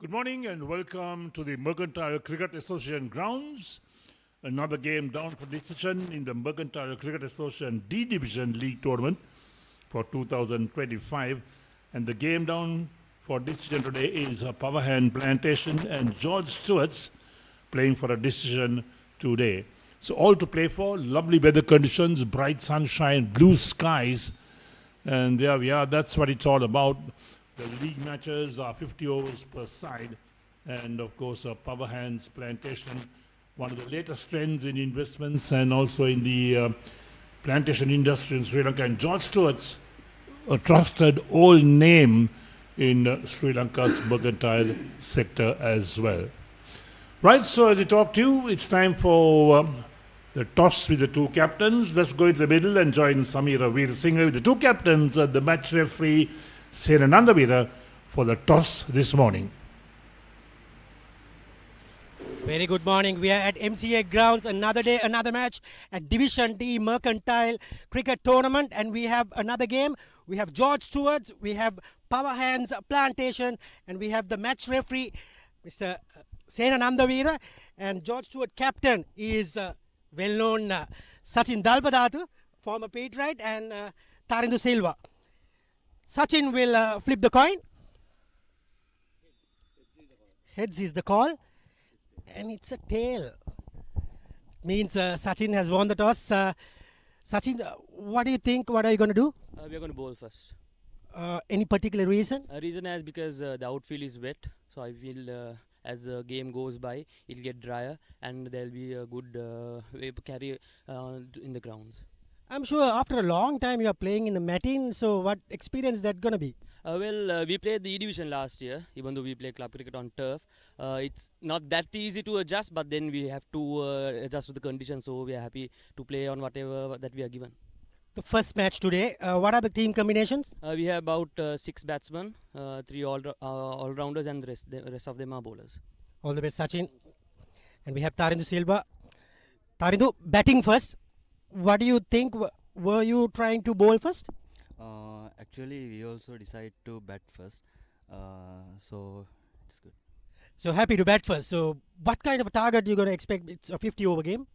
Good morning and welcome to the Mercantile Cricket Association grounds. Another game down for decision in the Mercantile Cricket Association D Division League Tournament for 2025. And the game down for decision today is Powerhand Plantation and George Steuarts playing for a decision today. So all to play for, lovely weather conditions, bright sunshine, blue skies. And there we are, that's what it's all about. The league matches are 50 overs per side. And of course, Power Hands Plantation, one of the latest trends in investments and also in the plantation industry in Sri Lanka. And George Steuarts, a trusted old name in Sri Lanka's mercantile sector as well. Right, so as I talk to you, it's time for the toss with the two captains. Let's go into the middle and join Samira Veerasinghe with the two captains, the match referee, Senanandavira, for the toss this morning. Very good morning. We are at MCA grounds, another day, another match at Division D Mercantile Cricket Tournament, and we have another game. We have George Steuarts, we have Power Hands Plantation, and we have the match referee, Mr. Senanandavira, and George Steuart captain is well-known Sachin Dalpadatu, former Patriot, and Tarindu Silva. Sachin will flip the coin. Heads is the call. And it's a tail. Means Sachin has won the toss. Sachin, what do you think? What are you going to do? We are going to bowl first. Any particular reason? Reason is because the outfield is wet. So I feel as the game goes by, it'll get drier and there'll be a good carry in the grounds. I'm sure after a long time you are playing in the matting, so what experience is that going to be? We played the E Division last year, even though we play club cricket on turf. It's not that easy to adjust, but then we have to adjust to the conditions, so we are happy to play on whatever that we are given. The first match today, what are the team combinations? We have about 6 batsmen, 3 all-rounders, and the rest of them are bowlers. All the best, Sachin. And we have Tarindu Silva. Tarindu, batting first. What do you think? Were you trying to bowl first? Actually, we also decide to bat first, so it's good. So happy to bat first. So what kind of a target are you going to expect? It's a 50 over game.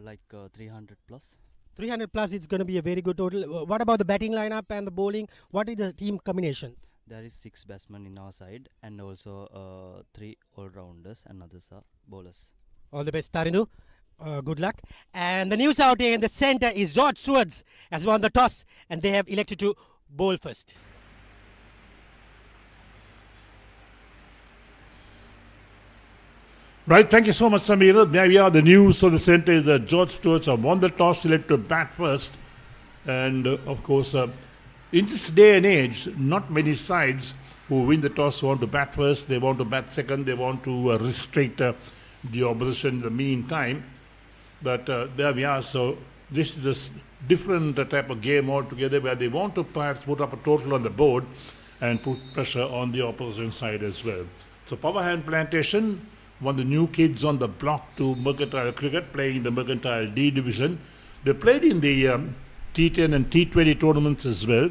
Like 300 plus. 300 plus, it's going to be a very good total. What about the batting lineup and the bowling? What is the team combinations? There is 6 batsmen in our side and also 3 all-rounders and others are bowlers. All the best, Tarindu. Good luck. And the news out here in the center is George Steuarts has won the toss and they have elected to bowl first. Right, thank you so much, Samira. There we are. The news of the center is that George Steuarts have won the toss, elected to bat first. And of course, in this day and age, not many sides who win the toss want to bat first. They want to bat second. They want to restrict the opposition in the meantime. But there we are. So this is a different type of game altogether where they want to perhaps put up a total on the board and put pressure on the opposition side as well. So Powerhand Plantation, one of the new kids on the block to mercantile cricket, playing in the Mercantile D Division. They played in the T10 and T20 tournaments as well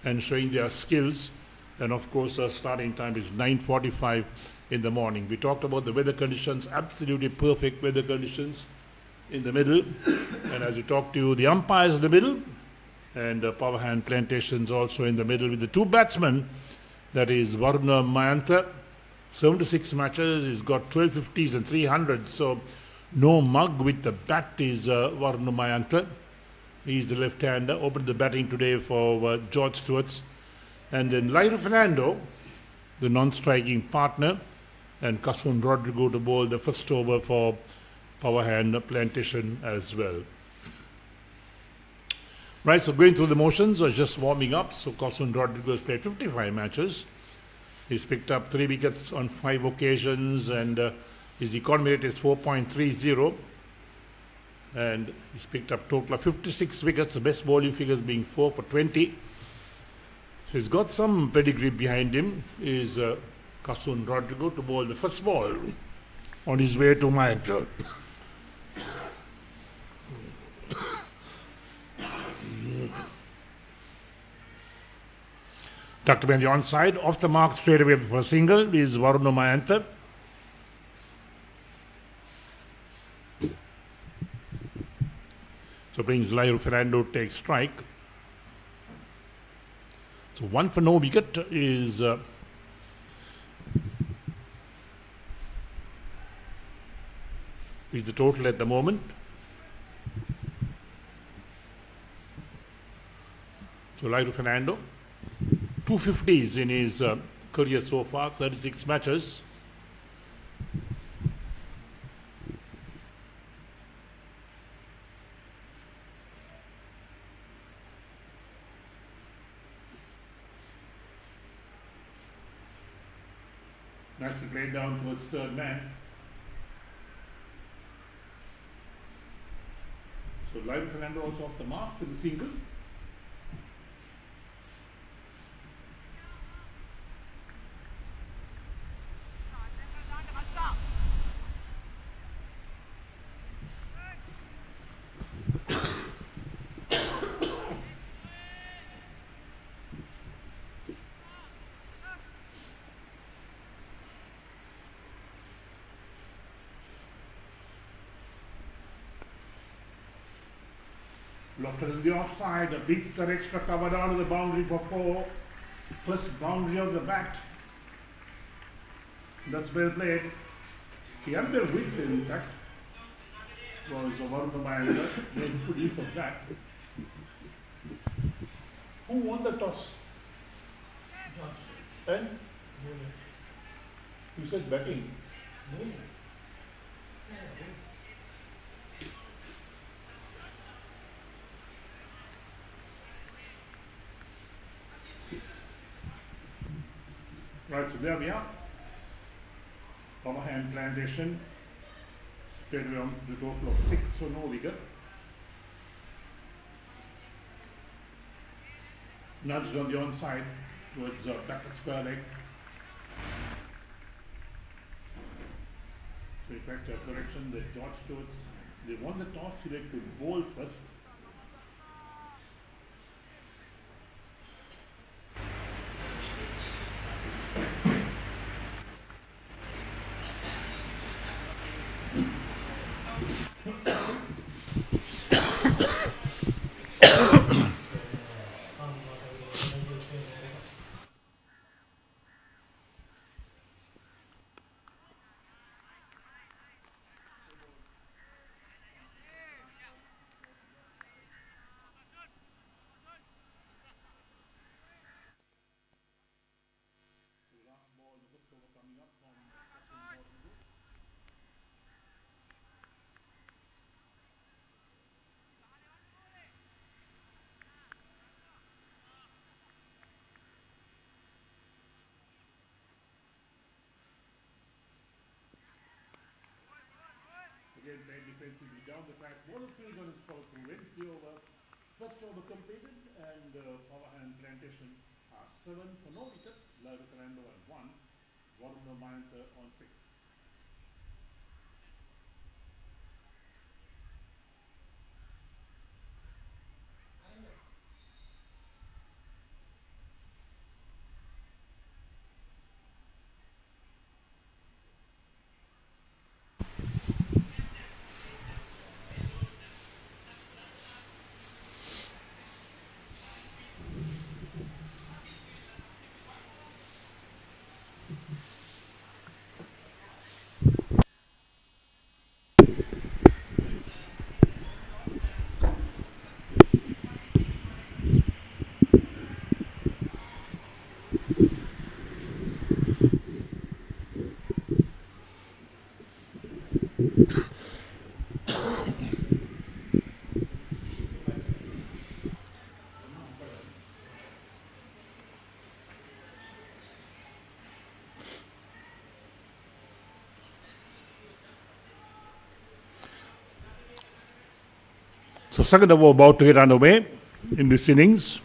and showing their skills. And of course, starting time is 9:45 in the morning. We talked about the weather conditions, absolutely perfect weather conditions in the middle. And as we talked to you, the umpires in the middle and Powerhand Plantations also in the middle with the 2 batsmen. That is Varuna Mayantha, 76 matches, he's got 12 50s and 300s. So no mug with the bat is Varuna Mayantha. He's the left-hander, opened the batting today for George Steuarts. And then Lyra Fernando, the non-striking partner, and Kasun Rodrigo to bowl the first over for Powerhand Plantation as well. Right, so going through the motions, just warming up. So Kasun Rodrigo has played 55 matches. He's picked up 3 wickets on 5 occasions and his economy rate is 4.30. And he's picked up total of 56 wickets, the best bowling figures being 4 for 20. So he's got some pedigree behind him. Is Kasun Rodrigo to bowl the first ball on his way to my turn. Tucked away on the onside. Off the mark straight away for a single is Varuna Mayantha. So brings Lairo Fernando takes strike. So 1 for no wicket is the total at the moment. So Lairo Fernando, 250s in his career so far, 36 matches. Nicely played down towards third man. So Lairo Fernando also off the mark with a single. Lofted on the offside, beats the extra cover down to the boundary for 4. First boundary of the bat. That's well played. The umpire with in fact was Varuna Mayantha, made good use of that. Who won the toss? And? You said batting. Right, so there we are. Overhand Plantation. Straight away on the total of 6 for no wicket. Nudged on the onside towards back at Sportylk. So in fact, a correction that George Steuarts, they won the toss, select to bowl first. Again, played defensively down the track. Ball field on his follow through. Wins the over. First over completed, and Overhand Plantation are 7 for no wicket. Lairo Fernando at 1. Varuna Mayantha on 6. So second over about to get underway in this innings.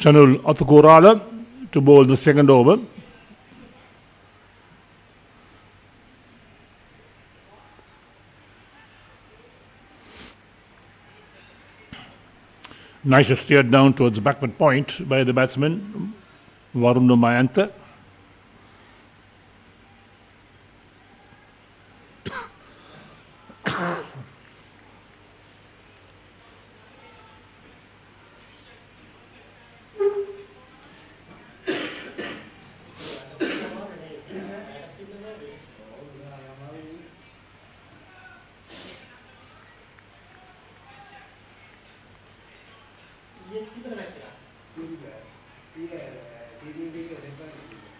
Chanul Athukorala to bowl the second over. Nice steered down towards backward point by the batsman Varun Mayantha.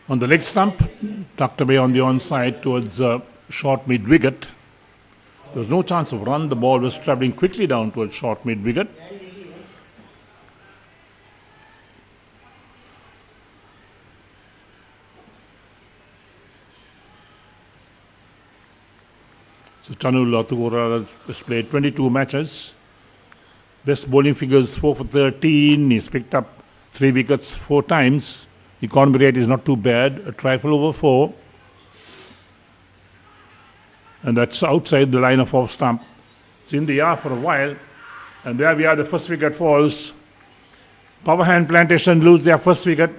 On the leg stump, tucked away on the onside towards short mid wicket. There was no chance of run. The ball was travelling quickly down towards short mid wicket. So Chanul Athukorala has played 22 matches. Best bowling figures 4 for 13. He's picked up 3 wickets 4 times. Economy rate is not too bad, a trifle over 4. And that's outside the line of off stump. It's in the air for a while. And there we are, the first wicket falls. Power hand Plantation lose their first wicket.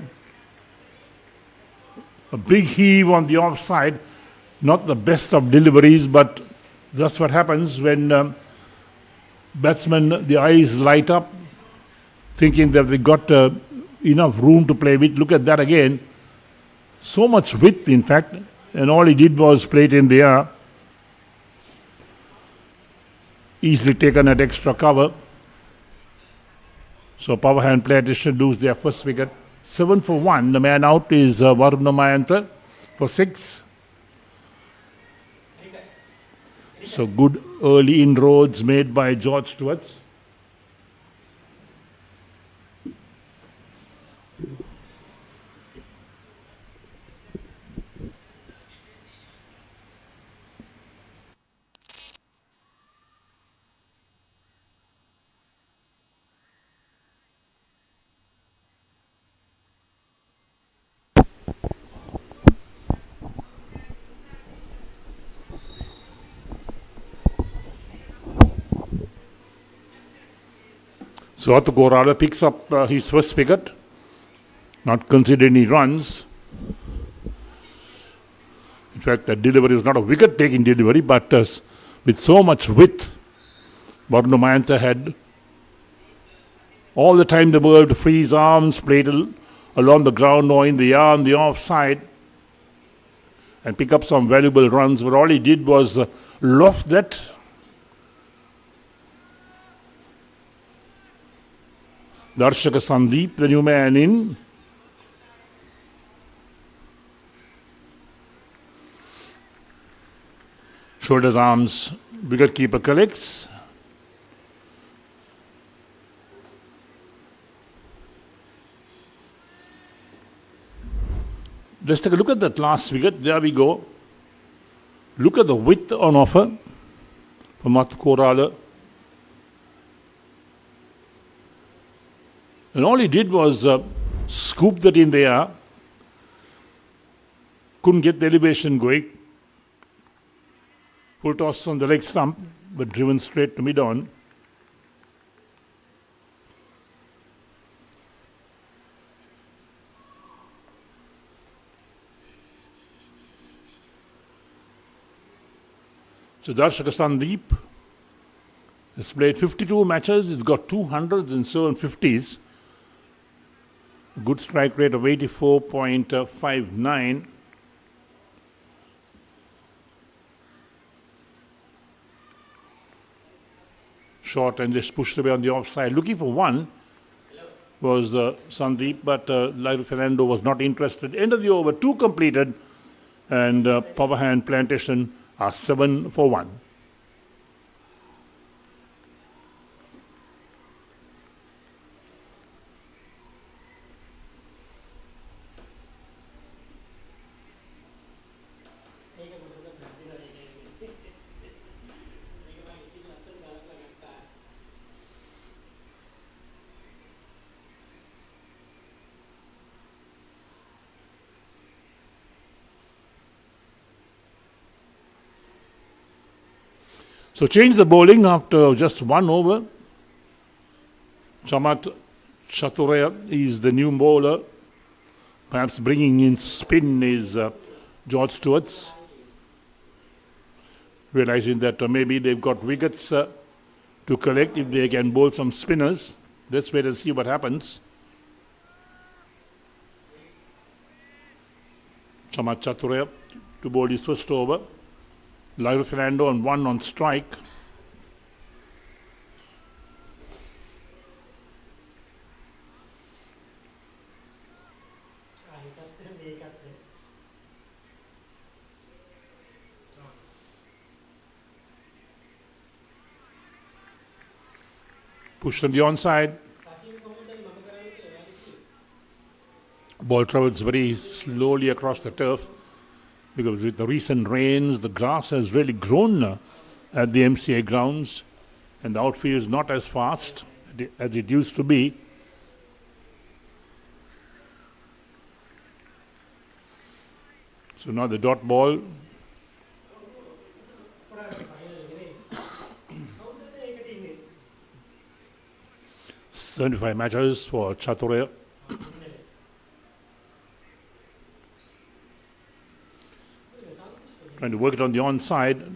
A big heave on the offside. Not the best of deliveries, but that's what happens when batsmen, the eyes light up, thinking that they got enough room to play with. Look at that again. So much width, in fact. And all he did was play it in the air. Easily taken at extra cover. So power hand Plantation lose their first wicket. 7 for 1. The man out is Varun Mayantha for 6. So good early inroads made by George Steuarts. So Athukorala picks up his first wicket, not considering any runs. In fact, that delivery was not a wicket-taking delivery, but with so much width, Varun Mayantha had all the time in the world to free his arms, played along the ground or in the air on the offside, and pick up some valuable runs. But all he did was loft that. Darshaka Sandeep, the new man in. Shoulders, arms, wicketkeeper collects. Let's take a look at that last wicket. There we go. Look at the width on offer from Athukorala. And all he did was scoop that in the air. Couldn't get the elevation going. Full toss on the leg stump, but driven straight to mid-on. So Darshaka Sandeep has played 52 matches. It's got 200s and 750s. Good strike rate of 84.59. Short and just pushed away on the offside. Looking for one was Sandeep, but Lyle Fernando was not interested. End of the over, 2 completed, and power hand Plantation are 7 for 1. So change the bowling after just 1 over. Chamat Chaturya is the new bowler. Perhaps bringing in spin is George Steuarts. Realizing that maybe they've got wickets to collect if they can bowl some spinners. Let's wait and see what happens. Chamat Chaturya to bowl his first over. Lyle Fernando on 1 on strike. Pushed on the onside. Ball travels very slowly across the turf because with the recent rains, the grass has really grown at the MCA grounds and the outfield is not as fast as it used to be. So now the dot ball. $75 matches for Chaturya. Trying to work it on the onside.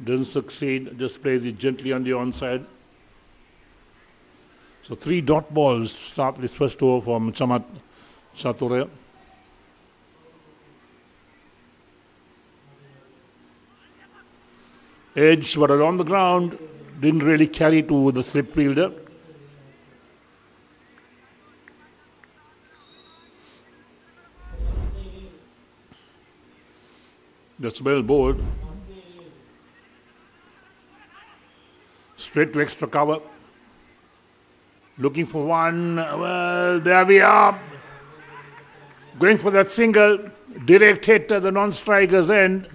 Doesn't succeed. Just plays it gently on the onside. So 3 dot balls to start this first over from Chamat Chaturya. Edge, but on the ground. Didn't really carry to the slip fielder. That's well bowled. Straight to extra cover. Looking for one. Well, there we are. Going for that single. Direct hit at the non-striker's end.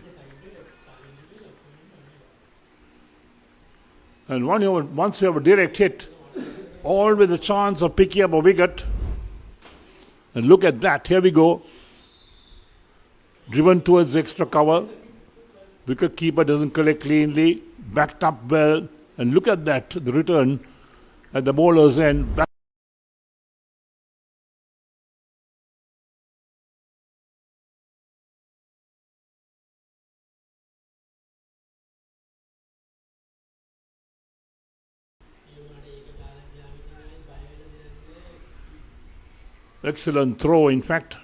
And once you have a direct hit, all with a chance of picking up a wicket. And look at that. Here we go. Driven towards extra cover. Wicket keeper doesn't collect cleanly. Backed up well. And look at that. The return at the bowler's end. Excellent throw, in fact,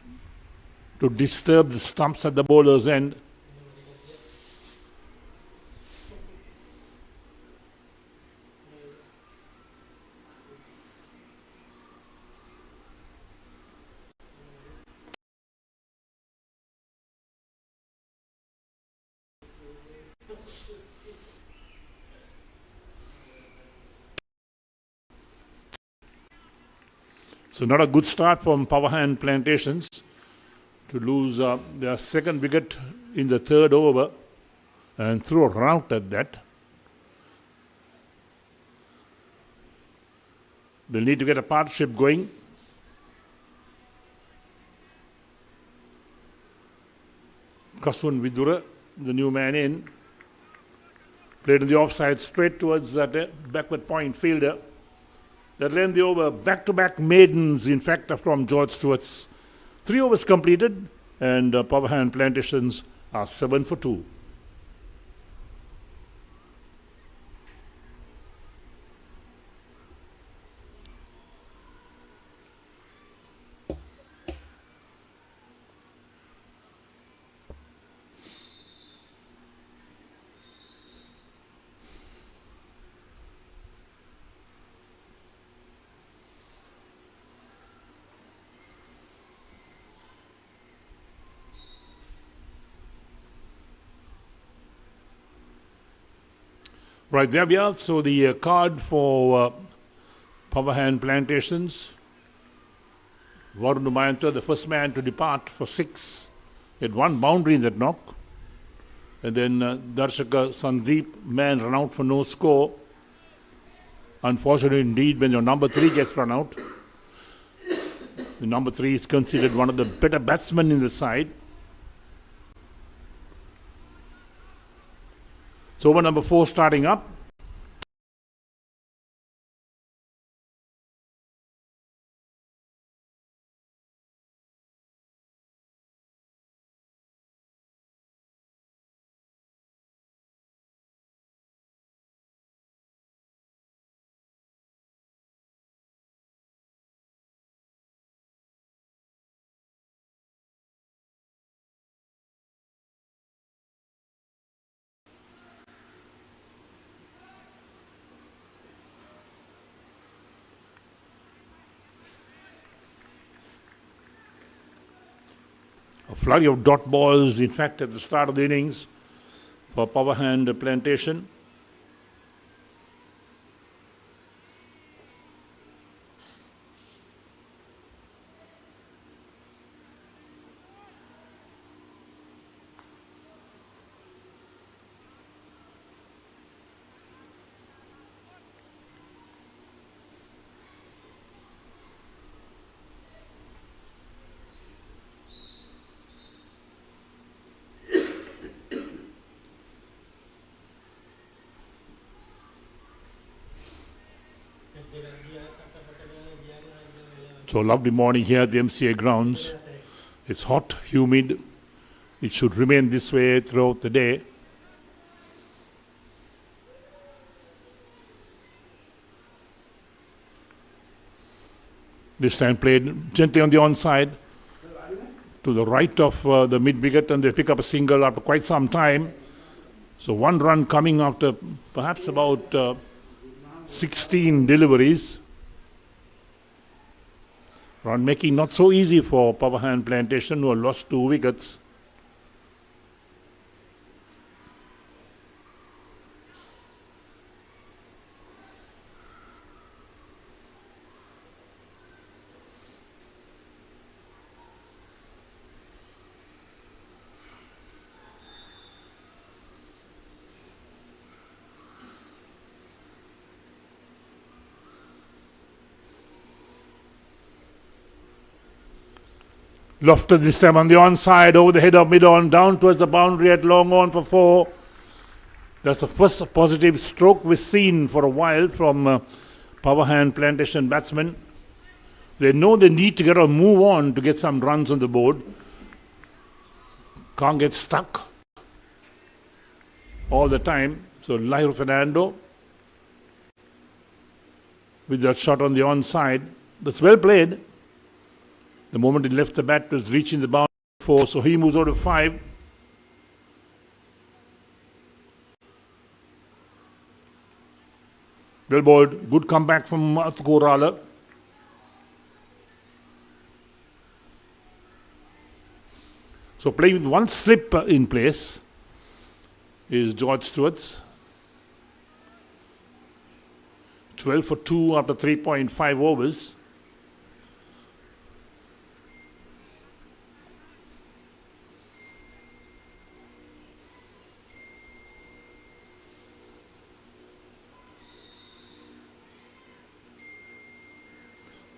to disturb the stumps at the bowler's end. So not a good start from power hand Plantations to lose their second wicket in the third over and throw a rout at that. They'll need to get a partnership going. Kasun Vidura, the new man in, played in the offside straight towards that backward point fielder. That'll end the over. Back-to-back maidens, in fact, from George Steuarts. 3 overs completed, and power hand Plantations are 7 for 2. Right, there we are. So the card for power hand Plantations. Varun Mayanta, the first man to depart for 6. He had 1 boundary in that knock. And then Darshaka Sandeep, man run out for no score. Unfortunately indeed, when your number 3 gets run out. The number 3 is considered one of the better batsmen in the side. So over number 4 starting up. A flurry of dot balls, in fact, at the start of the innings for power hand Plantation. So lovely morning here at the MCA grounds. It's hot, humid. It should remain this way throughout the day. This time played gently on the onside to the right of the mid-wicket, and they pick up a single after quite some time. So 1 run coming after perhaps about 16 deliveries. Run making not so easy for power hand Plantation, who have lost 2 wickets. Loftus this time on the onside, over the head of mid-on, down towards the boundary at long on for 4. That's the first positive stroke we've seen for a while from power hand Plantation batsmen. They know they need to get a move on to get some runs on the board. Can't get stuck all the time. So Lahir Fernando with that shot on the onside. That's well played. The moment he left the bat was reaching the boundary 4, so he moves out of 5. Well bowled, good comeback from Atkorala. So playing with 1 slip in place is George Steuarts. 12 for 2 after 3.5 overs.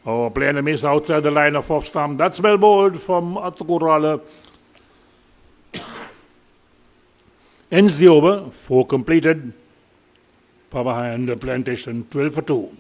Oh, play and a miss outside the line of off stump. That's well bowled from Atkorala. Ends the over. 4 completed. Power hand Plantation 12 for 2.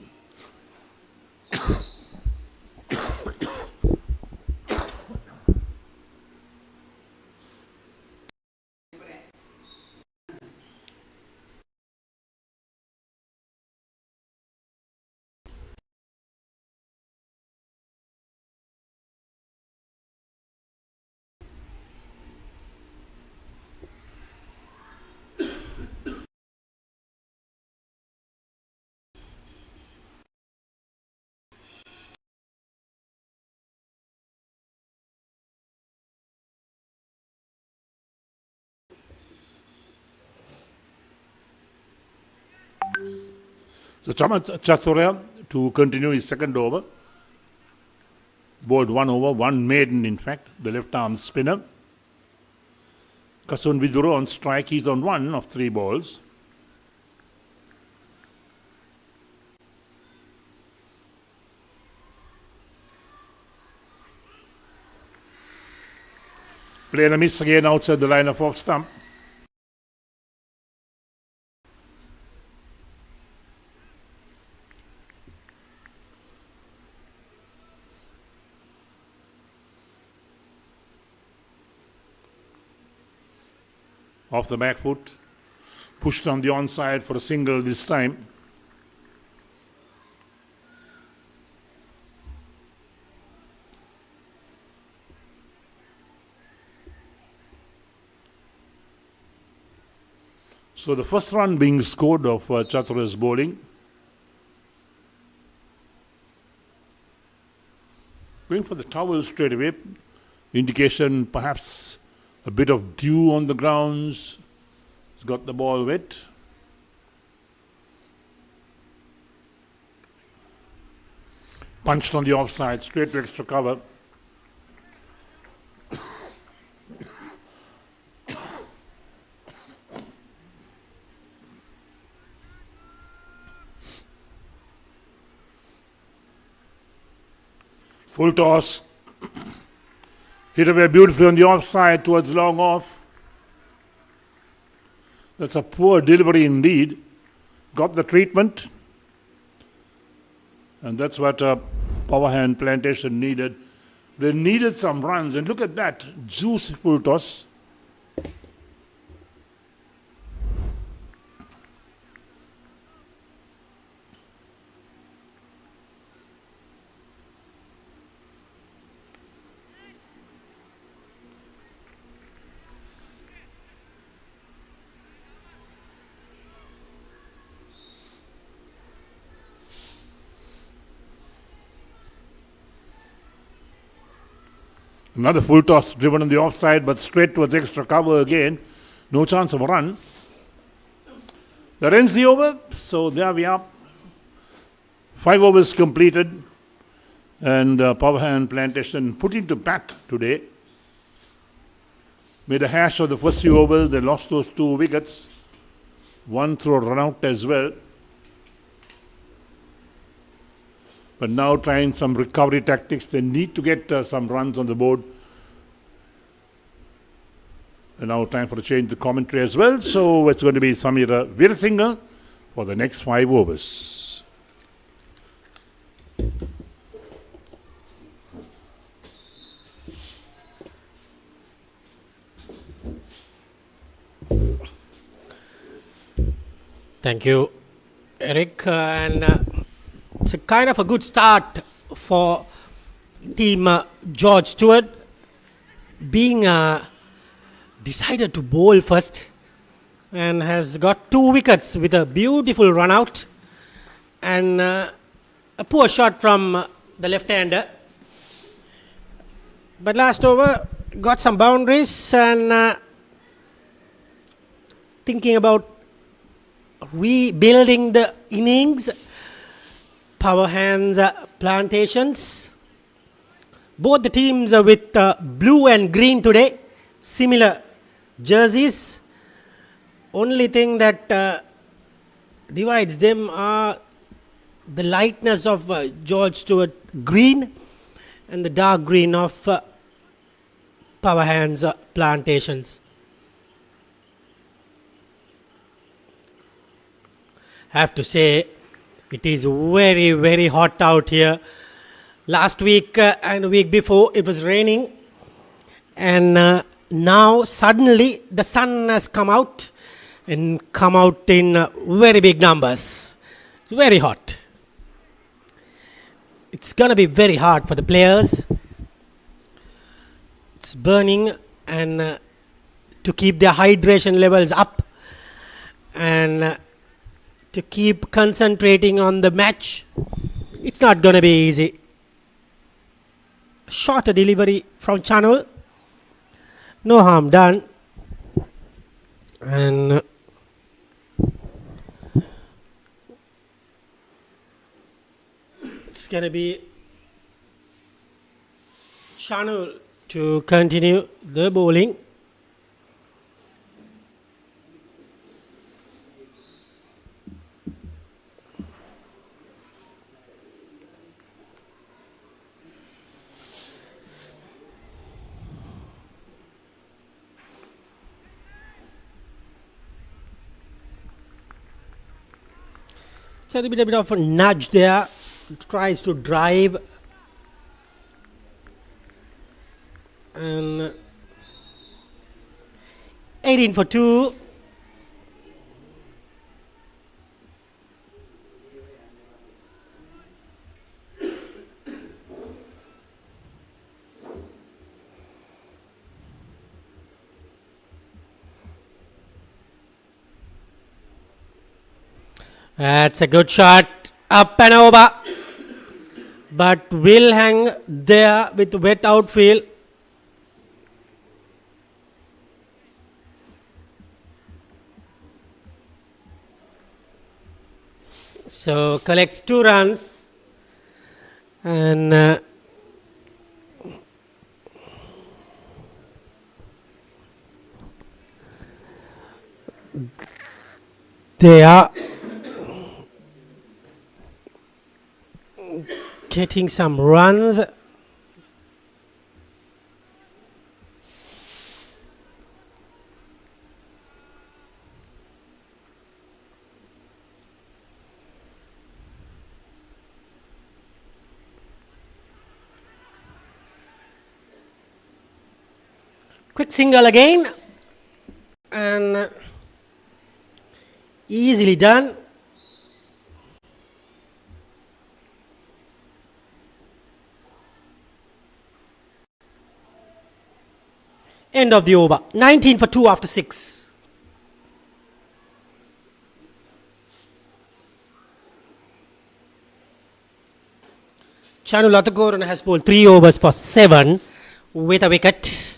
So Chamat Chaturya to continue his second over. Bowled 1 over, 1 maiden in fact, the left arm spinner. Kasun Viduru on strike, he's on 1 of 3 balls. Play and a miss again outside the line of off stump. off the back foot. Pushed on the onside for a single this time. So the first run being scored of Chatur's bowling. Going for the towel straight away. Indication perhaps a bit of dew on the grounds. He's got the ball wet. Punched on the offside, straight to extra cover. Full toss. Hit away beautifully on the offside towards long off. That's a poor delivery indeed. Got the treatment. And that's what power hand Plantation needed. They needed some runs. And look at that. Juicy full toss. Another full toss driven on the offside, but straight towards extra cover again. No chance of a run. That ends the over. So there we are. 5 overs completed. And power hand Plantation put into bat today. Made a hash of the first few overs. They lost those 2 wickets. 1 through a run out as well. But now trying some recovery tactics. They need to get some runs on the board. And now time for a change the commentary as well. So it's going to be Samira Veerasinghe for the next 5 overs. Thank you, Eric. It's a kind of a good start for team George Steuart, being decided to bowl first and has got 2 wickets with a beautiful run out and a poor shot from the left-hander. But last over got some boundaries and thinking about rebuilding the innings. Power hands Plantations. Both the teams are with blue and green today. Similar jerseys. Only thing that divides them are the lightness of George Steuart green and the dark green of power hands Plantations. Have to say, it is very, very hot out here. Last week and week before it was raining, and now suddenly the sun has come out and come out in very big numbers. It's very hot. It's gonna be very hard for the players. It's burning, and to keep their hydration levels up and to keep concentrating on the match, it's not going to be easy. Shorter delivery from Channel, no harm done, and it's going to be Channel to continue the bowling. So a bit of a nudge there. Tries to drive. And 18 for 2. That's a good shot. Up and over. But will hang there with wet outfield. So collects 2 runs. And they are getting some runs. Quick single again. And easily done. End of the over. 19 for 2 after 6. Chanu Latakoran has bowled 3 overs for 7 with a wicket.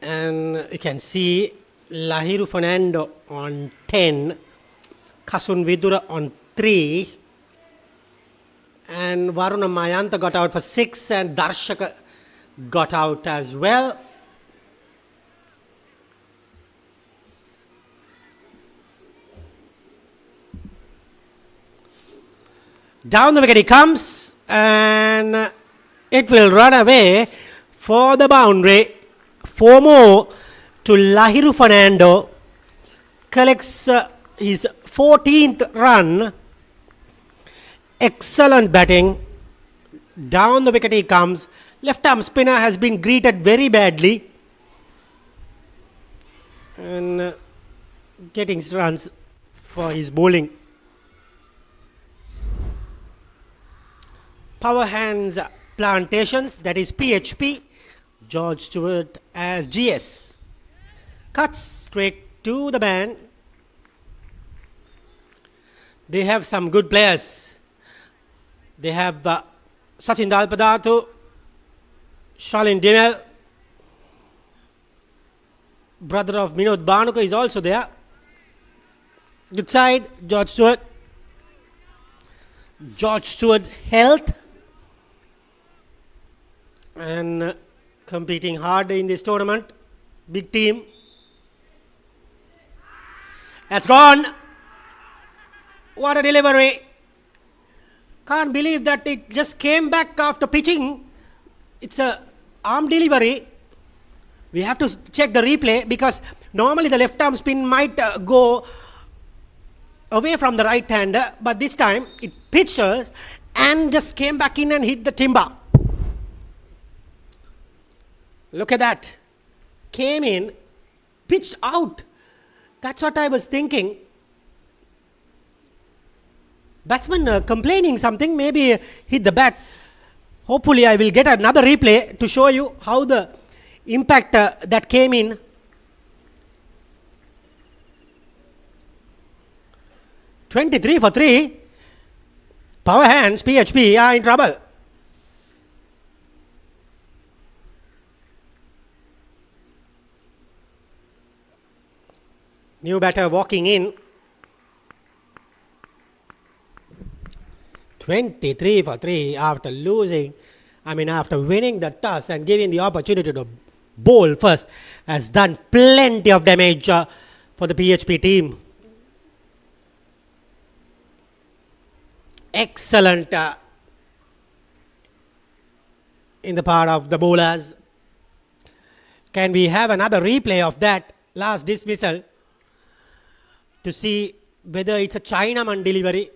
And you can see Lahiru Fernando on 10, Kasun Vidura on 3, and Varuna Mayanta got out for 6, and Darshaka got out as well. Down the wicket he comes, and it will run away for the boundary. 4 more to Lahiru Fernando. Collects his 14th run. Excellent batting. Down the wicket he comes. Left arm spinner has been greeted very badly. And getting runs for his bowling. Power hands Plantations, that is PHP. George Steuart as GS. Cuts straight to the man. They have some good players. They have Sachin Dalpadatu, Shalin Dimel, brother of Minod Banuka is also there. Good side, George Steuart. George Steuart's health. And competing hard in this tournament. Big team. That's gone. What a delivery. Can't believe that it just came back after pitching. It's a arm delivery. We have to check the replay because normally the left arm spin might go away from the right hander, but this time it pitched us and just came back in and hit the timber. Look at that. Came in, pitched out. That's what I was thinking. Batsman complaining something, maybe hit the bat. Hopefully I will get another replay to show you how the impact that came in. (23 for 3). Power hands, PHP are in trouble. New batter walking in. 23 for 3 after after winning the toss and giving the opportunity to bowl first, has done plenty of damage for the PHP team. Excellent in the part of the bowlers. Can we have another replay of that last dismissal to see whether it's a Chinaman delivery?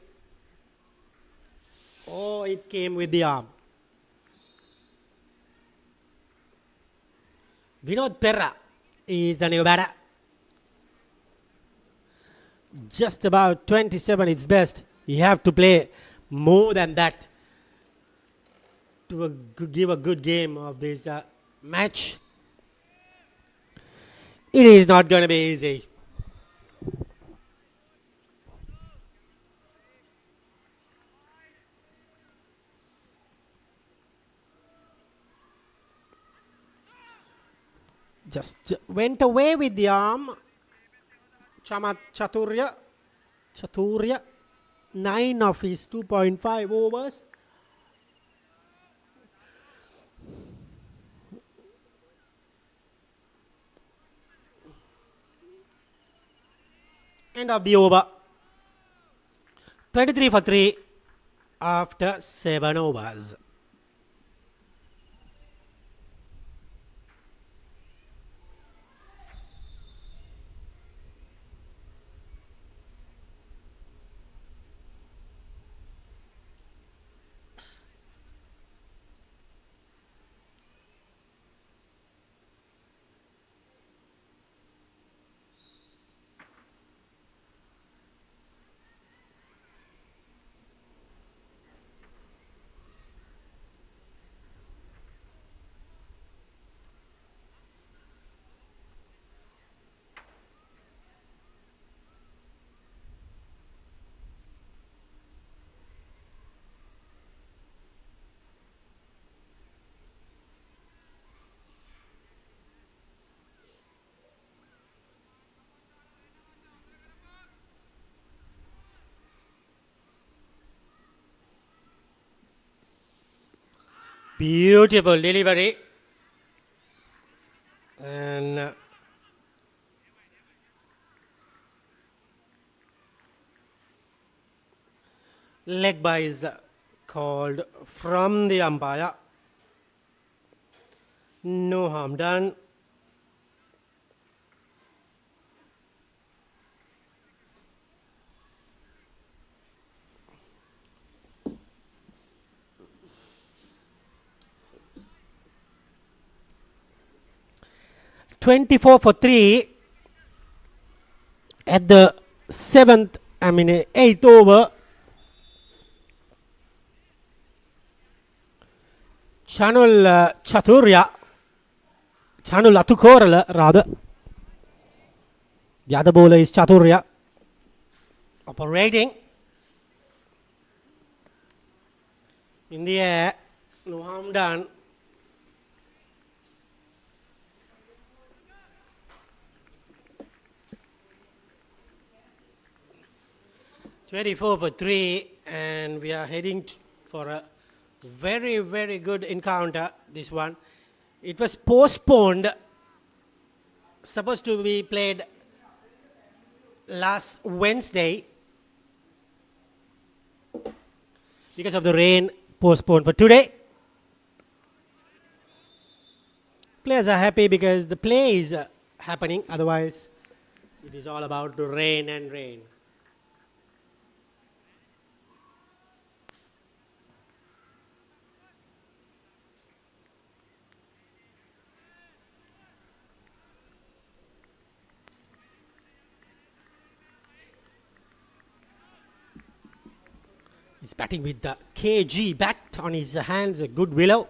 Oh, it came with the arm. Vinod Perra is the new batter. Just about 27 is best. You have to play more than that to give a good game of this match. It is not going to be easy. Just went away with the arm. Chaturya, 9 of his 2.5 overs. End of the over. 23 for 3 after 7 overs. Beautiful delivery. And leg by is called from the umpire. No harm done. (24 for 3) at the 8th over. Chanul Atukorala rather. The other bowler is Chaturya operating in the air. No harm done. (24 for 3) and we are heading for a very, very good encounter. This one, it was postponed, supposed to be played last Wednesday because of the rain. Postponed for today. Players are happy because the play is happening, otherwise it is all about the rain and rain. He's batting with the KG bat on his hands, a good willow.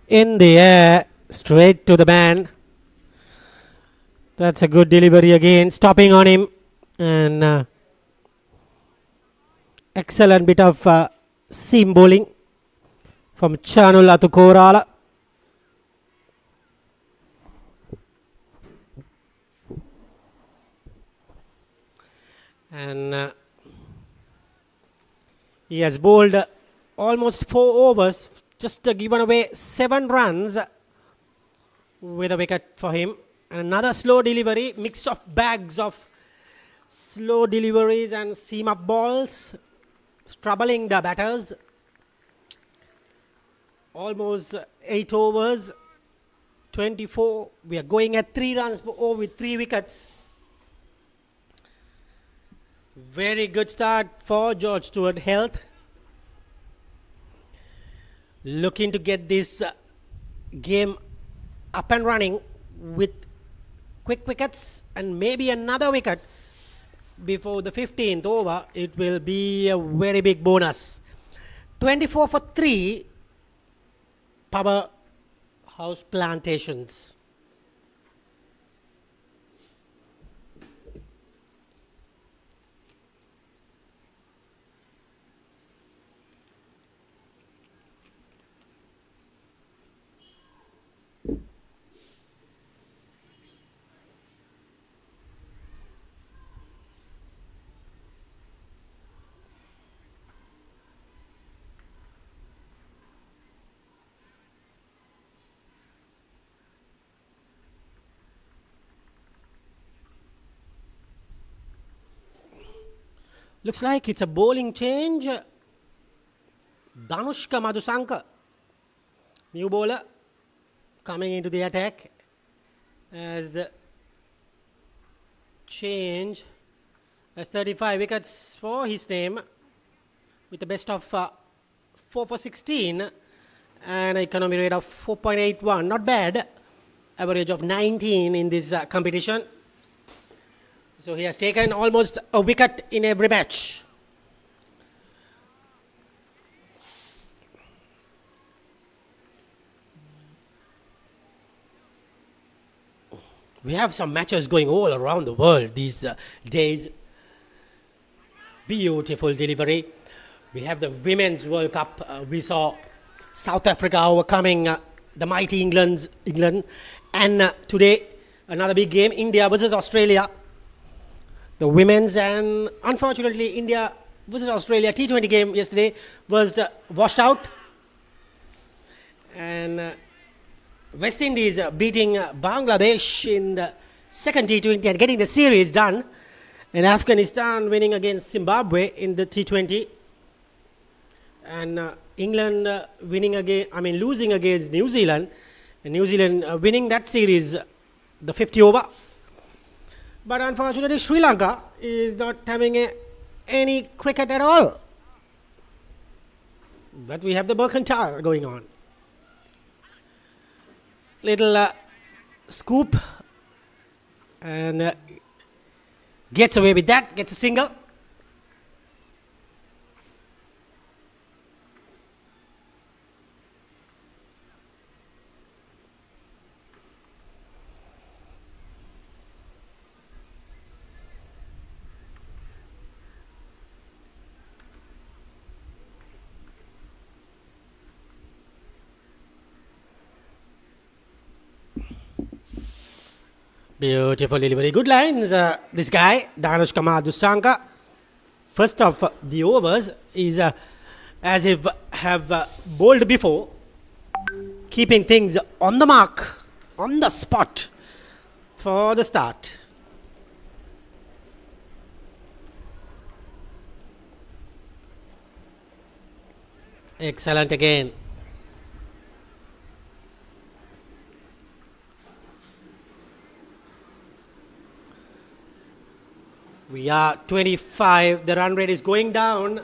In the air, straight to the man. That's a good delivery again, stopping on him. And excellent bit of seam bowling from Chanul Atukorala. And he has bowled almost 4 overs, just given away 7 runs with a wicket for him. And another slow delivery, mix of bags of slow deliveries and seam up balls, troubling the batters. Almost 8 overs, 24. We are going at 3 runs over with 3 wickets. Very good start for George Steuart Health. looking to get this game up and running with quick wickets and maybe another wicket before the 15th over. It will be a very big bonus. 24 for 3, Powerhouse Plantations. Looks like it's a bowling change. Danushka Madhusanka, new bowler, coming into the attack as the change has 35 wickets for his name with a best of 4 for 16 and economy rate of 4.81. Not bad. Average of 19 in this competition. So he has taken almost a wicket in every match. We have some matches going all around the world these days. Beautiful delivery. We have the Women's World Cup. We saw South Africa overcoming the mighty England. And today, another big game, India versus Australia. The women's, and unfortunately India versus Australia T20 game yesterday was washed out. And West Indies beating Bangladesh in the second T20 and getting the series done. And Afghanistan winning against Zimbabwe in the T20. And England losing against New Zealand. And New Zealand winning that series, the 50 over. But unfortunately, Sri Lanka is not having any cricket at all. But we have the Mercantile going on. Little scoop. And gets away with that, gets a single. Beautiful delivery. Good lines. This guy, Danushka Madhusanka, first of the overs is as if have bowled before, keeping things on the mark, on the spot for the start. Excellent again. We are 25. The run rate is going down.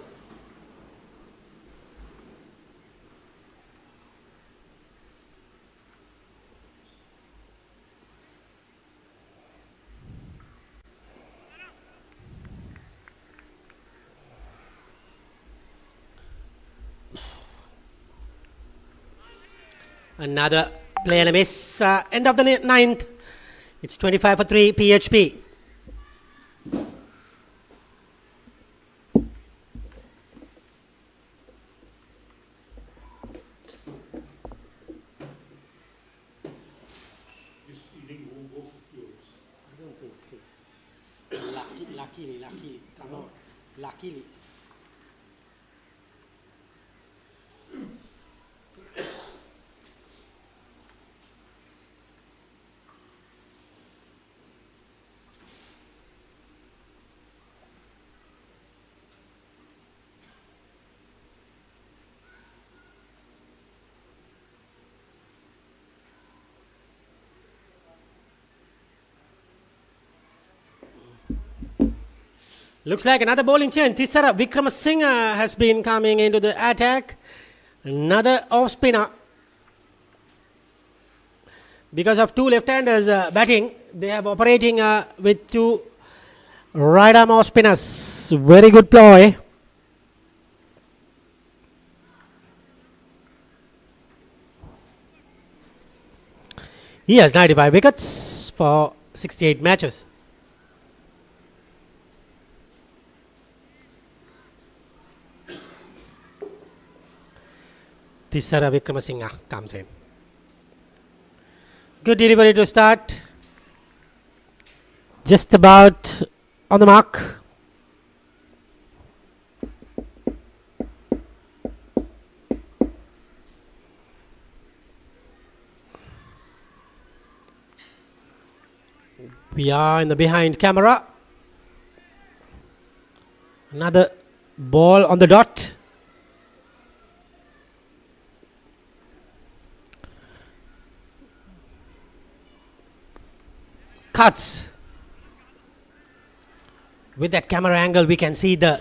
Another play and a miss. End of the ninth. It's 25 for 3 PHP. Luckily, come on, luckily. Looks like another bowling change. Tissara Vikramasinghe has been coming into the attack. Another off spinner. Because of two left-handers batting, they have operating with two right-arm off spinners. Very good ploy. He has 95 wickets for 68 matches. Tisara Vikramasinghe comes in. Good delivery to start. Just about on the mark. We are in the behind camera. Another ball on the dot. Cuts. With that camera angle, we can see the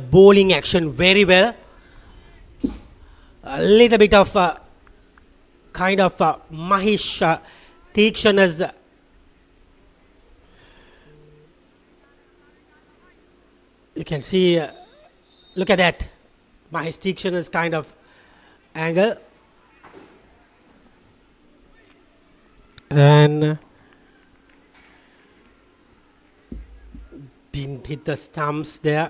bowling action very well. A little bit of kind of Mahesh Tikshana's you can see. Look at that, Mahesh Tikshana's kind of angle, and didn't hit the stumps there.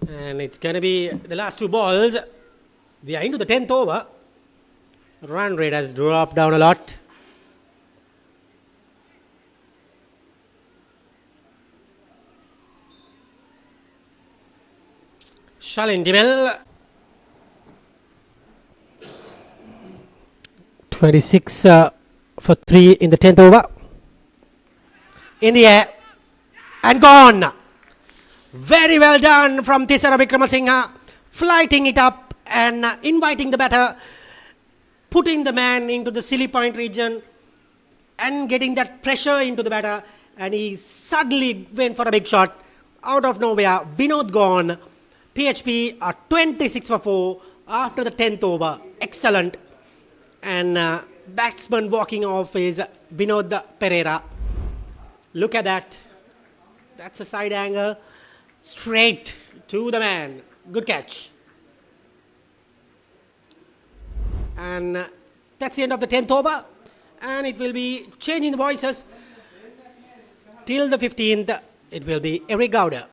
And it's going to be the last two balls. We are into the 10th over. Run rate has dropped down a lot. Shalin Dimel. 26 for 3 in the 10th over. In the air. And gone. Very well done from Tisara Vikramasinghe, flighting it up and inviting the batter, putting the man into the silly point region and getting that pressure into the batter, and he suddenly went for a big shot out of nowhere. Vinod gone. PHP are 26 for 4 after the 10th over. Excellent. And batsman walking off is Vinod Pereira. Look at that. That's a side angle. Straight to the man. Good catch. And that's the end of the 10th over. And it will be changing the voices. Till the 15th, it will be Eric Gowder.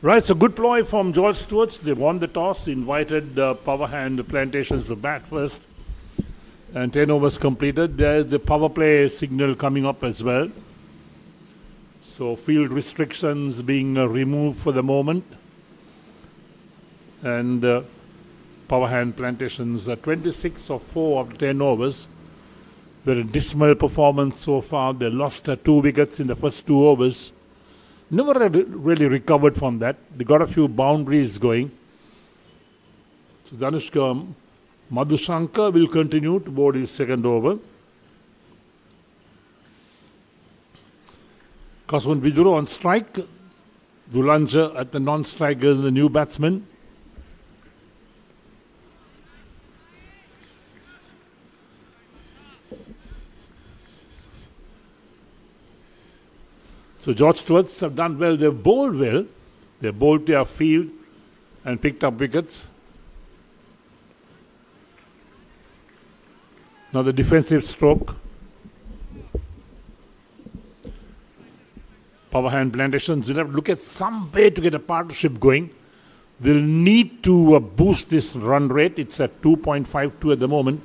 Right, so good ploy from George Steuarts. They won the toss, invited power hand Plantations to bat first, and 10 overs completed. There's the power play signal coming up as well. So field restrictions being removed for the moment. And power hand Plantations 26 or 4 of 10 overs. Very dismal performance so far. They lost 2 wickets in the first 2 overs. Never really recovered from that. They got a few boundaries going. So Danushka Madhushankar will continue to board his second over. Kaswan Vijuru on strike. Dulanja at the non-striker, the new batsman. So George Steuarts have done well. They've bowled well. They bowled their field. and picked up wickets. Now the defensive stroke. Power hand Plantations will have to look at some way to get a partnership going. They'll need to boost this run rate. It's at 2.52 at the moment.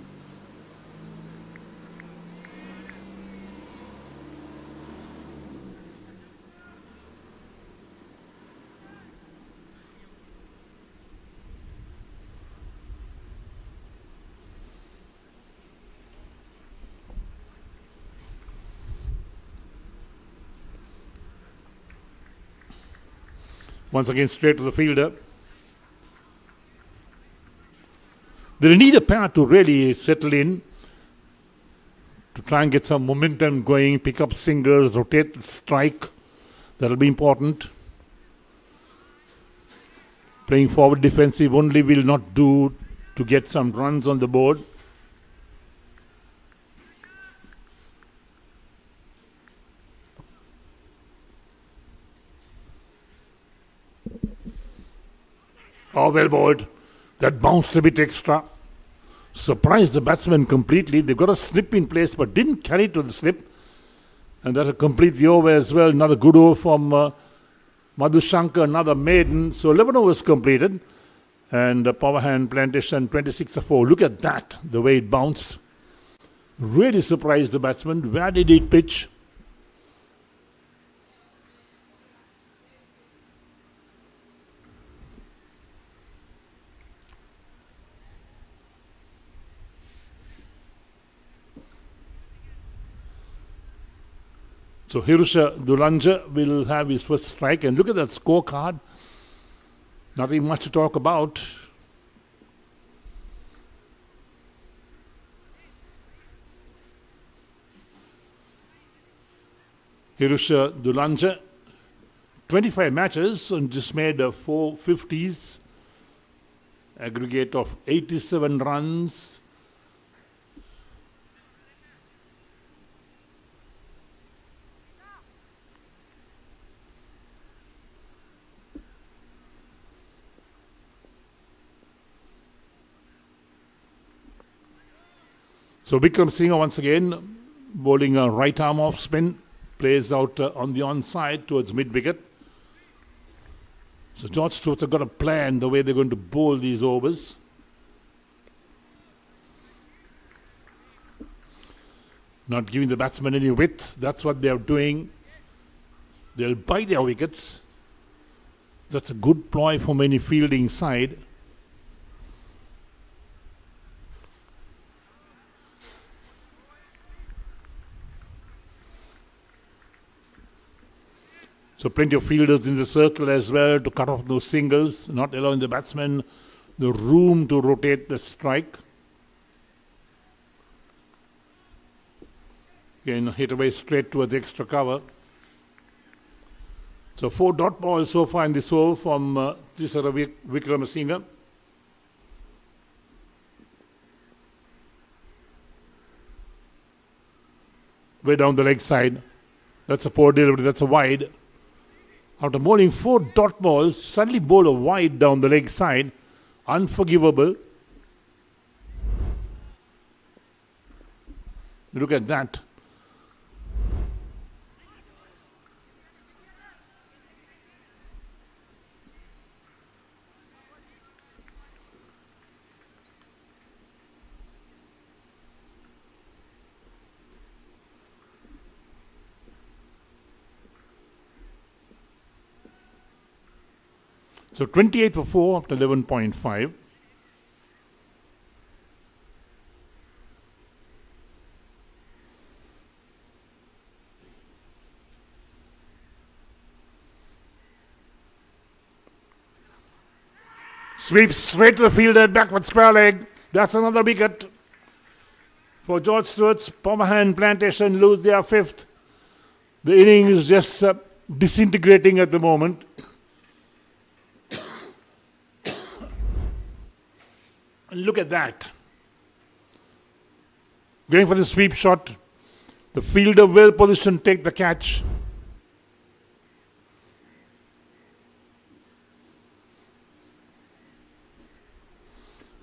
Once again, straight to the fielder. They'll need a pair to really settle in, to try and get some momentum going, pick up singles, rotate the strike. That'll be important. Playing forward defensive only will not do to get some runs on the board. Oh, well bowled. That bounced a bit extra. Surprised the batsman completely. They've got a slip in place but didn't carry to the slip. And that'll complete the over as well. Another good over from Madhushankar, another maiden. So 11 overs completed. And power hand Plantation 26-4. Look at that, the way it bounced. Really surprised the batsman. Where did it pitch? So Hirusha Dulanja will have his first strike. And look at that scorecard. Nothing much to talk about. Hirusha Dulanja, 25 matches and just made 4 50s. Aggregate of 87 runs. So Vikram Singh once again bowling a right arm off spin, plays out on the onside towards mid wicket. So George Steuarts have got a plan the way they're going to bowl these overs. Not giving the batsman any width. That's what they're doing. They'll buy their wickets. That's a good ploy from any fielding side. So plenty of fielders in the circle as well to cut off those singles, not allowing the batsman the room to rotate the strike. Again, hit away straight towards extra cover. So 4 dot balls so far in this over from Tisara Vikramasinghe. Way down the leg side. That's a poor delivery, that's a wide. After bowling 4 dot balls, suddenly bowl a wide down the leg side. Unforgivable. Look at that. So 28 for 4 after 11.5. Sweeps straight to the fielder, backward square leg. That's another wicket for George Steuarts. Power hand Plantation lose their 5th. The inning is just disintegrating at the moment. And look at that. Going for the sweep shot. The fielder well positioned, take the catch.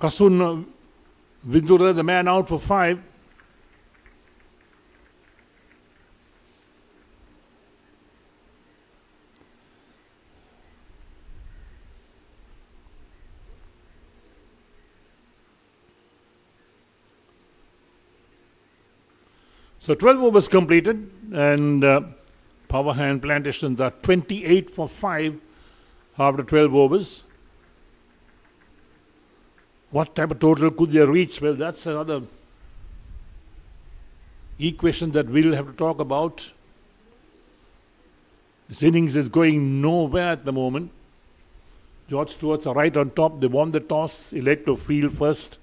Kasun Vidura, the man out for 5. So 12 overs completed, and Power Hand Plantations are 28 for 5 after 12 overs. What type of total could they reach? Well, that's another equation that we'll have to talk about. This innings is going nowhere at the moment. George Steuarts are right on top. They won the toss, elect to field first.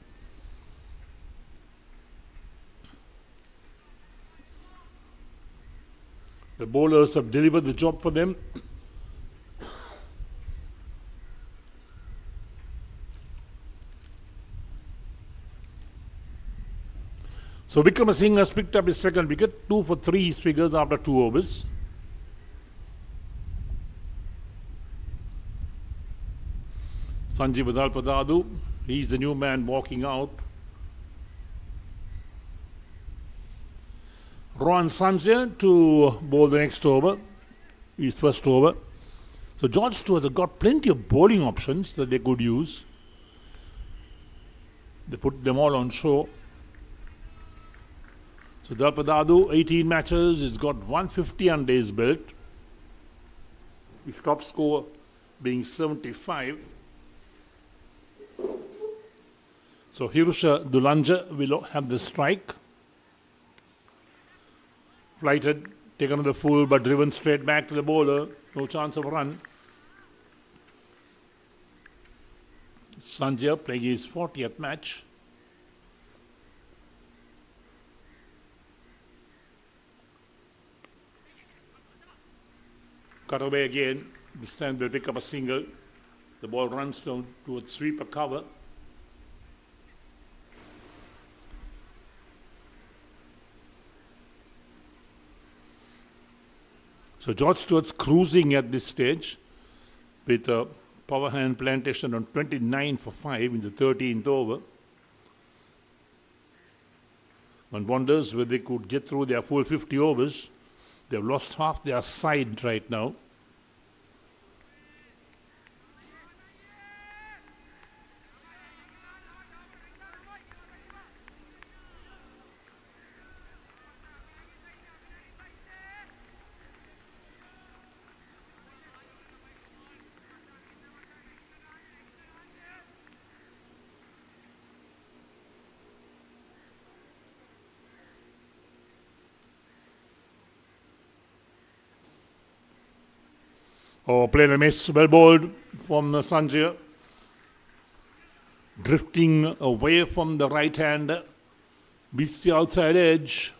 The bowlers have delivered the job for them. So Vikramasinghe has picked up his second wicket, 2 for 3 figures after 2 overs. Sanjeev Padadu, he's the new man walking out. Rohan Sanjay to bowl the next over, his first over. So George Steuart have got plenty of bowling options that they could use. They put them all on show. So Dalpadadu, 18 matches, he's got 150 under his belt. His top score being 75. So Hirusha Dulanja will have the strike. Flighted, taken on the full but driven straight back to the bowler. No chance of a run. Sanjay playing his 40th match. Cut away again. This time they'll pick up a single. The ball runs down towards sweeper cover. So George Steuart's cruising at this stage with a Power Hand Plantation on 29 for 5 in the 13th over. One wonders whether they could get through their full 50 overs. They've lost half their side right now. Oh, playing a miss, well bowled from Sanjay. Drifting away from the right hand, beats the outside edge.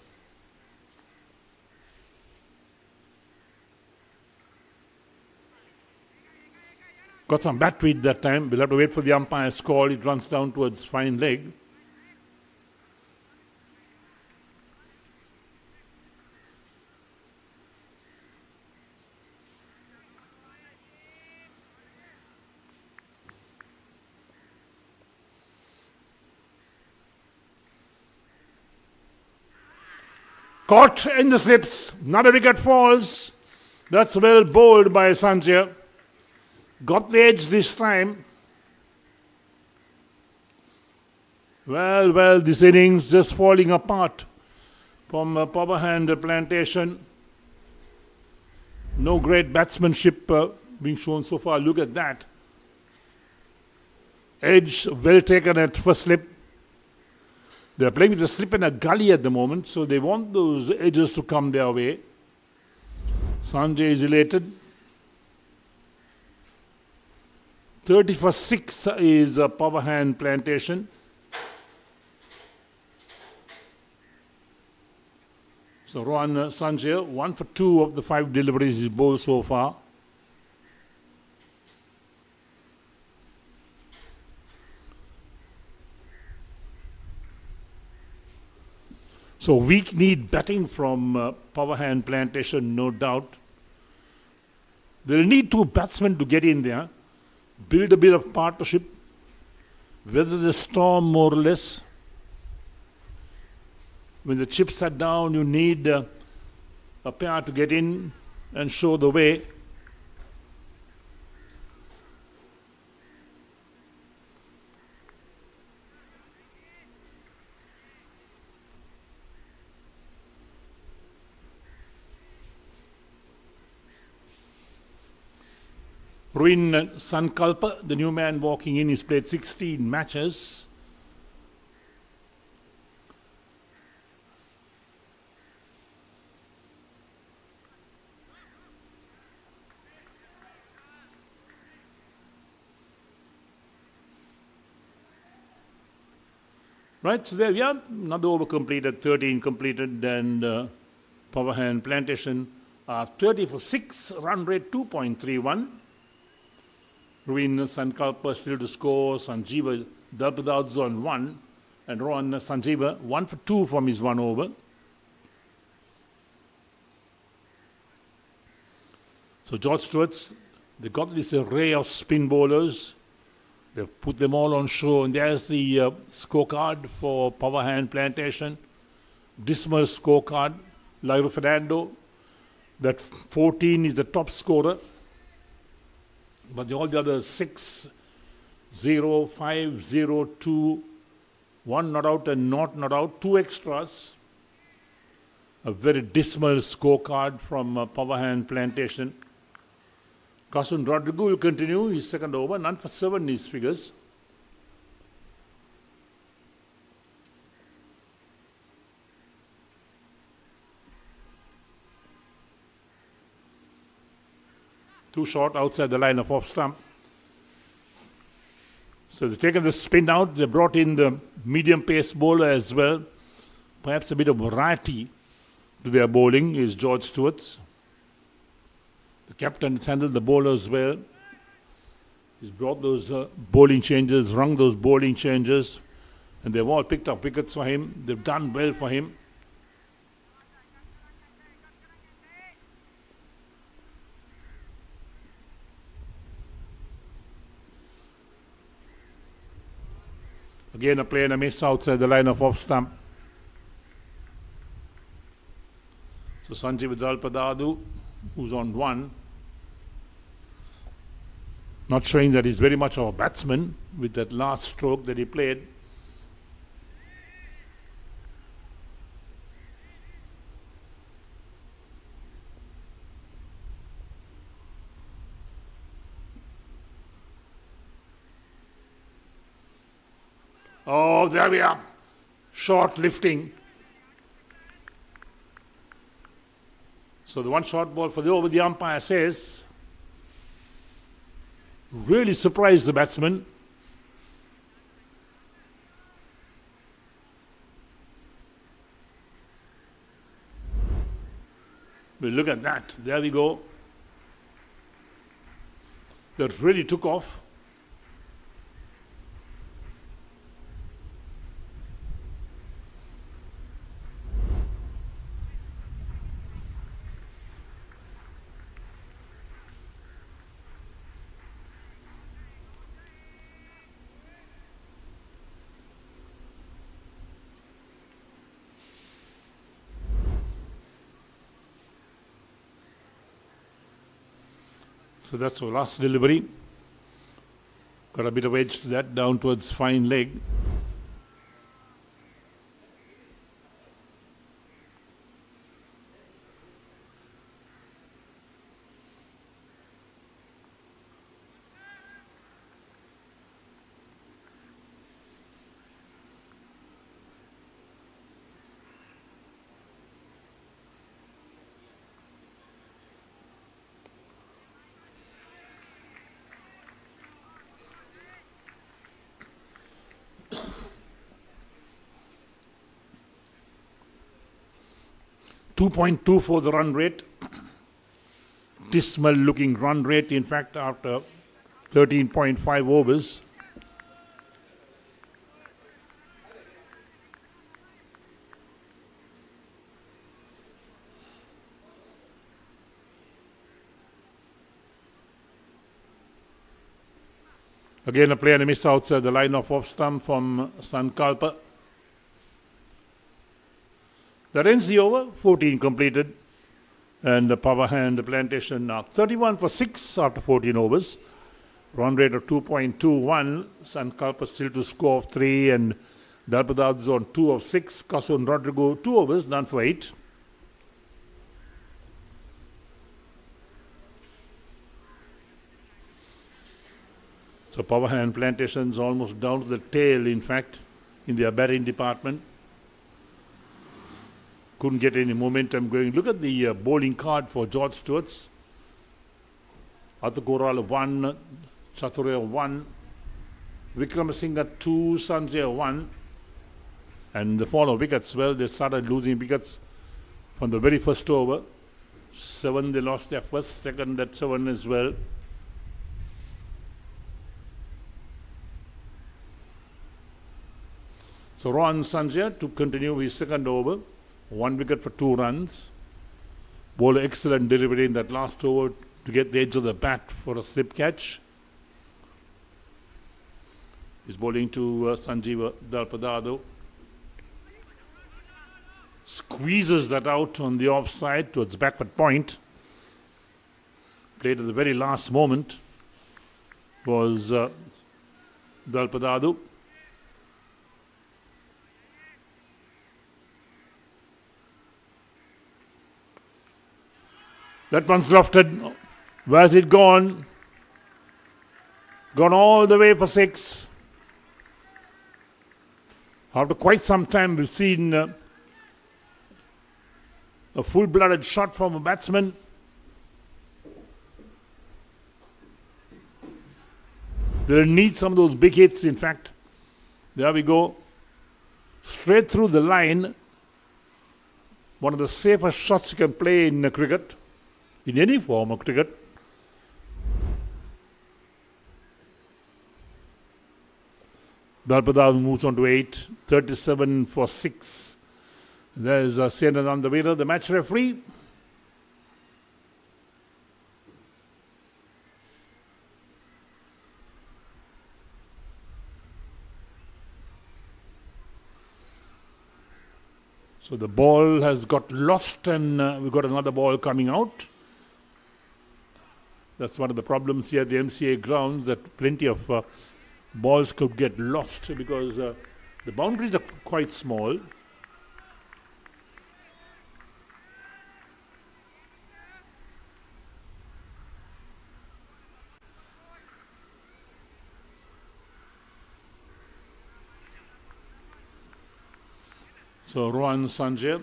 Got some bat tweet that time. We'll have to wait for the umpire's call. It runs down towards fine leg. Caught in the slips. Another wicket falls. That's well bowled by Sanjay. Got the edge this time. Well, this innings just falling apart from Power Hand Plantation. No great batsmanship being shown so far. Look at that. Edge well taken at first slip. They're playing with a slip and a gully at the moment, so they want those edges to come their way. Sanjay is elated. 30 for 6 is a Power Hand Plantation. So Rohan Sanjay, 1 for 2 of the 5 deliveries he's bowled so far. So weak need batting from Power Hand Plantation, no doubt. They'll need 2 batsmen to get in there, build a bit of partnership. weather the storm more or less. When the chips are down, you need a pair to get in and show the way. Ruin Sankalpa, the new man walking in, he's played 16 matches. Right, so there we are, another over completed, 13 completed, and Power Hand Plantation are 30 for 6, run rate 2.31. Ruin Sankalpa still to score, Sanjeeva Dalpadad's on 1, and Rohan Sanjeeva 1 for 2 from his 1 over. So George Steuarts, they got this array of spin bowlers. They've put them all on show, and there's the scorecard for Power Hand Plantation. Dismal scorecard. Lyro Fernando, that 14 is the top scorer. But all the others 6, 0, 5, 0, 2, 1 not out and not out, 2 extras. A very dismal scorecard from Power Hand Plantation. Kasun Rodrigo will continue his second over, none for 7 his figures. Too short outside the line of off stump. So they've taken the spin out, they brought in the medium pace bowler as well. Perhaps a bit of variety to their bowling is George Steuarts. The captain has handled the bowlers well. He's brought those bowling changes, rung those bowling changes, and they've all picked up wickets for him. They've done well for him. Again, a play and a miss outside the line of off stump. So Sanjeeva Dalpadadu, who's on 1, not showing that he's very much of a batsman with that last stroke that he played. Oh, there we are. Short lifting. So the one short ball for the over, the umpire says, really surprised the batsman. Well, look at that. There we go. That really took off. So that's our last delivery. Got a bit of edge to that, down towards fine leg. .2 for the run rate. Dismal looking run rate, in fact, after 13.5 overs. Again, a play and a miss outside the line of off stump from Sankalpa. That ends the over, 14 completed. And the power hand, the Plantation, now 31 for 6 after 14 overs. Run rate of 2.21. Sankalpa still to score of 3, and Dalpadad is on 2 of 6. Kasun Rodrigo, 2 overs, none for 8. So power hand Plantations almost down to the tail, in fact, in their batting department. Couldn't get any momentum going. Look at the bowling card for George Steuarts. Athakoral 1, Chaturya 1, Vikramasinghe 2, Sanjay 1. And the fall of wickets, well, they started losing wickets from the very first over. 7, they lost their first, second at 7 as well. So Rohan Sanjay to continue his second over. 1 wicket for 2 runs. Bowler excellent delivery in that last over to get the edge of the bat for a slip catch. He's bowling to Sanjeev Dalpadado. Squeezes that out on the offside towards backward point. Played at the very last moment was Dalpadado. That one's lofted. Where's it gone? Gone all the way for 6. After quite some time, we've seen a full-blooded shot from a batsman. They'll need some of those big hits, in fact. There we go. Straight through the line. One of the safest shots you can play in cricket. In any form of cricket. Dalpadado moves on to 8, 37 for 6. There's Senanand Davida, the match referee. So the ball has got lost, and we've got another ball coming out. That's one of the problems here at the MCA grounds, that plenty of balls could get lost because the boundaries are quite small. So Rohan Sanjay,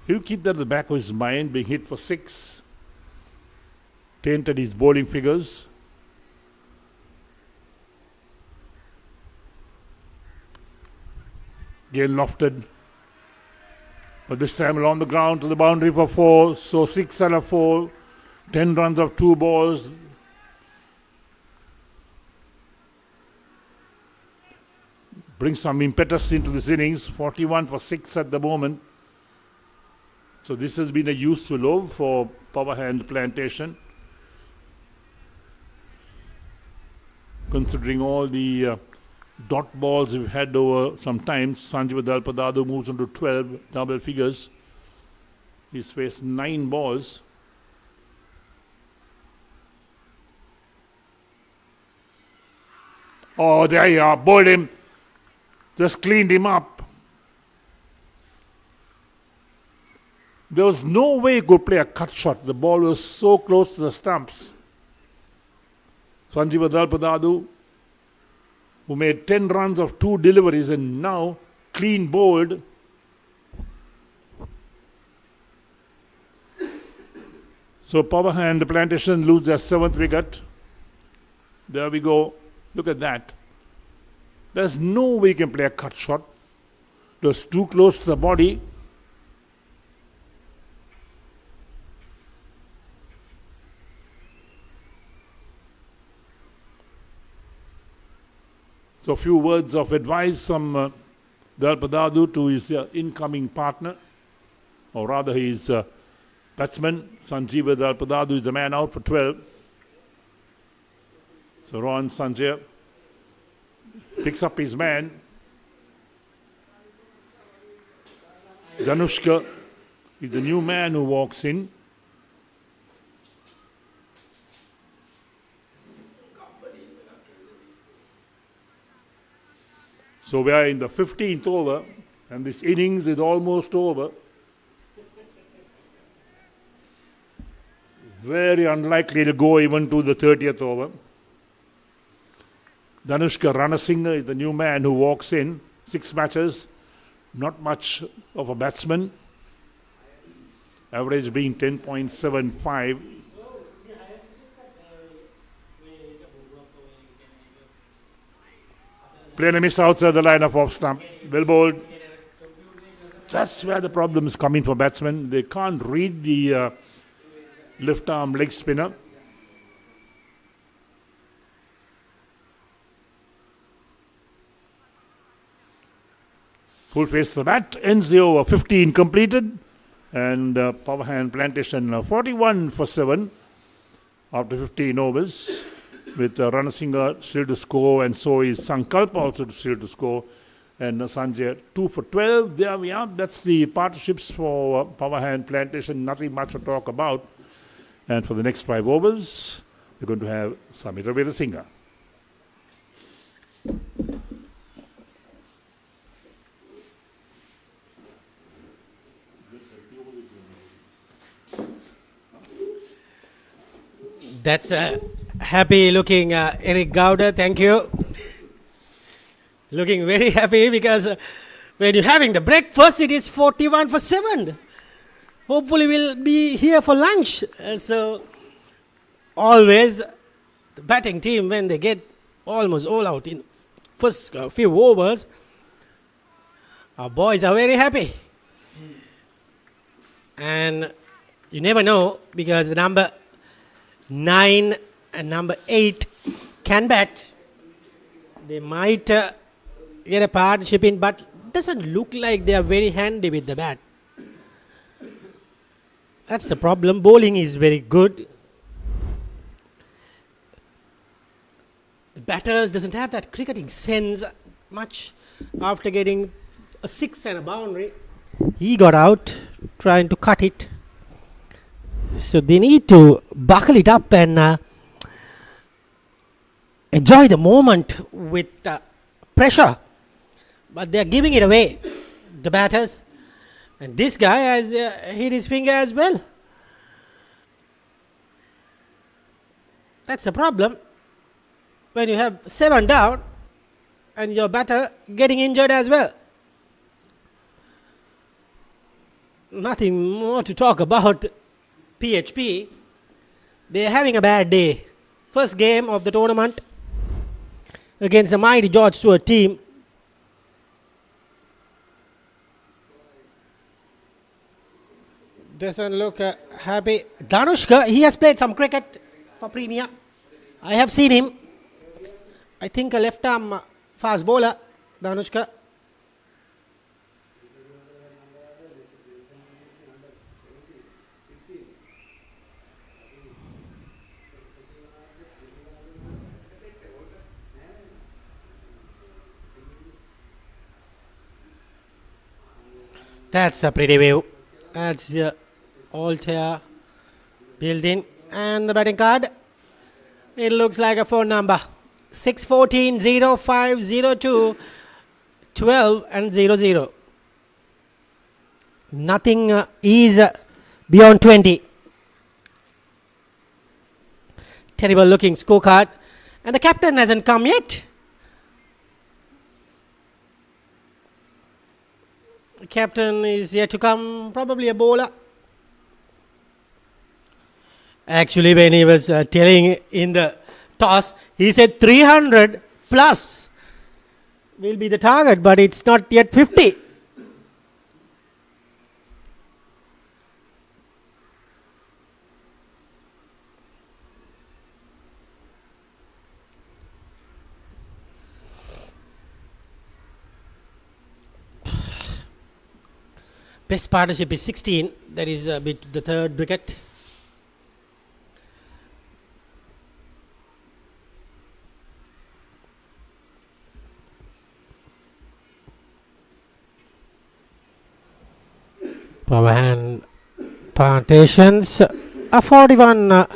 he'll keep that at the back of his mind, being hit for 6. Tainted his bowling figures. Again lofted. But this time along the ground to the boundary for 4. So 6 and a 4. 10 runs of 2 balls. Brings some impetus into this innings. 41 for 6 at the moment. So this has been a useful over for power hand Plantation. Considering all the dot balls we've had over sometimes, Sanjeev Dalpadado moves on to 12 double figures. He's faced 9 balls. Oh, there you are, bowled him. Just cleaned him up. There was no way he could play a cut shot. The ball was so close to the stumps. Sanjeev Dalpadado, who made 10 runs of 2 deliveries and now clean bowled. So power hand, the Plantation lose their 7th wicket. There we go. Look at that. There's no way you can play a cut shot. It was too close to the body. So a few words of advice from Dalpadado to his incoming partner, or rather his batsman. Sanjeev Dalpadado is the man out for 12. So Ron Sanjay picks up his man. Danushka is the new man who walks in. So we are in the 15th over, and this innings is almost over. Very unlikely to go even to the 30th over. Danushka Ranasinghe is the new man who walks in. 6 matches, not much of a batsman. Average being 10.75. Playing a miss outside the line of off stump. Well bowled. That's where the problem is coming for batsmen. They can't read the left arm leg spinner. Full face the bat. Ends the over. 15 completed. And power hand Plantation 41 for 7 after 15 overs. With Ranasinghe still to score, and so is Sankalp also still to score, and Sanjay 2 for 12. There we are. That's the partnerships for power hand Plantation. Nothing much to talk about. And for the next 5 overs, we're going to have Samira Veerasinghe. That's a happy looking Eric Gowda, thank you. Looking very happy because when you're having the breakfast, it is 41 for 7. Hopefully we'll be here for lunch. So always the batting team, when they get almost all out in first few overs, our boys are very happy. And you never know, because number 9 and number 8 can bat. They might get a partnership in, but doesn't look like they are very handy with the bat. That's the problem. Bowling is very good. The batters doesn't have that cricketing sense much. After getting a 6 and a boundary, he got out trying to cut it. So they need to buckle it up and enjoy the moment with pressure. But they are giving it away, the batters. And this guy has hit his finger as well. That's the problem. When you have 7 down and your batter getting injured as well. Nothing more to talk about PHP. They're having a bad day. First game of the tournament against the mighty George Steuart team. Doesn't look happy. Danushka, he has played some cricket for Premier. I have seen him. I think a left arm fast bowler, Danushka. That's a pretty view. That's the Altair building. And the batting card, it looks like a phone number. 614 0502 12 and 00. Nothing is beyond 20. Terrible looking scorecard. And the captain hasn't come yet. The captain is yet to come, probably a bowler. Actually, when he was telling in the toss, he said 300 plus will be the target, but it's not yet 50. Best partnership is 16. That is a bit the third wicket. Power hand Plantations a 41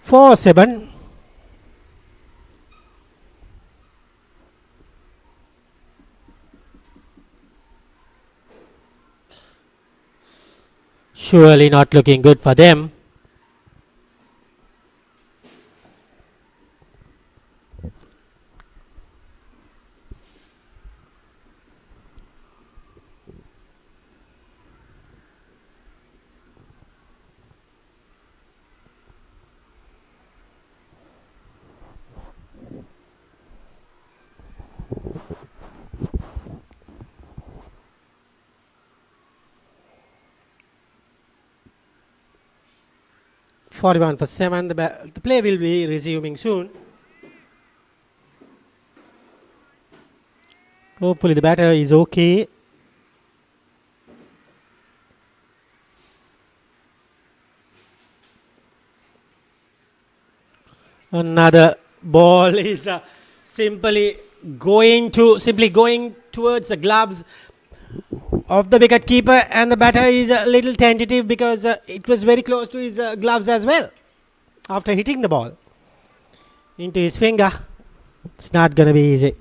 for 7. Surely not looking good for them. $41 for 7. The play will be resuming soon. Hopefully the batter is okay. Another ball is simply going towards the gloves of the wicket keeper, and the batter is a little tentative because it was very close to his gloves as well. After hitting the ball into his finger, it's not gonna be easy.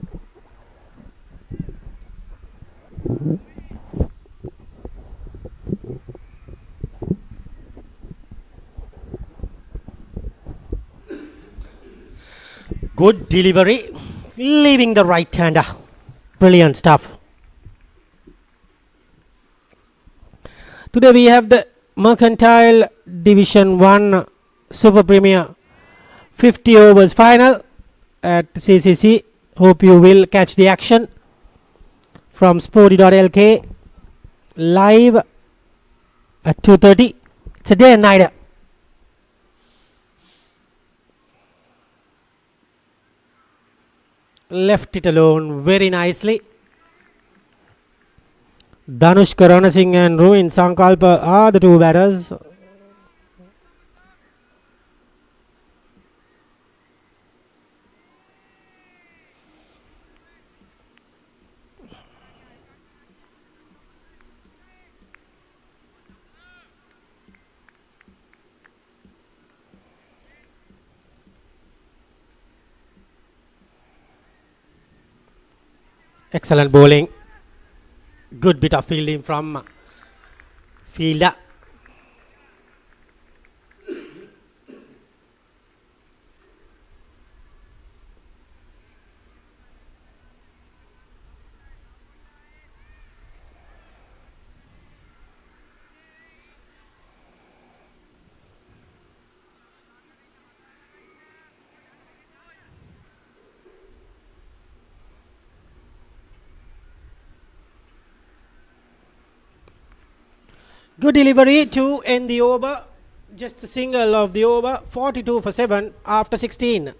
Good delivery, leaving the right-hander. Brilliant stuff. Today we have the Mercantile Division 1 Super Premier 50 overs final at CCC. Hope you will catch the action from Sporty.lk live at 2:30. It's a day and nighter. Left it alone very nicely. Dhanush Karana Singh and Ruin Sankalpa are the two batters. Excellent bowling. Good bit of fielding from fielder. Good delivery to end the over. Just a single of the over. 42 for 7 after 16.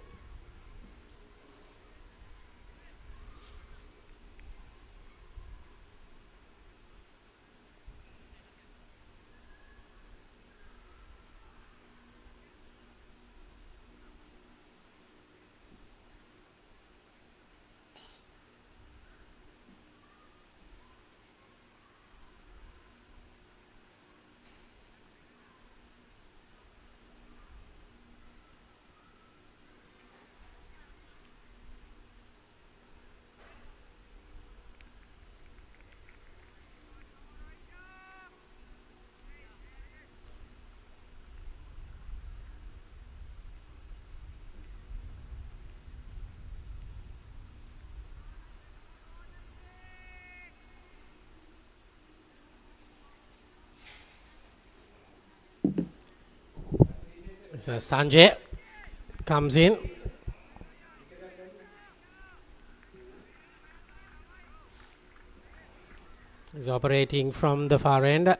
So Sanjay comes in. He's operating from the far end.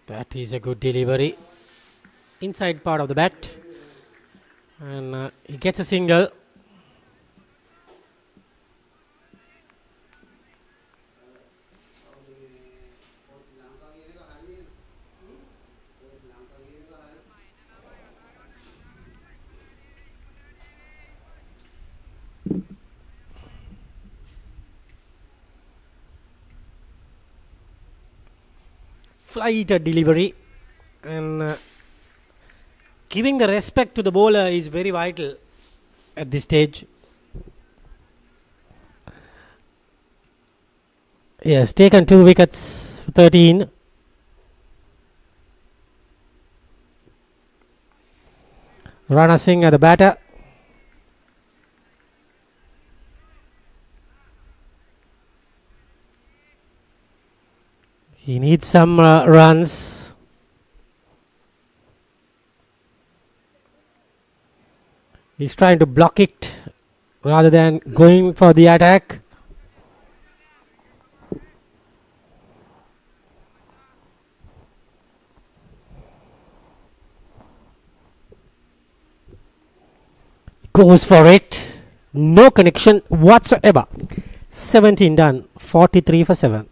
That is a good delivery. Inside part of the bat. And he gets a single. flighted delivery, and giving the respect to the bowler is very vital at this stage. Yes, taken 2 wickets for 13. Rana Singh at the batter. He needs some runs. He's trying to block it rather than going for the attack. Goes for it. No connection whatsoever. 17 done. 43 for 7.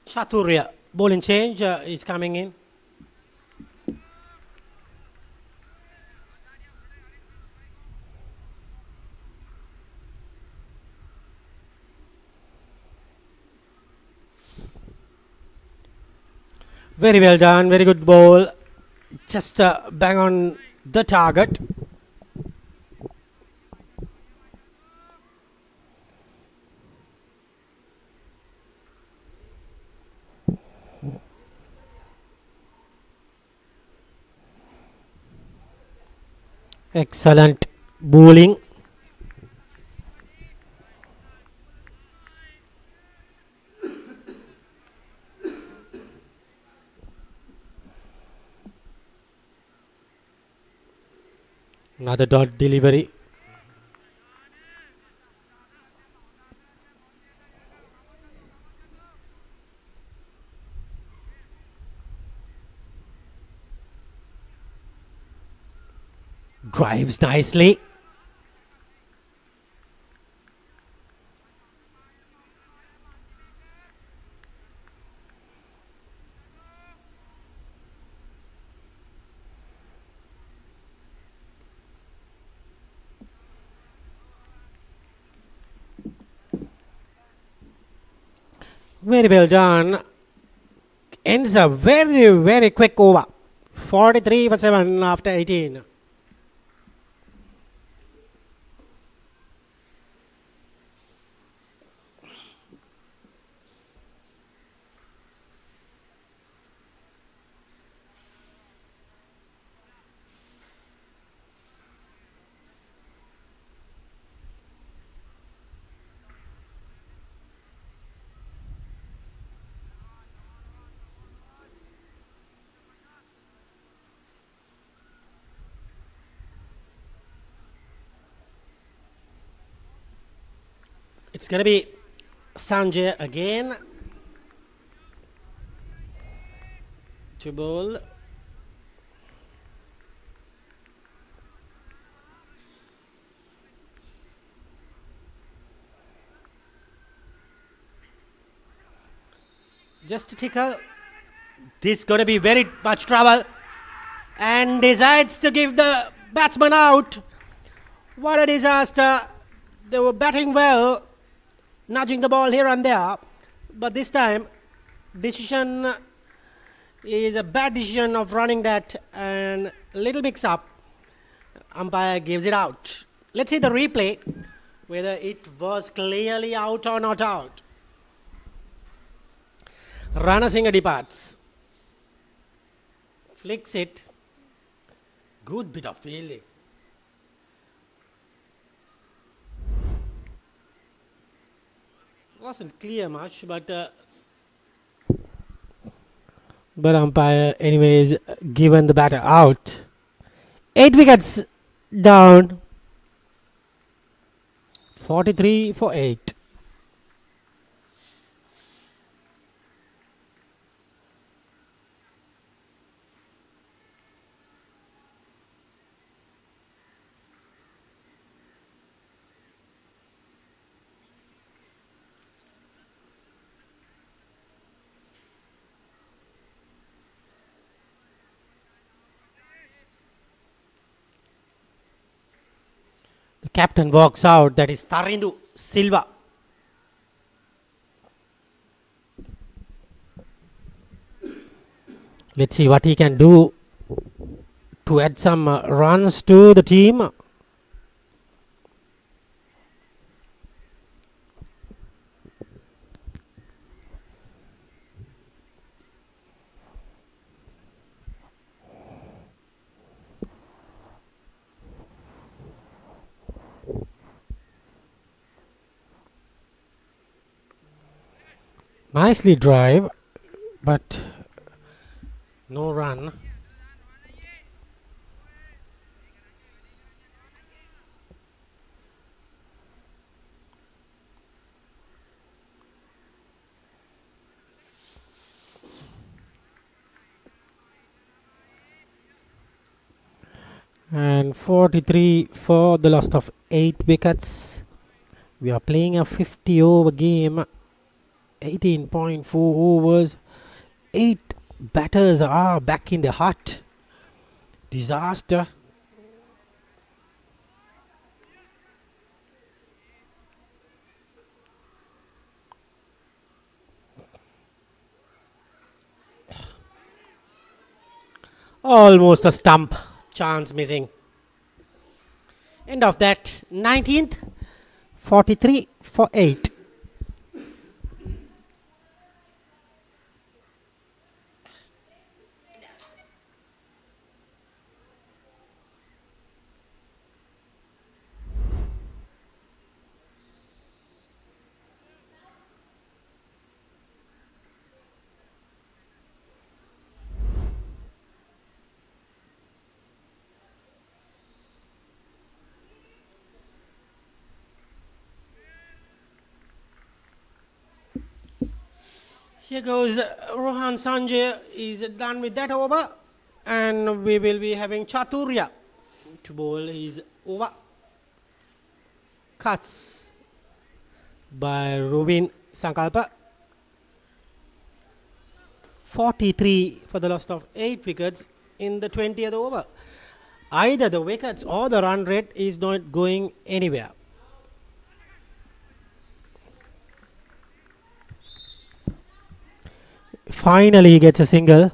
Chaturya, bowling change is coming in. Very well done, very good ball. Just bang on the target. Excellent bowling. Another dot delivery. Drives nicely. Very well done. Ends a very, very quick over. 43 for 7 after 18. It's going to be Sanjay again to bowl. Just a tickle. This is going to be very much trouble. And decides to give the batsman out. What a disaster. They were batting well, nudging the ball here and there, but this time decision is a bad decision of running that, and little mix up. Umpire gives it out. Let's see the replay, whether it was clearly out or not out. Ranasinghe departs. Flicks it. Good bit of fielding. Wasn't clear much, but umpire anyways given the batter out. 8 wickets down. 43 for 8. The captain walks out, that is Tarindu Silva. Let's see what he can do to add some runs to the team. Nicely drive, but no run. And 43 for the loss of 8 wickets. We are playing a 50 over game. 18.4 overs. 8 batters are back in the hut. Disaster. Almost a stump. Chance missing. End of that. 19th. 43 for 8. Here goes Rohan Sanjay is done with that over, and we will be having Chaturya to bowl his over. Cuts by Rubin Sankalpa. 43 for the loss of 8 wickets in the 20th over. Either the wickets or the run rate is not going anywhere. Finally he gets a single.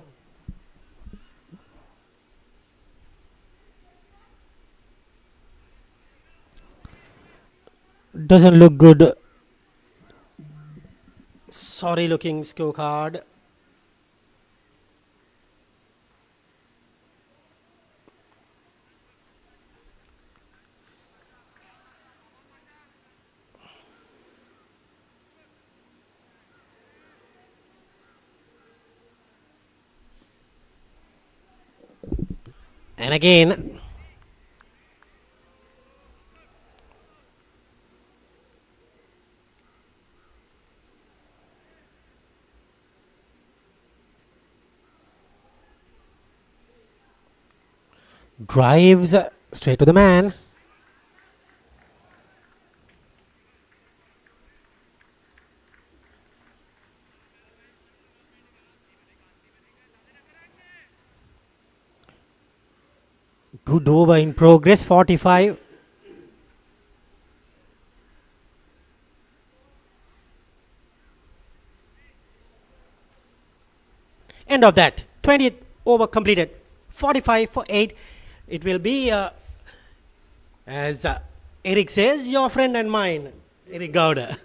Doesn't look good. Sorry looking scorecard. And again, drives straight to the man. Good over in progress, 45. End of that. 20th over completed. 45 for 8. It will be as Eric says, your friend and mine, Eric Gowda.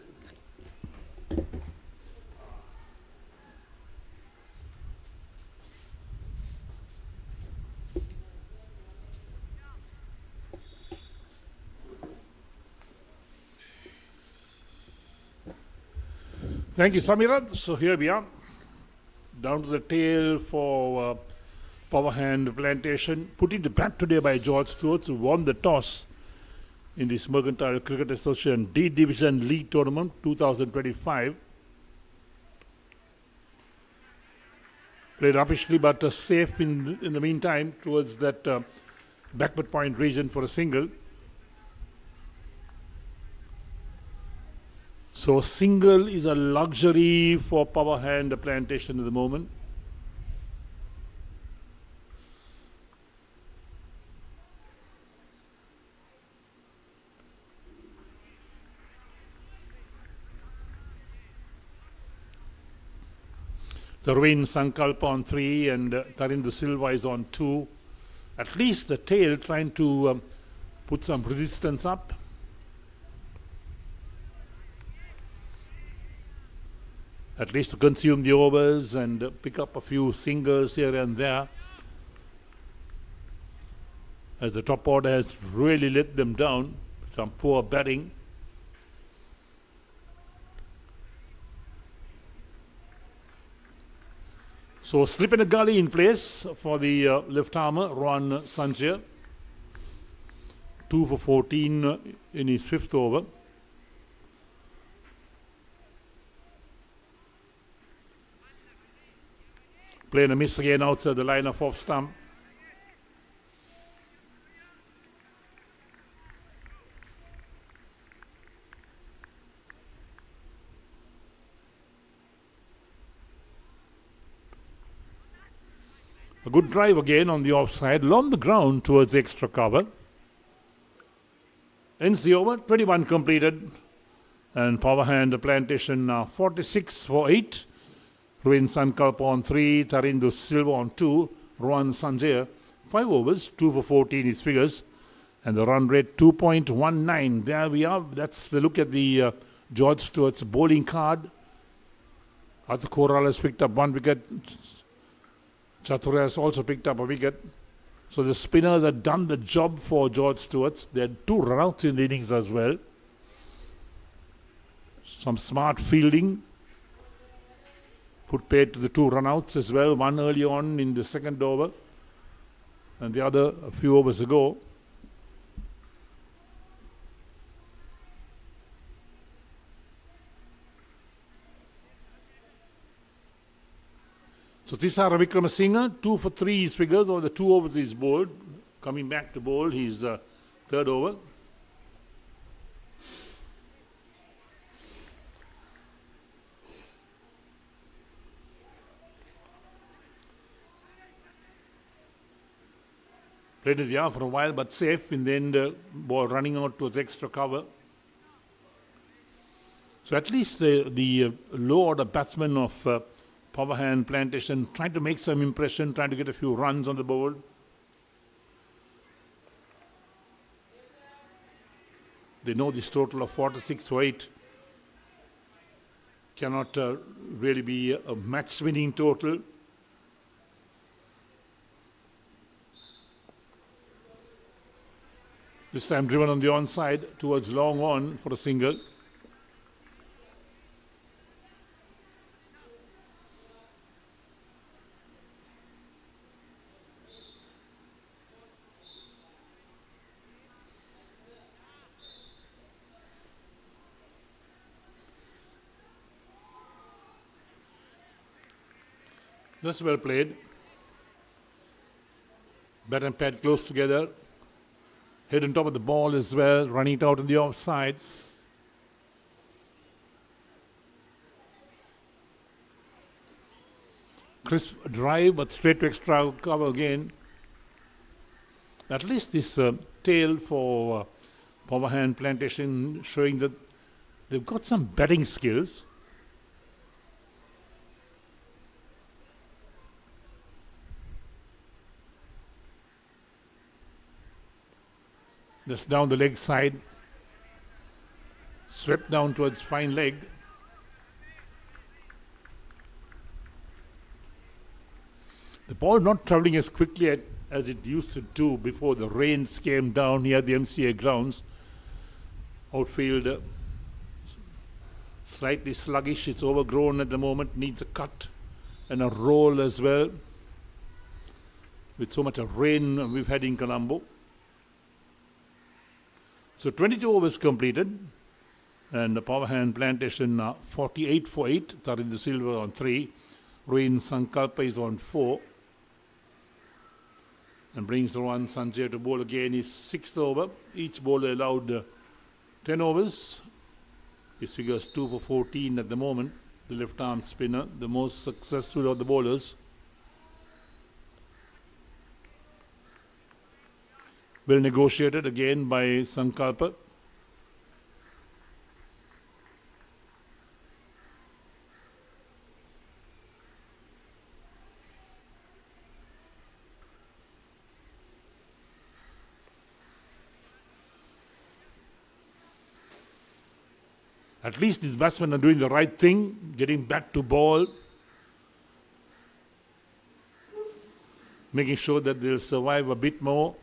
Thank you, Samira. So here we are, down to the tail for Power Hand Plantation. Put in the bat today by George Steuarts, who won the toss in this Mercantile Cricket Association D Division League Tournament 2025. Played rubbishly, but safe in the meantime towards that backward point region for a single. So single is a luxury for Power Hand Plantation at the moment. Sarvin Sankalpa on 3 and Tarindu Silva is on 2. At least the tail trying to put some resistance up. At least to consume the overs and pick up a few singles here and there, as the top order has really let them down. Some poor batting. So slip in a gully in place for the left armer, Rohan Sanjay. 2 for 14 in his 5th over. Playing a miss again outside the line of off stump. A good drive again on the offside, along the ground towards extra cover. Ends the over, 21 completed. And Power Hand Plantation 46 for 8. Ruin Sankalpa on 3, Tarindu Silva on 2, Rohan Sanjay 5 overs, 2 for 14 his figures, and the run rate 2.19. There we are. That's the look at the George Steuart's bowling card. Arthur Koral has picked up 1 wicket. Chatura has also picked up a wicket. So the spinners have done the job for George Steuart's. They had 2 runouts in the innings as well. Some smart fielding. Put paid to the 2 runouts as well, one early on in the 2nd over and the other a few overs ago. So Tisara Vikramasinghe, 2 for 3 his figures, or the 2 overs he's bowled. Coming back to bowl his 3rd over. Played in the air for a while, but safe in the end, ball running out towards extra cover. So at least the low order batsmen of Power Hand Plantation trying to make some impression, trying to get a few runs on the board. They know this total of 46 for 8 cannot really be a match-winning total. This time driven on the onside towards long on for a single. That's well played. Bat and pad close together. Head on top of the ball as well, running it out on the offside. Crisp drive, but straight to extra cover again. At least this tail for Power Hand Plantation showing that they've got some batting skills. Just down the leg side. Swept down towards fine leg. The ball not travelling as quickly as it used to do before the rains came down here at the MCA grounds. Outfield slightly sluggish. It's overgrown at the moment. Needs a cut and a roll as well. With so much of rain we've had in Colombo. So 22 overs completed. And the power hand Plantation 48 for 8. Tarinder Silva on 3. Ruin Sankalpa is on 4. And brings Rohan Sanjay to bowl again his 6th over. Each bowler allowed 10 overs. His figures 2 for 14 at the moment. The left arm spinner, the most successful of the bowlers. Well negotiated again by Sankalpa. At least these batsmen are doing the right thing, getting back to ball, making sure that they'll survive a bit more.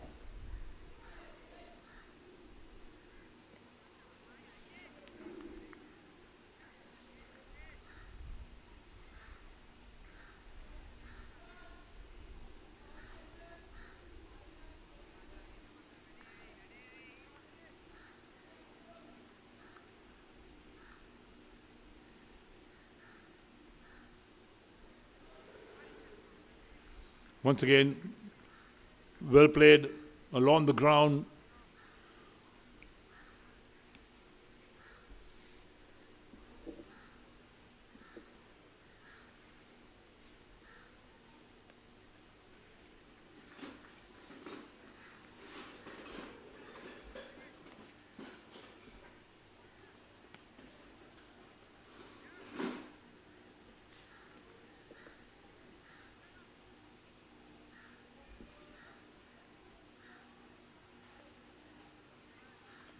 Once again, well played along the ground.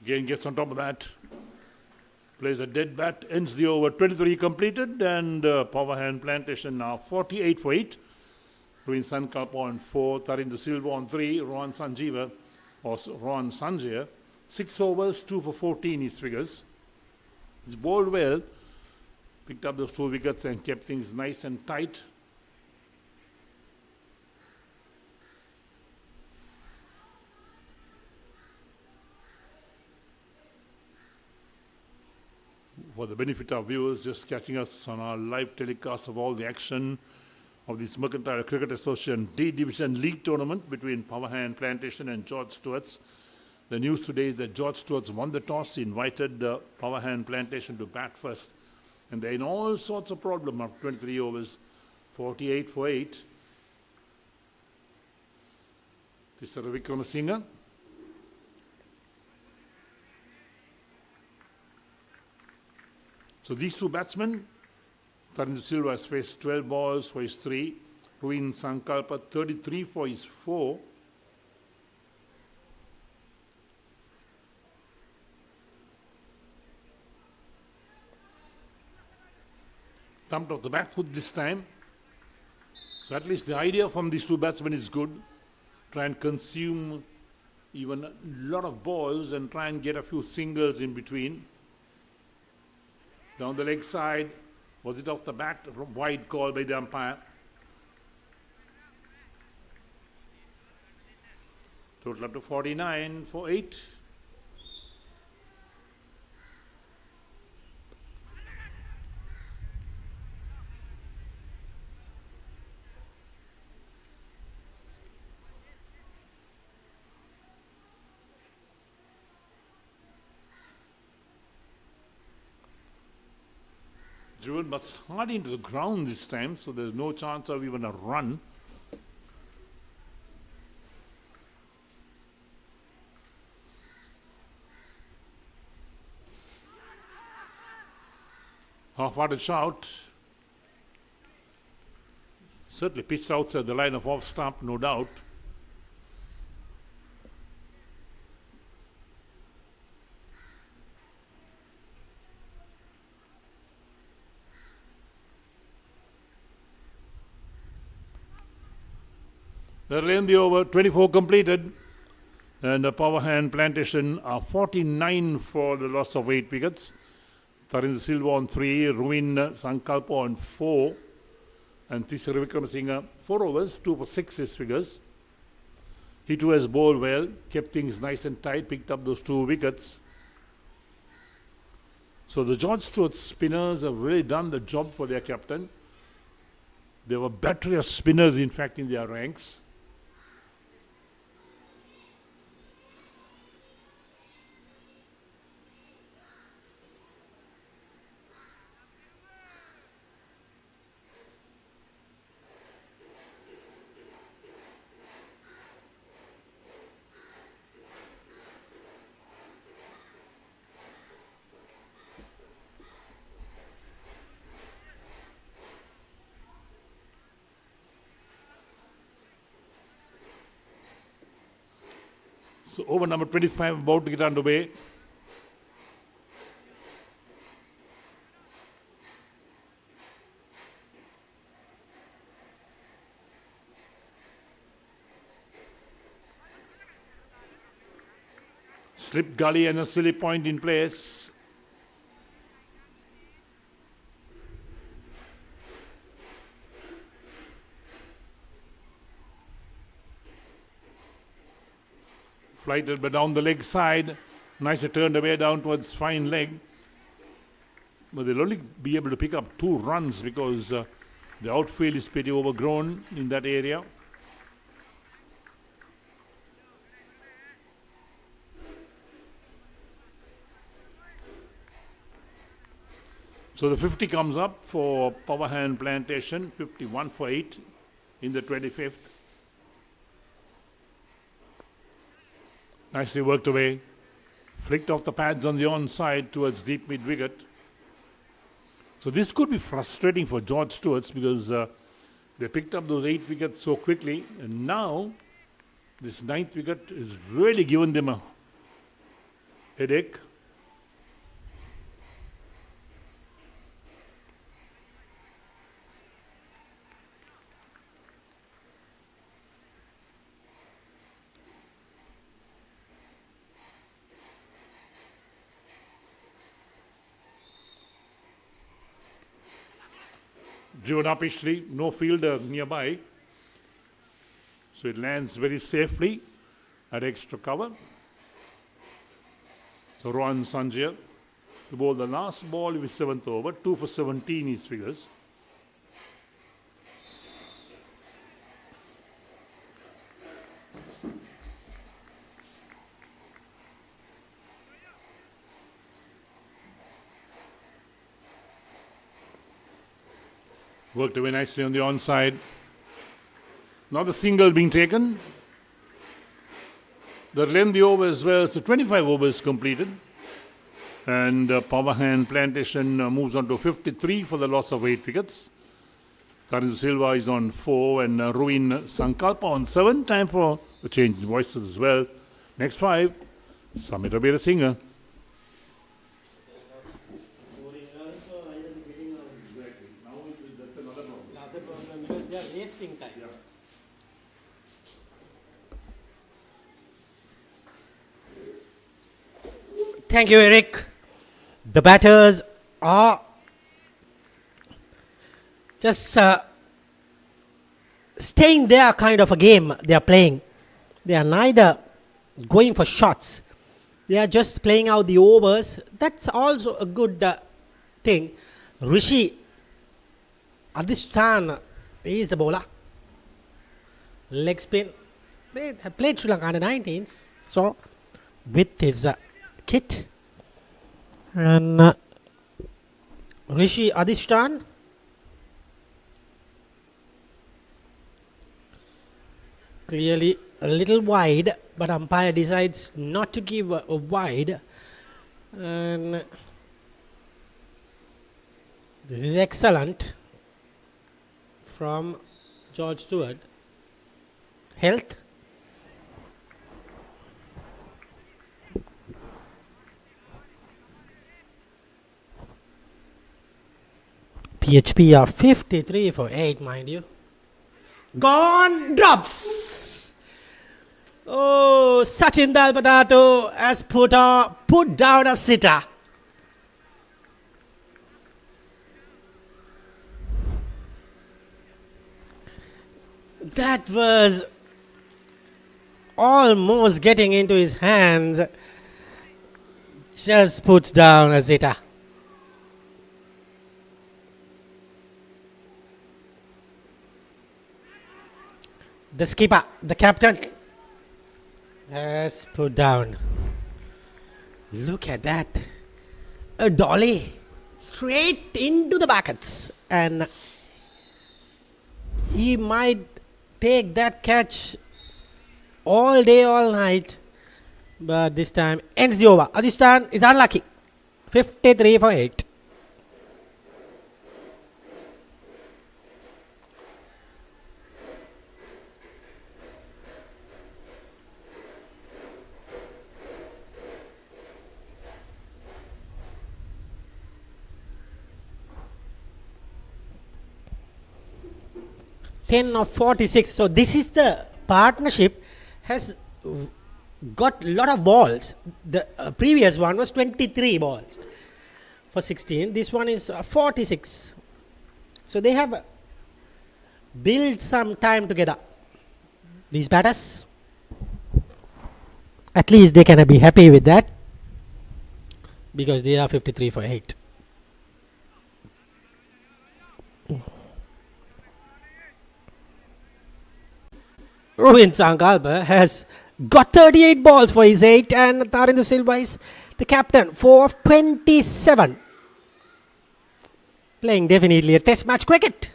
Again gets on top of that, plays a dead bat, ends the over. 23 completed, and power hand Plantation now 48 for 8. Ruin Sankalpa on 4, Tarinder Silva on 3, Rohan Sanjay 6 overs, 2 for 14 his figures. He's bowled well, picked up those 2 wickets and kept things nice and tight. For the benefit of viewers just catching us on our live telecast of all the action of this Mercantile Cricket Association D Division League tournament between Power Hand Plantation and George Steuarts. The news today is that George Steuarts won the toss. He invited Power Hand Plantation to bat first. And they're in all sorts of problems after 23 overs, 48 for 8. This is Vikramasinghe. So these 2 batsmen, Tarinder Silva has faced 12 balls for his 3, Ruin Sankalpa 33 for his 4. Thumped off the back foot this time. So at least the idea from these 2 batsmen is good. Try and consume even a lot of balls and try and get a few singles in between. Down the leg side, was it off the bat? Wide call by the umpire. Total up to 49 for 8. Driven but hard into the ground this time, so there's no chance of even a run. Half-hearted shout. Certainly pitched outside the line of off stump, no doubt. Early in the over, 24 completed. And the power hand Plantation are 49 for the loss of 8 wickets. Tharindra Silva on 3, Ruin Sankalpa on 4, and Tisara Vikramasinghe 4 overs, 2 for 6 his figures. He too has bowled well, kept things nice and tight, picked up those 2 wickets. So the George Steuart spinners have really done the job for their captain. There were battery of spinners in fact in their ranks. So over number 25 about to get underway. Slip gully and a silly point in place. Flighted but down the leg side. Nicely turned away down towards fine leg. But they'll only be able to pick up 2 runs because the outfield is pretty overgrown in that area. So the 50 comes up for power hand Plantation, 51 for 8 in the 25th. Nicely worked away. Flicked off the pads on the onside towards deep mid wicket. So this could be frustrating for George Steuart because they picked up those 8 wickets so quickly, and now this 9th wicket is really given them a headache. Driven up easily, no fielder nearby. So it lands very safely at extra cover. So Rohan Sanjay to bowl the last ball with 7th over, 2 for 17 his figures. Worked away nicely on the onside. Now the single being taken. The lengthy over as well, so 25 overs completed. And power hand Plantation moves on to 53 for the loss of 8 wickets. Tharindra Silva is on 4 and Ruin Sankalpa on 7. Time for a change in voices as well. Next 5, Samit Abirasinghe. Thank you, Eric. The batters are just staying there, kind of a game they are playing. They are neither going for shots. They are just playing out the overs. That's also a good thing. Rishi Adhistan is the bowler. Leg spin. They have played Sri Lanka under 19s. So with his kit. And Rishi Adhistan clearly a little wide, but umpire decides not to give a wide. And this is excellent from George Steuart. Health. PHP are 53 for 8, mind you. Gone drops. Oh, Sachin Dalpadato has put down a sitter. That was almost getting into his hands. Just puts down a sitter. The skipper, the captain, has put down. Look at that. A dolly straight into the buckets. And he might take that catch all day, all night. But this time ends the over. Adistan is unlucky. 53 for 8. Ten of 46. So this is the partnership has got a lot of balls. The previous one was 23 balls for 16. This one is 46. So they have built some time together. These batters. At least they can be happy with that, because they are 53 for 8. Rohin Sankalpa has got 38 balls for his 8, and Tharindu Silva is the captain, 4 of 27. Playing definitely a test match cricket.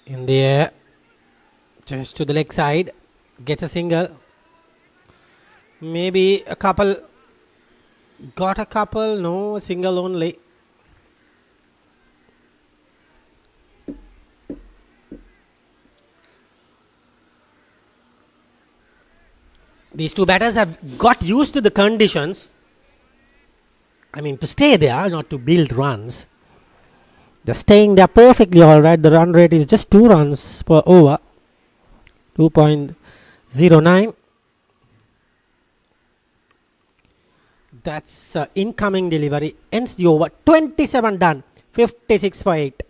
In the air, just to the leg side, gets a single. Maybe a couple. Got a couple, no, a single only. These two batters have got used to the conditions. I mean, to stay there, not to build runs. They're staying there perfectly alright. The run rate is just 2 runs per over. 2.09. That's incoming delivery. Ends the over. 27 done. 56 for 8.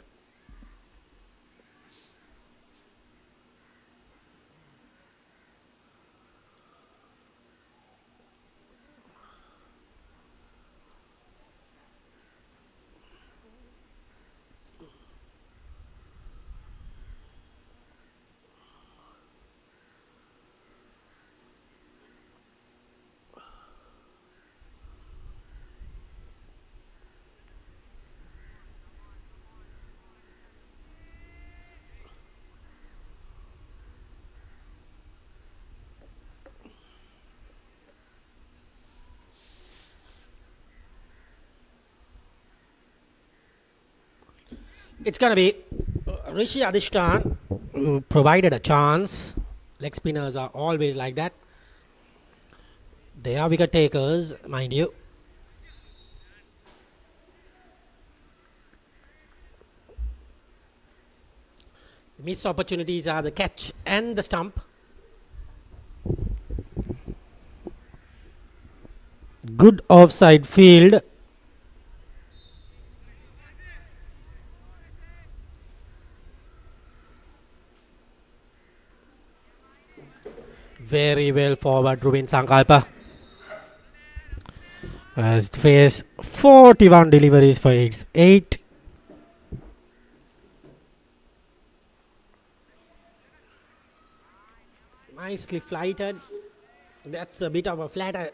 It's going to be Rishi Adishtan, who provided a chance. Leg spinners are always like that. They are wicket takers, mind you. Missed opportunities are the catch and the stump. Good offside field. Very well forward, Rohin Sankalpa has faced 41 deliveries for 8. Nicely flighted. That's a bit of a flatter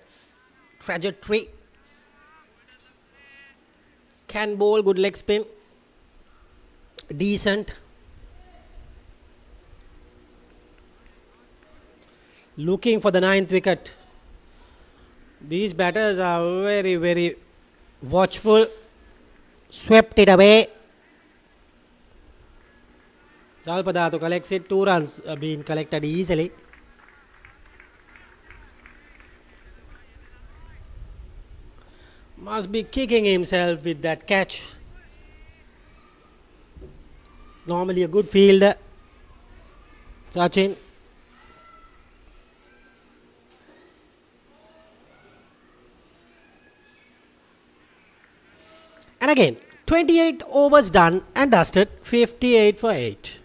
trajectory. Can bowl, good leg spin. Decent. Looking for the 9th wicket. These batters are very, very watchful. Swept it away. Jalpadato collects it. 2 runs are being collected easily. Must be kicking himself with that catch. Normally a good fielder. Sachin. And again, 28 overs done and dusted, 58 for 8.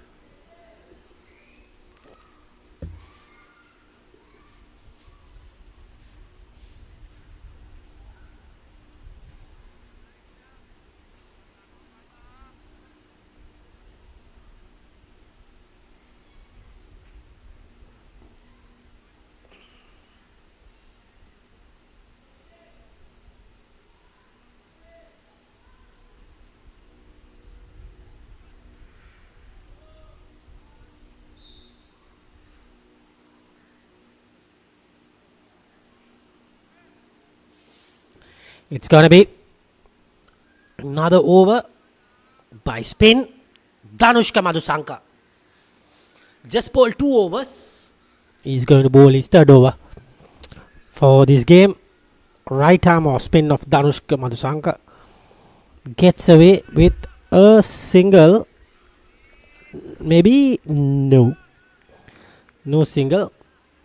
It's going to be another over by spin. Danushka Madhusanka just bowled 2 overs. He's going to bowl his 3rd over for this game. Right arm off spin of Danushka Madhusanka. Gets away with a single. Maybe no. No single.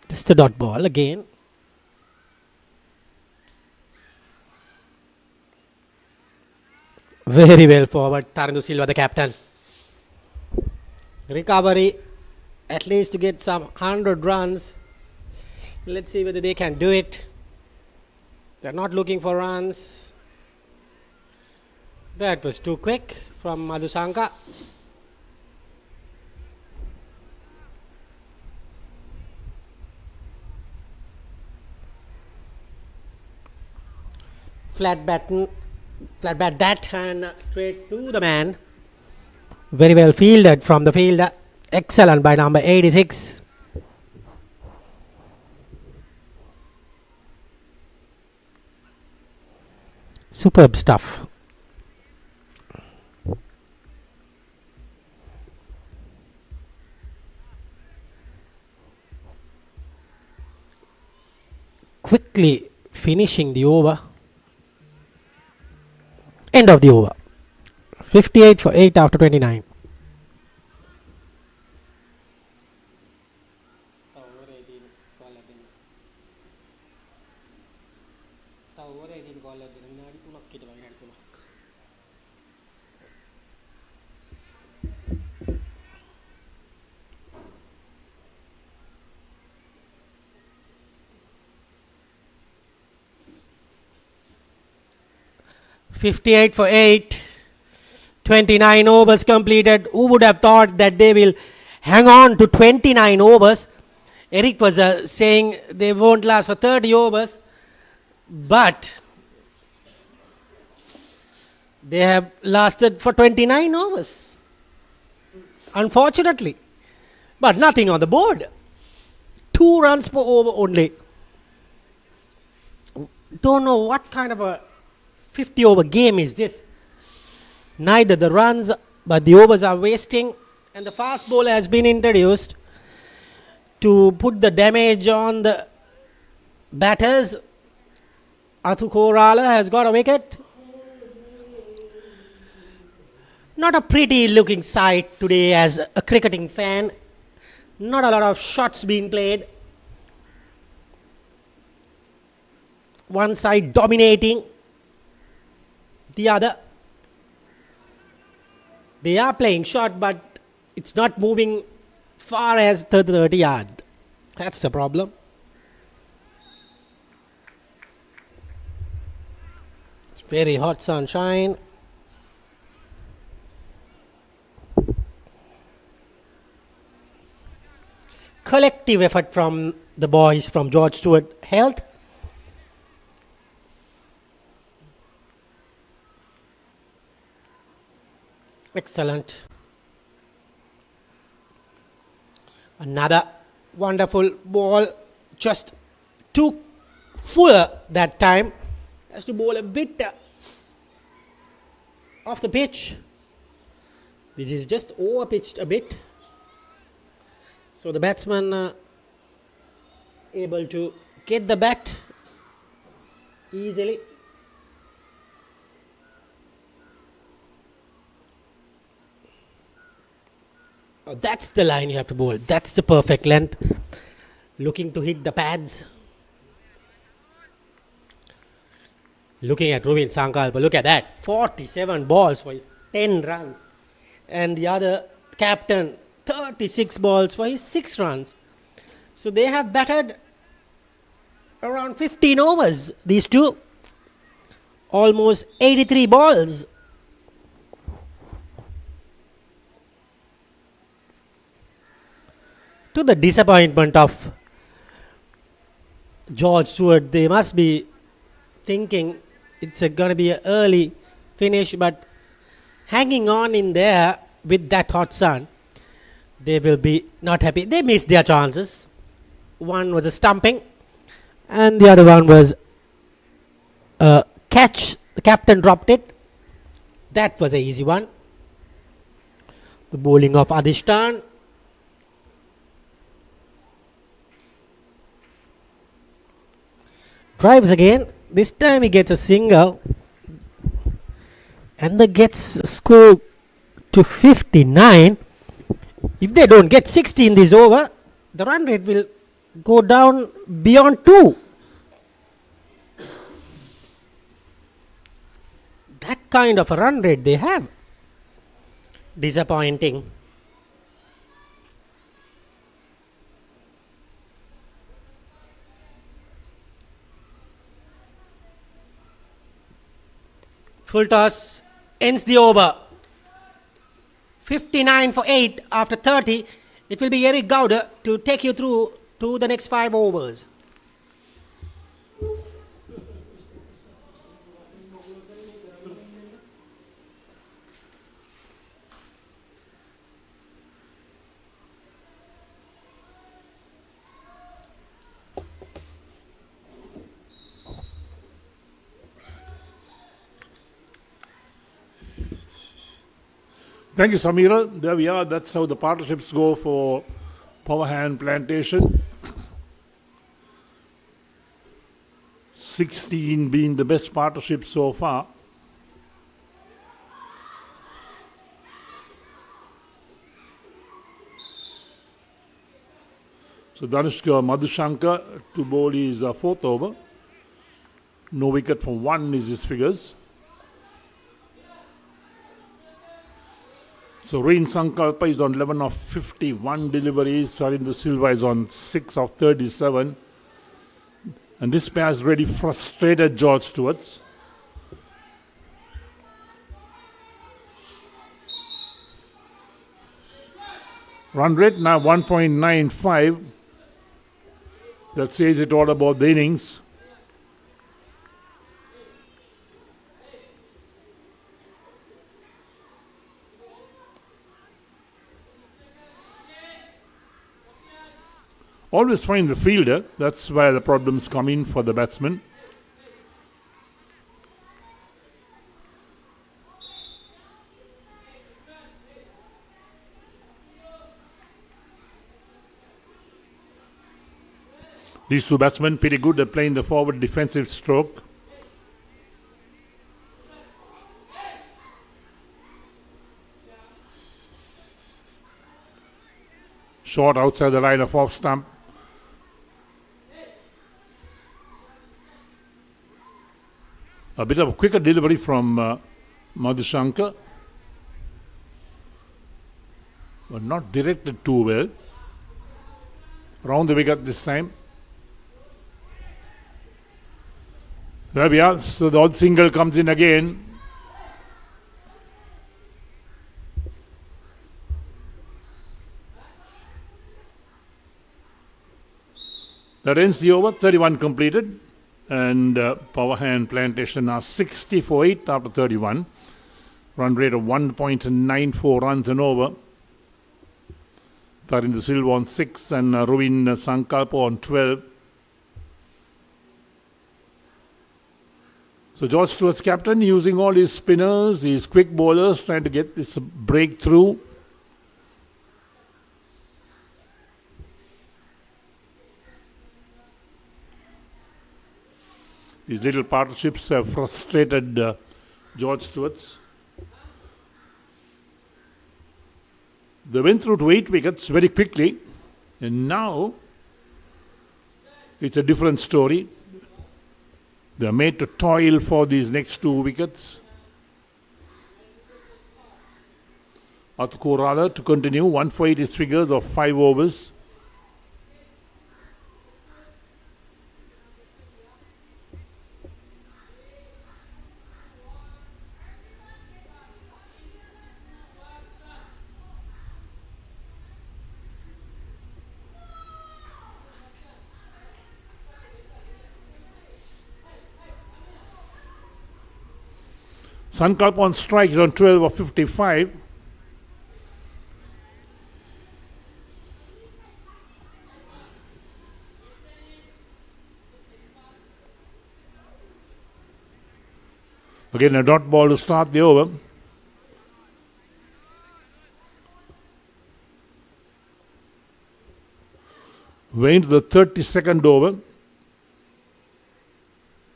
Just a dot ball again. Very well forward, Tarandu Silva, the captain. Recovery, at least to get some 100 runs. Let's see whether they can do it. They're not looking for runs. That was too quick from Madhusanka. Flat bat that and straight to the man. Very well fielded from the fielder. Excellent by number 86. Superb stuff. Quickly finishing the over. End of the over. 58 for 8 after 29. $58 for 8. 29 overs completed. Who would have thought that they will hang on to 29 overs? Eric was saying they won't last for 30 overs. But they have lasted for 29 overs. Unfortunately. But nothing on the board. 2 runs per over only. Don't know what kind of a 50 over game is this. Neither the runs but the overs are wasting, and the fast bowler has been introduced to put the damage on the batters. Athu Korala has got a wicket. Not a pretty looking sight today as a cricketing fan. Not a lot of shots being played. One side dominating the other. They are playing short, but it's not moving far as 30 yard. That's the problem. It's very hot sunshine. Collective effort from the boys from George Steuart Health. Excellent. Another wonderful ball. Just too fuller that time. Has to bowl a bit off the pitch. This is just over pitched a bit. So the batsman able to get the bat easily. Oh, that's the line you have to bowl. That's the perfect length. Looking to hit the pads. Looking at Rovin Sankalpa, look at that. 47 balls for his 10 runs. And the other captain, 36 balls for his 6 runs. So they have batted around 15 overs, these two. Almost 83 balls. To the disappointment of George Steuart, they must be thinking it's going to be an early finish, but hanging on in there with that hot sun, they will be not happy. They missed their chances. One was a stumping, and the other one was a catch. The captain dropped it. That was an easy one. The bowling of Adishtan. Drives again. This time he gets a single, and the gets scored to 59. If they don't get 60 in this over, the run rate will go down beyond 2. That kind of a run rate they have. Disappointing. Full toss ends the over. 59 for 8 after 30. It will be Eric Gowder to take you through to the next 5 overs. Thank you, Samira. There we are. That's how the partnerships go for Power Hand Plantation. 16 being the best partnership so far. So Danushka Madhushankar to bowl his 4th over. No wicket for 1 is his figures. So Rain Sankalpa is on 11 of 51 deliveries. Sarinder Silva is on 6 of 37. And this pair has really frustrated George Steuarts. Run rate now 1.95. That says it all about the innings. Always find the fielder. That's where the problems come in for the batsman. These two batsmen pretty good at playing the forward defensive stroke. Short outside the line of off stump. A bit of a quicker delivery from Madhushankar, but not directed too well. Round the wicket this time. There we are. So the odd single comes in again. That ends the over. 31 completed. And Power Hand Plantation are 60 for 8 after 31. Run rate of 1.94 runs an over. Tarinder Silva on 6 and Rovin Sankalpa on 12. So George Stewart's captain using all his spinners, his quick bowlers, trying to get this breakthrough. These little partnerships have frustrated George Stewart's. They went through to 8 wickets very quickly, and now it's a different story. They are made to toil for these next 2 wickets. Athukorala to continue, 1 for 8 his figures of 5 overs. Sankalp on strikes on 12 of 55. Again a dot ball to start the over. We're into the 32nd over.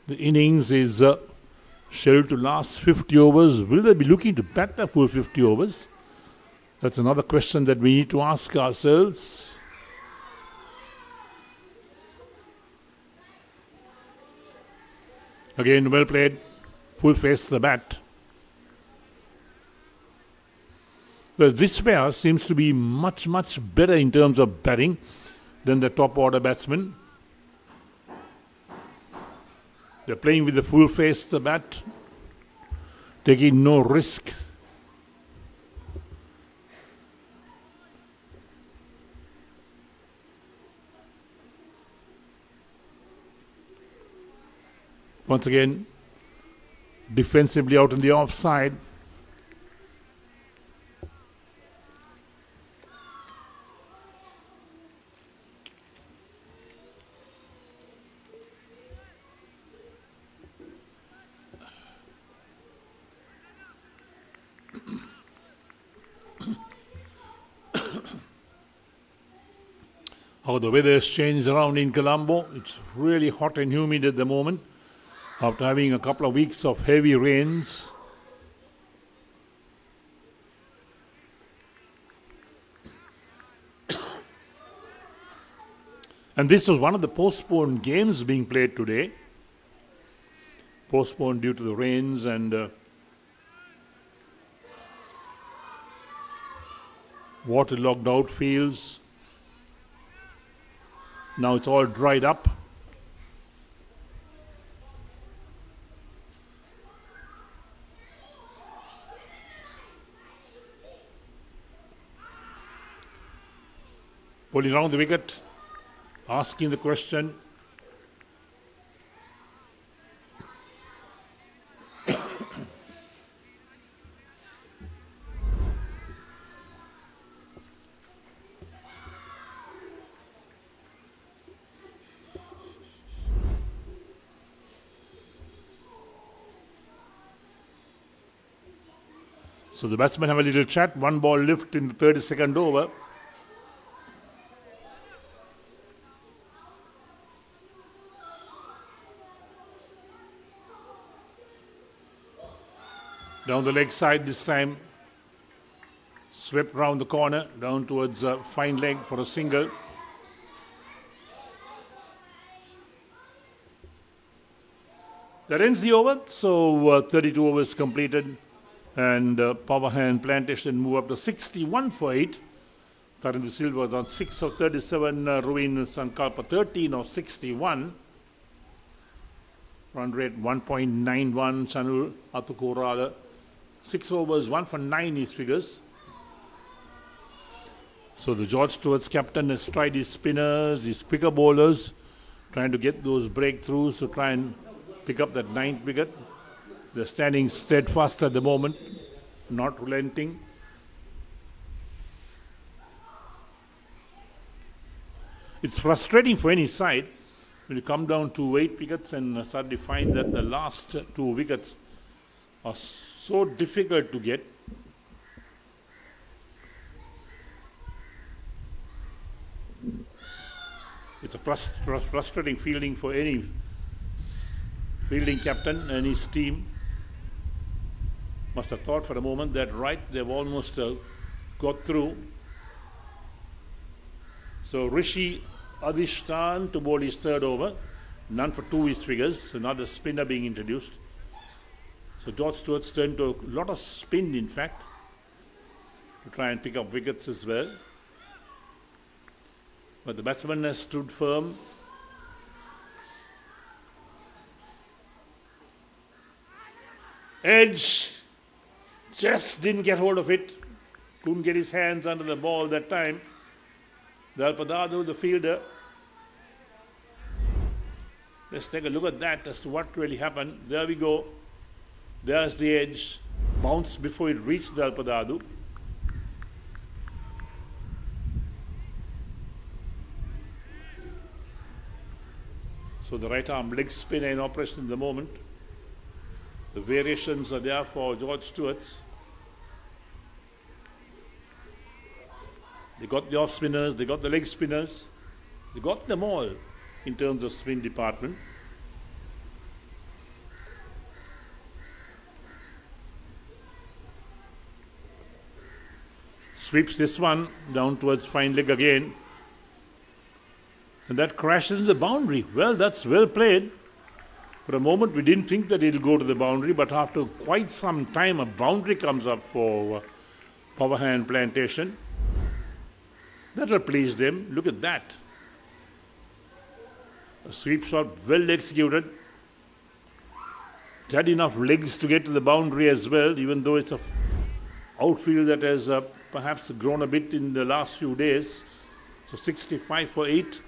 The innings is scheduled to last 50 overs. Will they be looking to bat the full 50 overs? That's another question that we need to ask ourselves. Again, well played. Full face the bat. Well, this pair seems to be much better in terms of batting than the top order batsmen. They're playing with the full face the bat, taking no risk. Once again, defensively out on the offside. How the weather has changed around in Colombo. It's really hot and humid at the moment after having a couple of weeks of heavy rains. And this was one of the postponed games being played today. Postponed due to the rains and waterlogged outfields. Now it's all dried up. Bowling around the wicket, asking the question. So the batsmen have a little chat. 1 ball lift in the 32nd over. Down the leg side this time. Swept round the corner, down towards fine leg for a single. That ends the over. So 32 overs completed. And Power Hand Plantation move up to 61 for 8. Taran Silva was on 6 of 37. Ruin Sankalpa 13 of 61. Run rate 1.91. Chanul Athukorala 6 overs, 1 for 9 his figures. So the George Stewart's captain has tried his spinners, his quicker bowlers, trying to get those breakthroughs to try and pick up that 9th wicket. They're standing steadfast at the moment, not relenting. It's frustrating for any side when you come down to 8 wickets and suddenly find that the last 2 wickets are so difficult to get. It's a frustrating feeling for any fielding captain and his team. Must have thought for a moment that right, they've almost got through. So Rishi Adishtan to bowl his third over. None for 2 his figures. Another spinner being introduced. So George Steuart's turned to a lot of spin, in fact, to try and pick up wickets as well. But the batsman has stood firm. Edge just didn't get hold of it. Couldn't get his hands under the ball that time. Dalpadadu, the fielder. Let's take a look at that as to what really happened. There we go. There's the edge. Bounced before it reached Dalpadadu. So the right arm leg spinner in operation at the moment. The variations are there for George Steuarts. They got the off spinners, they got the leg spinners, they got them all in terms of spin department. Sweeps this one down towards fine leg again. And that crashes in the boundary. Well, that's well played. For a moment, we didn't think that it'll go to the boundary, but after quite some time, a boundary comes up for Power Hand Plantation. That'll please them. Look at that. A sweep shot, well executed. It had enough legs to get to the boundary as well, even though it's a outfield that has perhaps grown a bit in the last few days. So 65 for 8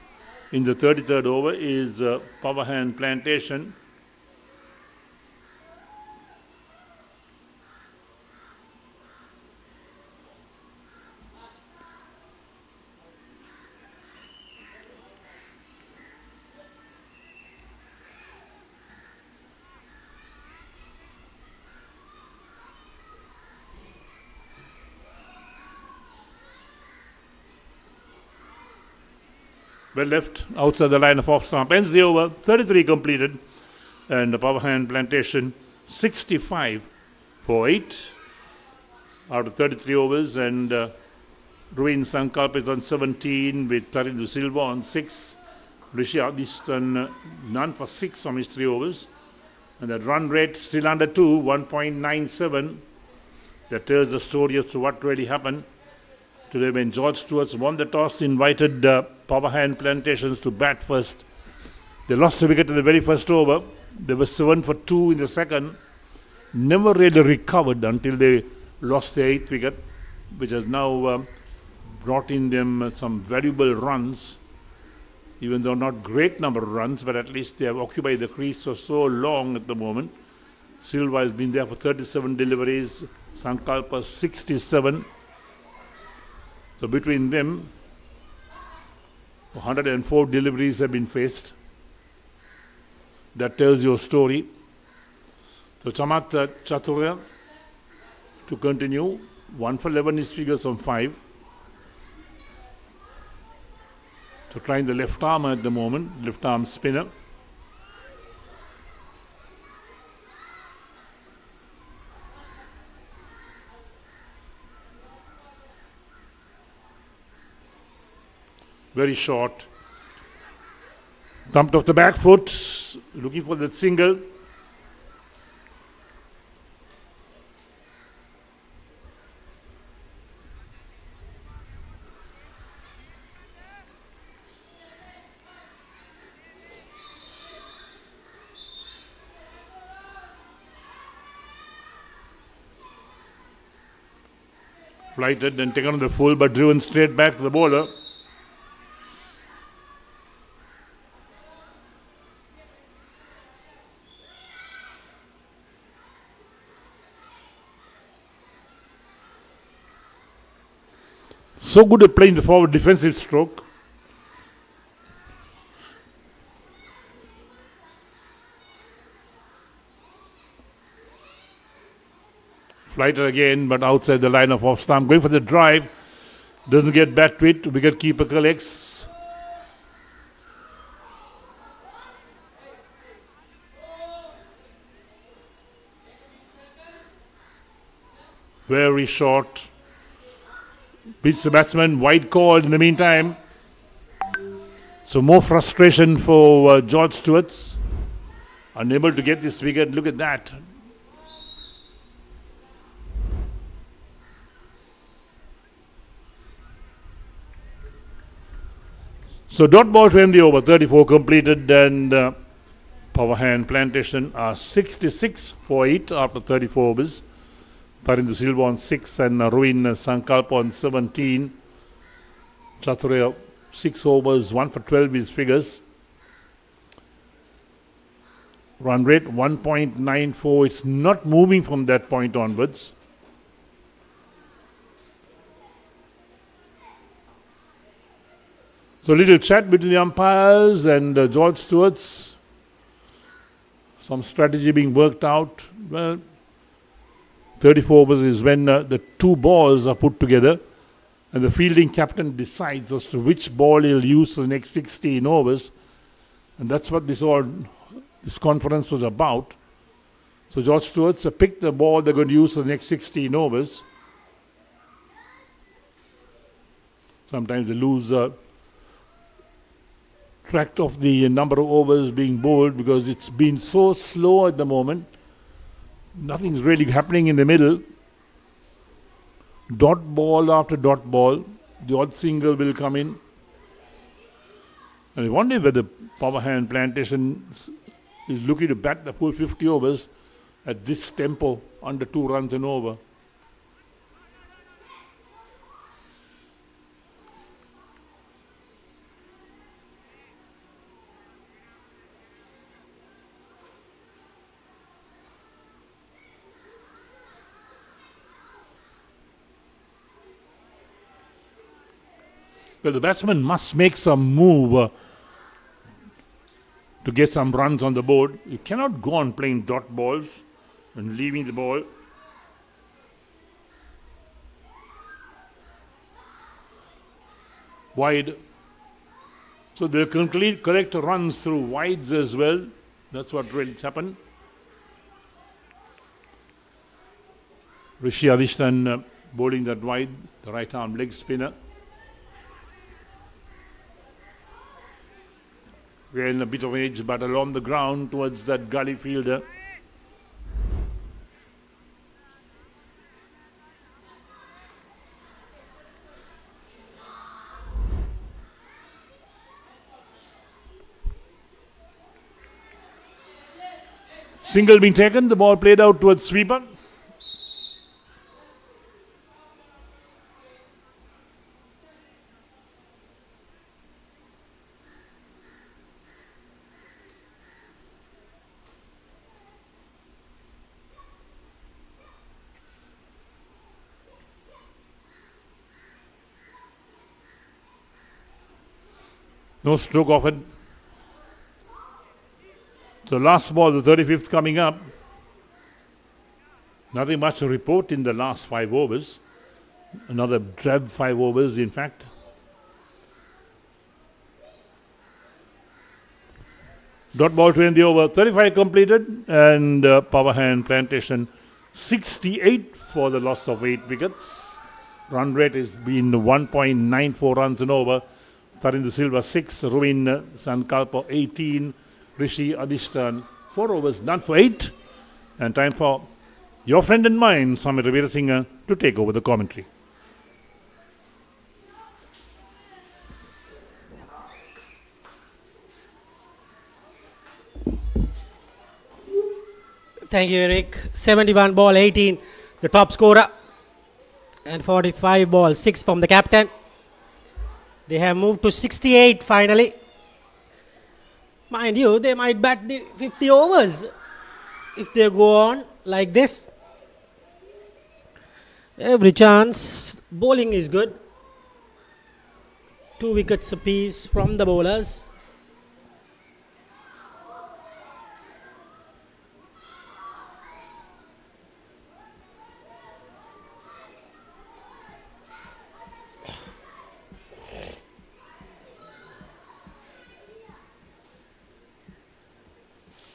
in the 33rd over is Power Hand Plantation. Well left, outside the line of off stump. Ends the over, 33 completed. And the Power Hand Plantation, 65 for 8 out of 33 overs. And Ruin Sankalp is on 17 with Tarindu Silva on 6. Rishi Adistan, none for 6 on his 3 overs. And that run rate still under 2, 1.97. That tells the story as to what really happened today when George Steuarts won the toss, invited Power Hand Plantations to bat first. They lost a wicket in the very first over. They were 7 for 2 in the second. Never really recovered until they lost their 8th wicket, which has now brought in them some valuable runs, even though not great number of runs, but at least they have occupied the crease for so long at the moment. Silva has been there for 37 deliveries, Sankalpa 67. So between them, 104 deliveries have been faced. That tells your story. So Chamat Chaturya to continue. 1 for 11 his figures on 5. So trying the left arm at the moment, left arm spinner. Very short. Thumped off the back foot, looking for that single. Flighted and taken on the full, but driven straight back to the bowler. So good at playing the forward defensive stroke. Flighter again, but outside the line of off stump. Going for the drive. Doesn't get back to it. Wicket keeper collects. Very short. Beats the batsman. Wide called in the meantime. So more frustration for George Steuarts. Unable to get this wicket. Look at that. So dot ball to end the over. 34 completed, and power hand Plantation are 66 for 8 after 34 overs. Tarindu Silva on 6 and Ruin Sankalp on 17. Chaturya 6 overs, 1 for 12 is figures. Run rate 1.94. It's not moving from that point onwards. So little chat between the umpires and George Steuarts. Some strategy being worked out. Well, 34 overs is when the two balls are put together and the fielding captain decides as to which ball he'll use for the next 16 overs. And that's what this conference was about. So George Steuarts picked the ball they're going to use for the next 16 overs. Sometimes they lose track of the number of overs being bowled because it's been so slow at the moment. Nothing's really happening in the middle. Dot ball after dot ball. The odd single will come in. And I wonder whether power hand Plantation is looking to bat the full 50 overs at this tempo, under 2 runs and over. Well, the batsman must make some move to get some runs on the board. You cannot go on playing dot balls and leaving the ball. Wide. So they'll collect runs through wides as well. That's what really happened. Rishi Adishtan bowling that wide, the right arm leg spinner. We're in a bit of edge, but along the ground towards that gully fielder. Single being taken, the ball played out towards sweeper. No stroke offered. So last ball, the 35th coming up. Nothing much to report in the last 5 overs. Another drab 5 overs, in fact. Dot ball to end the over. 35 completed, and power hand Plantation 68 for the loss of 8 wickets. Run rate has been 1.94 runs and over. Tarindu Silva 6, Ruin Sankalpa 18, Rishi Adishtan 4 overs, none for 8. And time for your friend and mine, Samir Veerasinghe, to take over the commentary. Thank you, Eric. 71 ball 18, the top scorer. And 45 ball 6 from the captain. They have moved to 68 finally. Mind you, they might bat the 50 overs if they go on like this. Every chance. Bowling is good. 2 wickets apiece from the bowlers.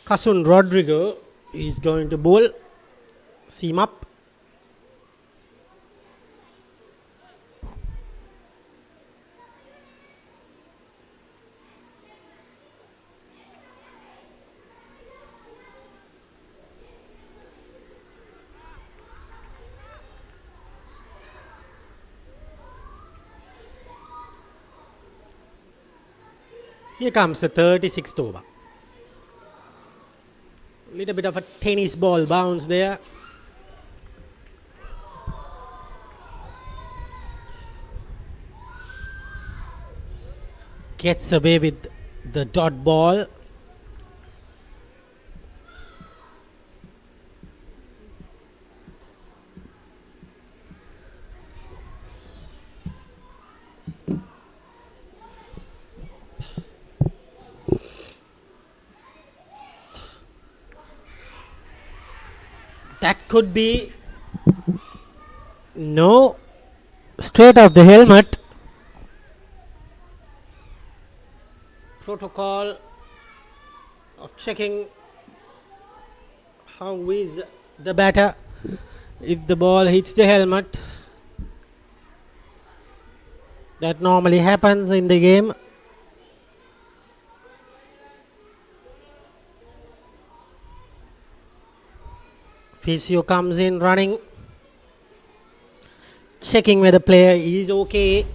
Kasun Rodrigo is going to bowl. Seam up. Here comes the 36th over. Little bit of a tennis ball bounce there. Gets away with the dot ball. That could be no, straight off the helmet. Protocol of checking how is the batter if the ball hits the helmet. That normally happens in the game. Physio comes in running, checking whether the player is okay.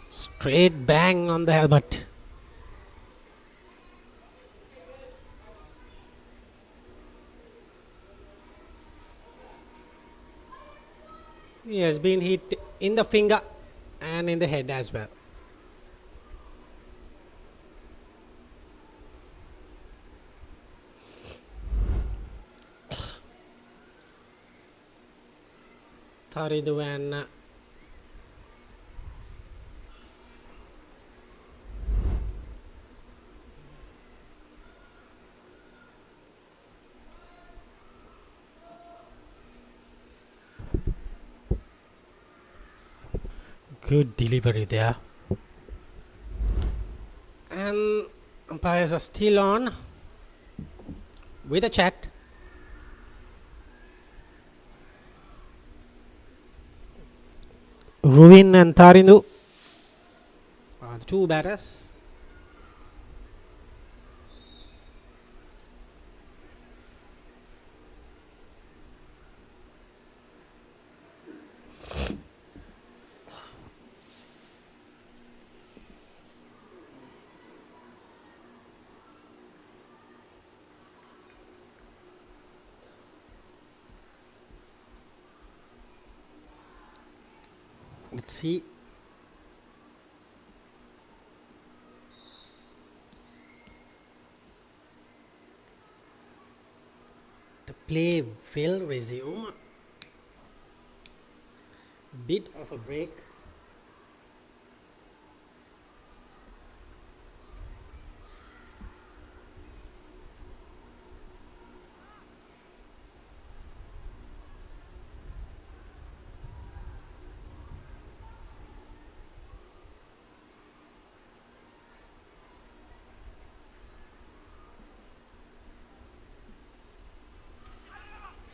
Straight bang on the helmet. He has been hit in the finger and in the head as well. Tharidu and good delivery there. And umpires are still on with a chat. Ruvin and Tharindu are the two batters. Let's see. The play will resume. Bit of a break.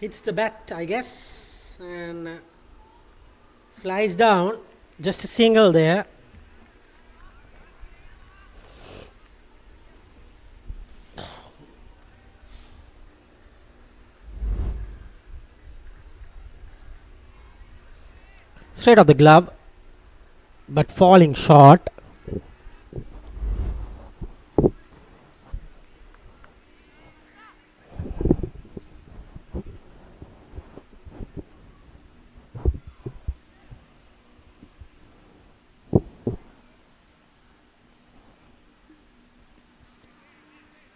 Hits the bat, I guess, and flies down. Just a single there. Straight off the glove, but falling short.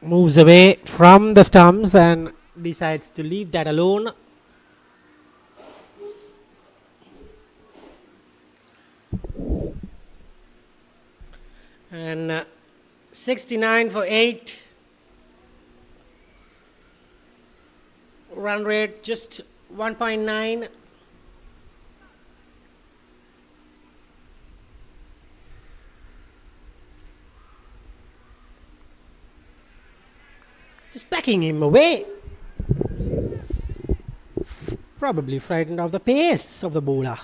Moves away from the stumps and decides to leave that alone. And 69 for 8. Run rate just 1.9. just backing him away. Probably frightened of the pace of the bowler.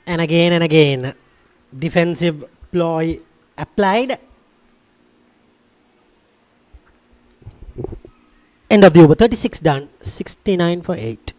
And again, defensive ploy applied. End of the over, 36 done, 69 for 8.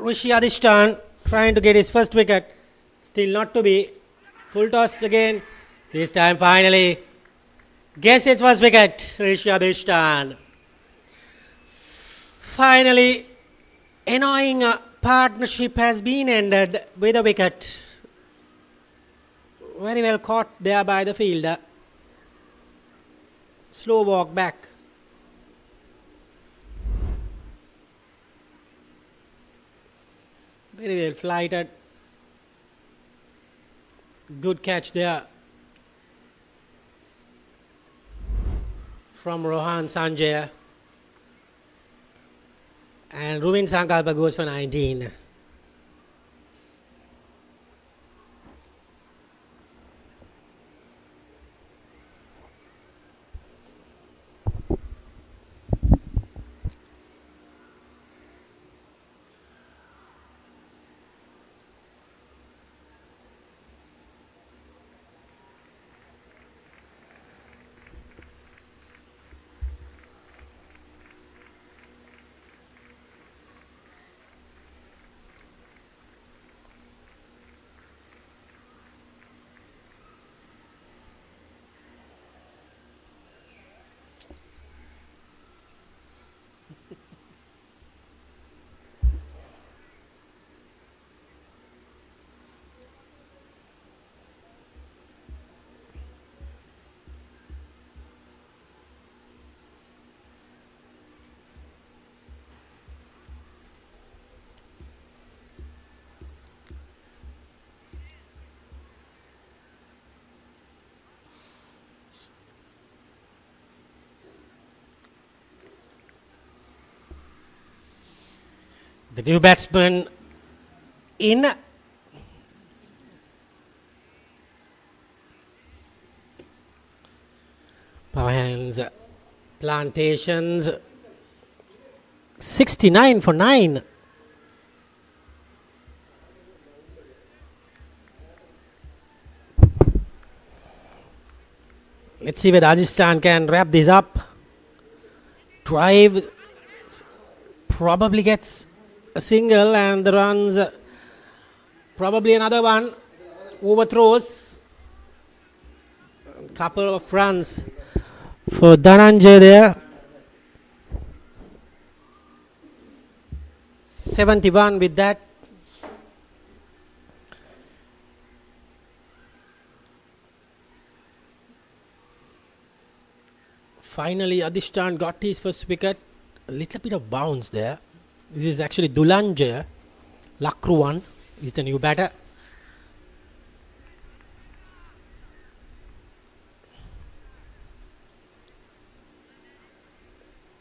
Rishi Adishtan trying to get his first wicket. Still not to be. Full toss again. This time finally. Guess his first wicket. Rishi Adishtan. Finally, annoying partnership has been ended with a wicket. Very well caught there by the fielder. Slow walk back. Very well flighted. Good catch there from Rohan Sanjay. And Ruvin Sankalpa goes for 19. The new batsman in. Power hands. Plantations. 69 for 9. Let's see whether Rajasthan can wrap this up. Drive probably gets a single, and the runs probably another one. Overthrows. Couple of runs for Dhananjay there. 71 with that. Finally, Adishtan got his first wicket. A little bit of bounce there. This is actually Dulanjay. Lakruwan is the new batter.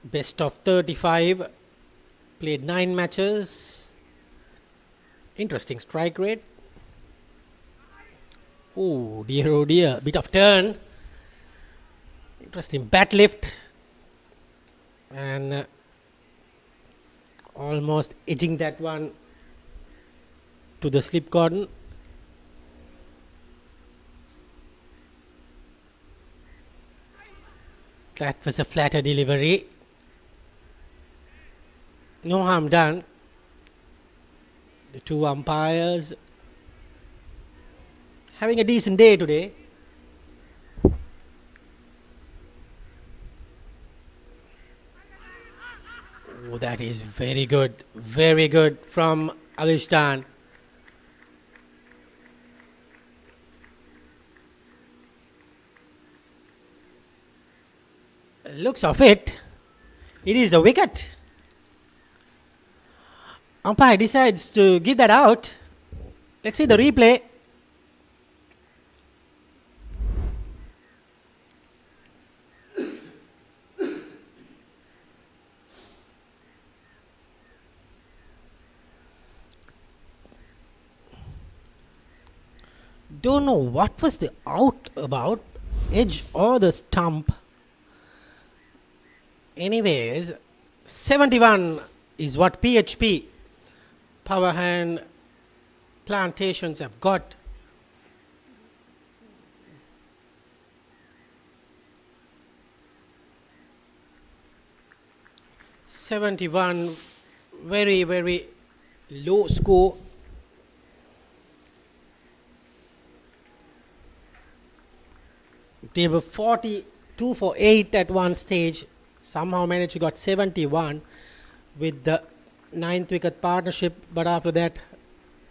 Best of 35. Played 9 matches. Interesting strike rate. Oh dear. Bit of turn. Interesting bat lift. And Almost edging that one to the slip cordon. That was a flatter delivery. No harm done. The two umpires having a decent day today. Oh, that is very good from Alistan. Looks of it, it is the wicket. Umpire decides to give that out. Let's see the replay. Don't know what was the out about, edge or the stump. Anyways, 71 is what PHP, Power Hand Plantations, have got. '71, very low score. They were 42 for 8 at one stage. Somehow managed to got 71 with the 9th wicket partnership, but after that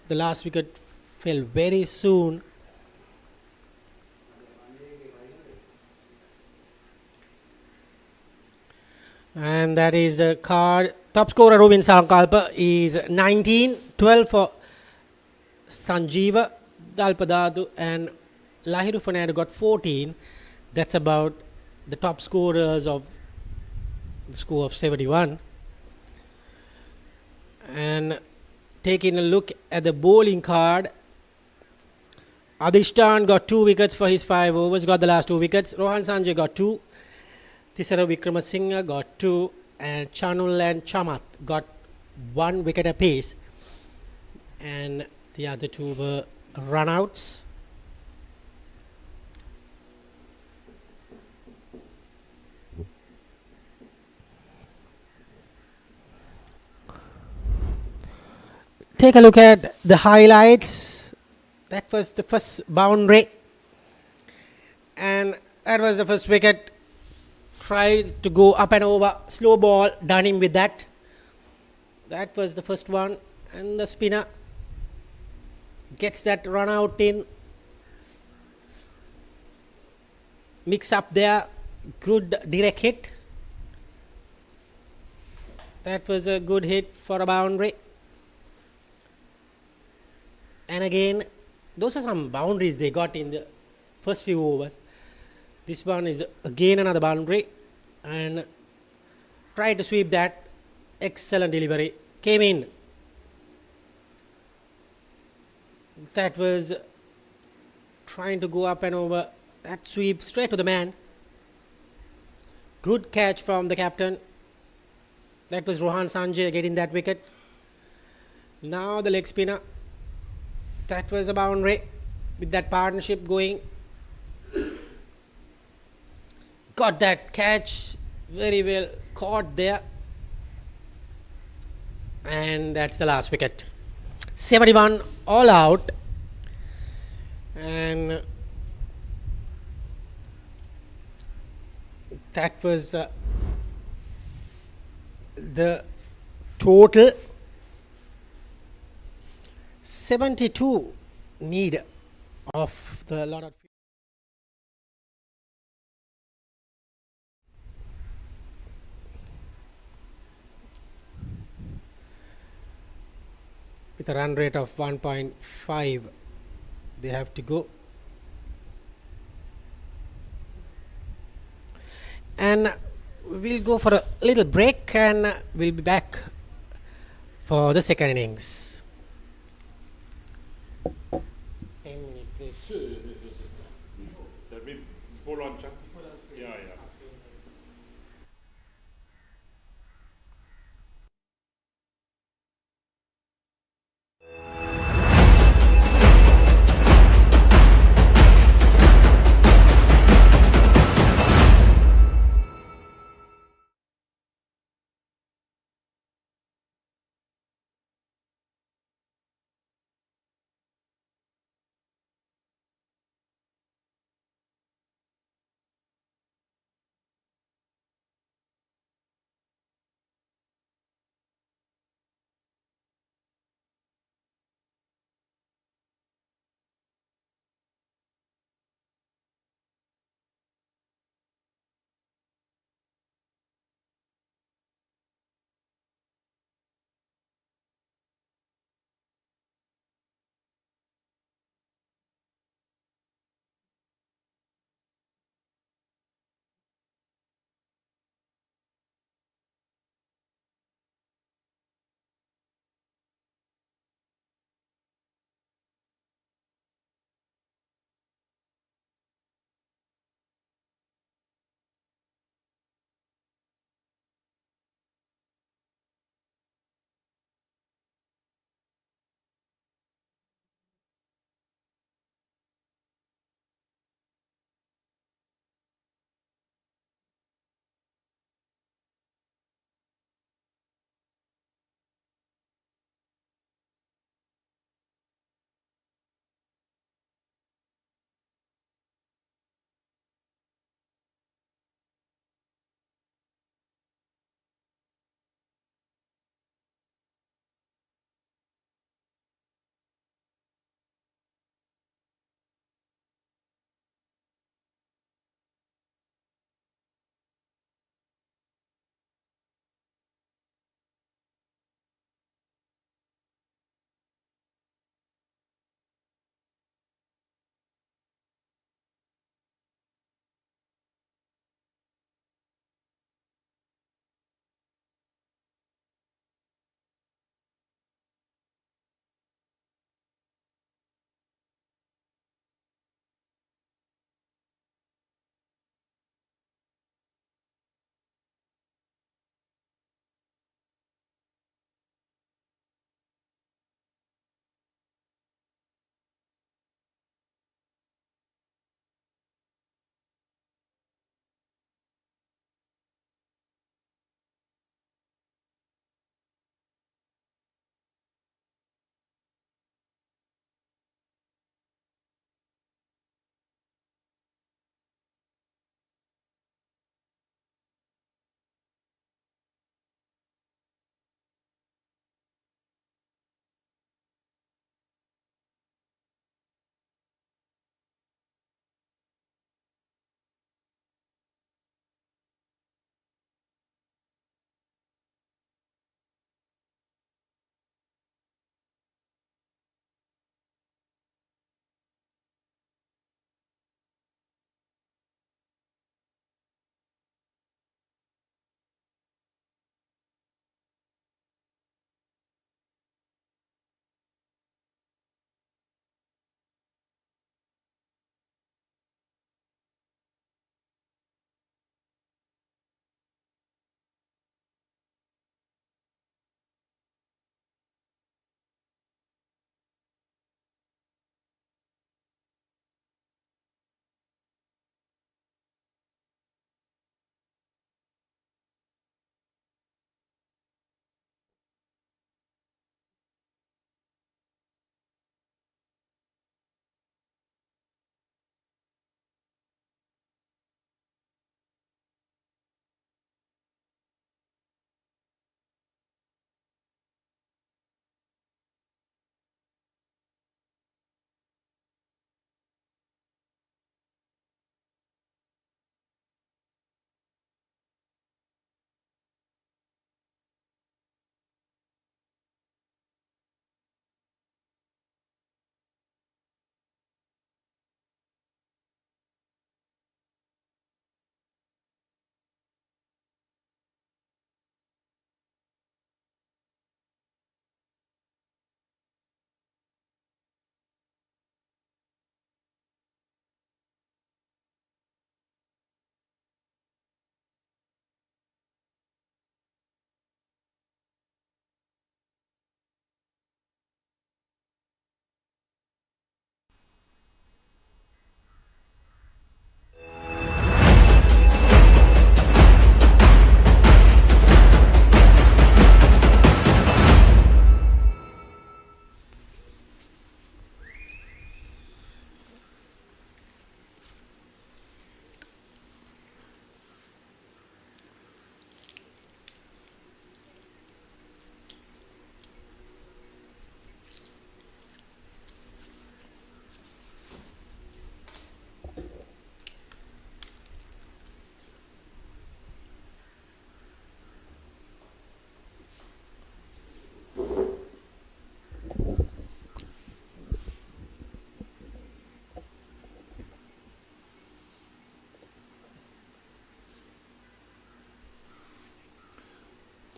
the last wicket fell very soon. And that is the card. Top scorer Rubin Sankalpa is 19, 12 for Sanjeeva Dalpadadu, and Lahiru Fernando got 14. That's about the top scorers of the score of 71. And taking a look at the bowling card, Adishtan got 2 wickets for his 5 overs, got the last 2 wickets. Rohan Sanjay got 2. Tisara Wickramasinghe got 2. And Chanul and Chamath got 1 wicket apiece. And the other 2 were run-outs. Take a look at the highlights. That was the first boundary, and that was the first wicket. Tried to go up and over, slow ball, done him with that. That was the first one, and the spinner gets that run out in. Mix up there, good direct hit. That was a good hit for a boundary. And again, those are some boundaries they got in the first few overs. This one is again another boundary, and try to sweep that. Excellent delivery, came in. That was trying to go up and over. That sweep straight to the man. Good catch from the captain. That was Rohan Sanjay getting that wicket. Now the leg spinner. That was a boundary with that partnership going. Got that catch, very well caught there. And that's the last wicket. 71 all out. And that was the total. 72 need of the lot of with a run rate of 1.5 they have to go, and we'll go for a little break and we'll be back for the second innings. 10-minute break. That means full on, Chuck? Yeah.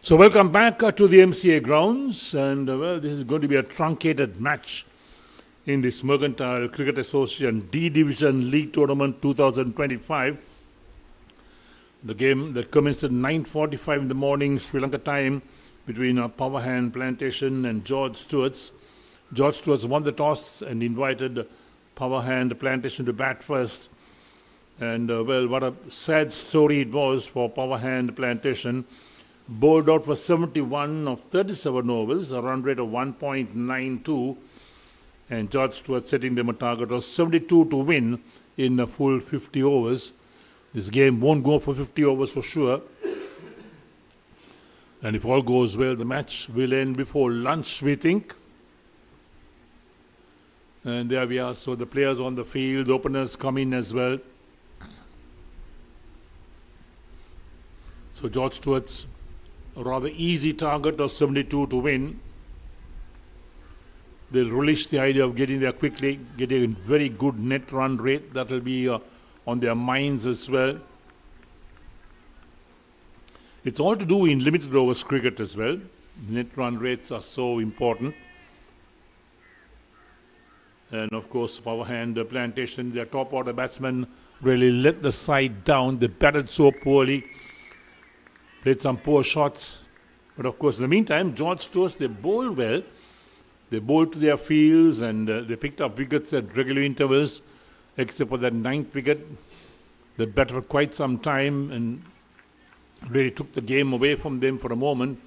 So welcome back to the MCA grounds, and well, this is going to be a truncated match in this Mercantile Cricket Association D Division League Tournament 2025. The game that commenced at 9:45 in the morning Sri Lanka time between Power Hand Plantation and George Steuarts. George Steuarts won the toss and invited Power Hand Plantation to bat first. And well, what a sad story it was for Power Hand Plantation. Bowled out for 71 of 37 overs, a run rate of 1.92, and George Steuart setting them a target of 72 to win in a full 50 overs. This game won't go for 50 overs for sure. And if all goes well, the match will end before lunch, we think. And there we are. So the players on the field, the openers come in as well. So George Steuart's a rather easy target of 72 to win. They'll relish the idea of getting there quickly, getting a very good net run rate. That will be on their minds as well. It's all to do in limited overs cricket as well. Net run rates are so important. And of course, Power Hand Plantation, their top order batsmen really let the side down. They batted so poorly. Played some poor shots. But of course, in the meantime, George Steuart, they bowled well. They bowled to their fields and they picked up wickets at regular intervals, except for that 9th wicket. They batted for quite some time and really took the game away from them for a moment.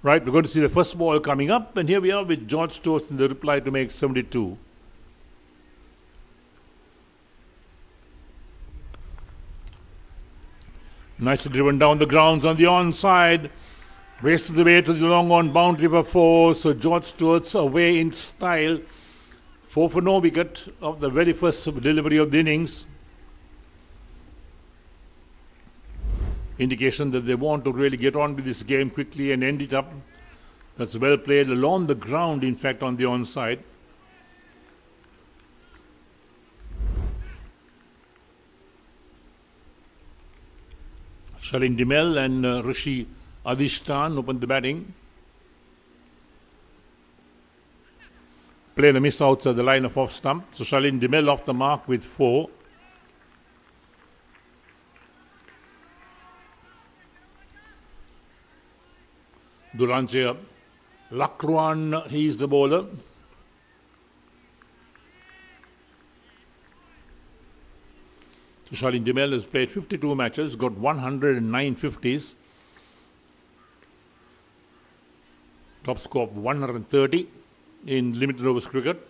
Right, we're going to see the first ball coming up, and here we are with George Steuart in the reply to make 72. Nicely driven down the grounds on the onside. Races the way to the long on boundary for 4. So George Steuart's away in style. 4 for no wicket of the very first delivery of the innings. Indication that they want to really get on with this game quickly and end it up. That's well played along the ground, in fact, on the onside. Shalin Dimel and Rishi Adishtan opened the batting. Played a miss outside the line of off stump. So Shalin Dimel off the mark with 4. Duranje Lakruan, he's the bowler. Shalin Dimel has played 52 matches, got 109 50s. Top score of 130 in limited overs cricket.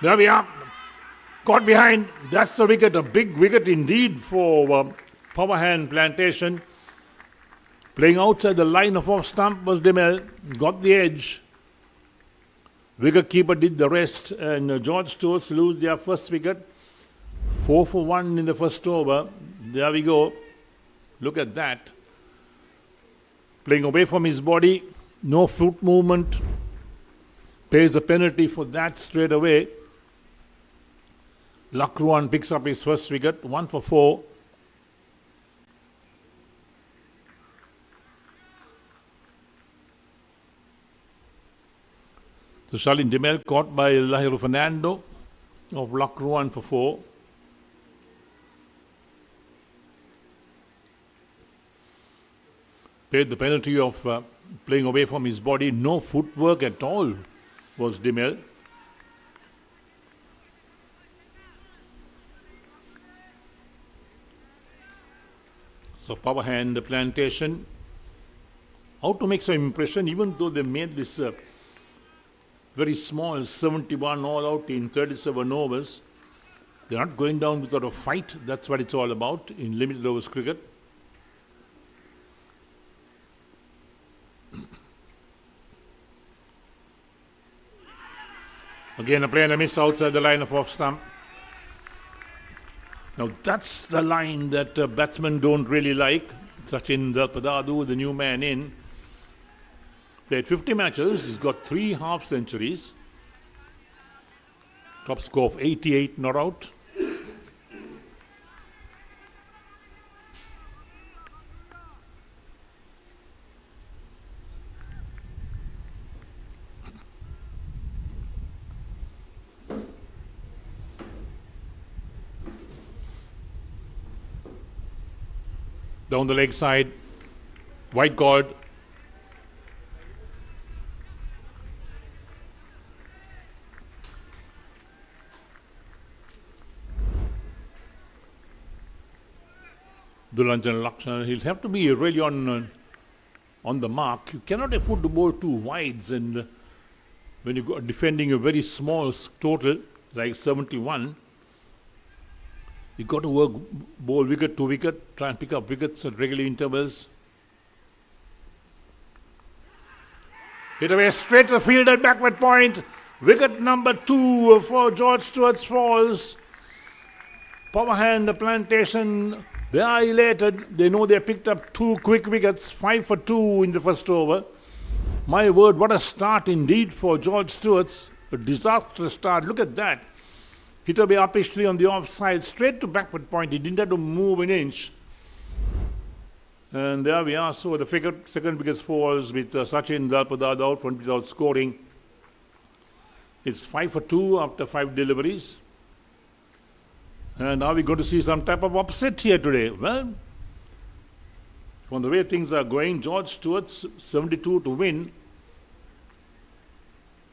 There we are. Caught behind. That's the wicket. A big wicket indeed for Power Hand Plantation. Playing outside the line of off stump was Dimel. Got the edge. Wicket keeper did the rest, and George Steuart lose their first wicket. 4 for 1 in the first over. There we go. Look at that. Playing away from his body. No foot movement. Pays the penalty for that straight away. Lakruan picks up his first wicket. 1 for 4. So Shalin Dimel caught by Lahiru Fernando of Lakruan for 4. Paid the penalty of playing away from his body. No footwork at all was Dimel. So Power Hand Plantation, how to make some impression, even though they made this very small 71 all out in 37 overs. They're not going down without a fight. That's what it's all about in limited overs cricket. Again, a play and a miss outside the line of off stump. Now that's the line that batsmen don't really like. Sachin Dalpadadu, the new man in, played 50 matches. He's got 3 half centuries. Top score of 88 not out. Down the leg side, white cord. Dulanjan Lakshman, he'll have to be really on the mark. You cannot afford to bowl two wides, and when you go defending a very small total like 71, you got to work bowl wicket to wicket, try and pick up wickets at regular intervals. Hit away straight to the field at backward point. Wicket number 2 for George Steuart's falls. Power hand, the Plantation, they are elated. They know they picked up 2 quick wickets, 5 for 2 in the first over. My word, what a start indeed for George Steuart's. A disastrous start. Look at that. Hit away uppishly on the offside, straight to backward point. He didn't have to move an inch. And there we are. So the second biggest falls with Sachin Dalpadad out without scoring. It's 5 for 2 after 5 deliveries. And are we going to see some type of upset here today? Well, from the way things are going, George Steuart's 72 to win.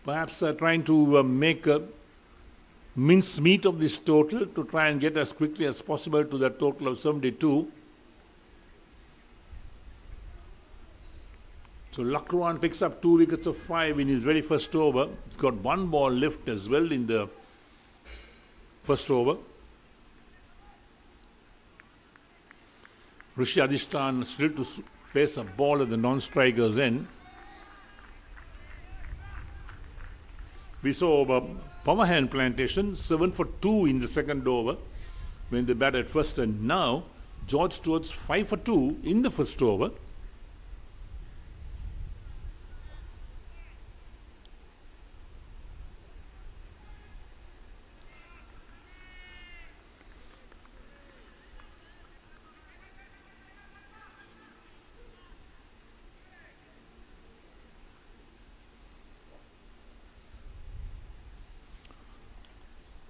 Perhaps trying to make a mincemeat of this total to try and get as quickly as possible to that total of 72. So Lakruan picks up 2 wickets of 5 in his very first over. He's got 1 ball left as well in the first over. Rishi Adhishan still to face a ball at the non-striker's end. We saw power hand Plantation 7 for 2 in the second over when they batted first, and now George Steuart's 5 for 2 in the first over.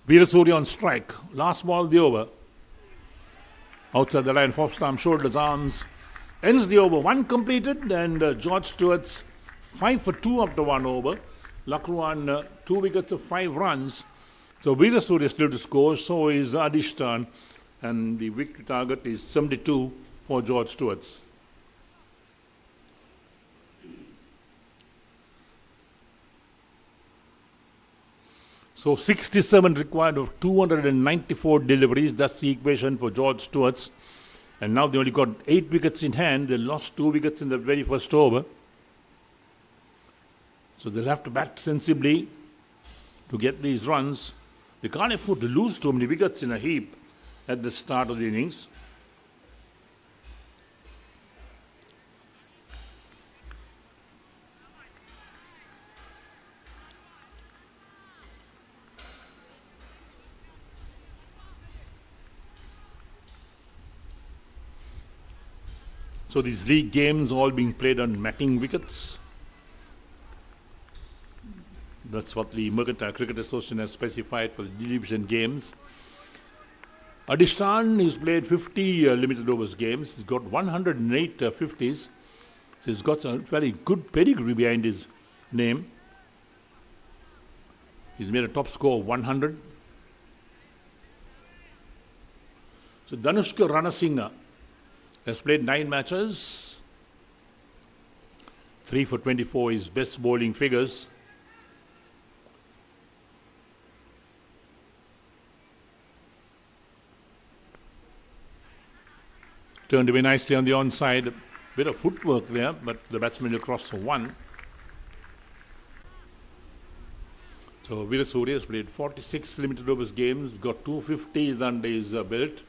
Veerasuriya on strike. Last ball of the over. Outside the line, off-stump, shoulders, arms. Ends the over. 1 completed, and George Steuart's 5 for 2 after 1 over. Lakruan 2 wickets of 5 runs. So Veerasuriya still to score. So is Adhishan, and the victory target is 72 for George Steuart's. So 67 required of 294 deliveries. That's the equation for George Steuart's. And now they only got 8 wickets in hand. They lost 2 wickets in the very first over. So they'll have to bat sensibly to get these runs. They can't afford to lose too many wickets in a heap at the start of the innings. So these league games all being played on matting wickets. That's what the Mercantile Cricket Association has specified for the division games. Adhishan has played 50 limited overs games. He's got 108 50s. So he's got a very good pedigree behind his name. He's made a top score of 100. So Danushka Ranasinghe has played 9 matches. 3 for 24 is best bowling figures. Turned away nicely on the onside. Bit of footwork there, but the batsman will cross for 1. So Veerasuriya has played 46 limited overs games, got 250s under his belt.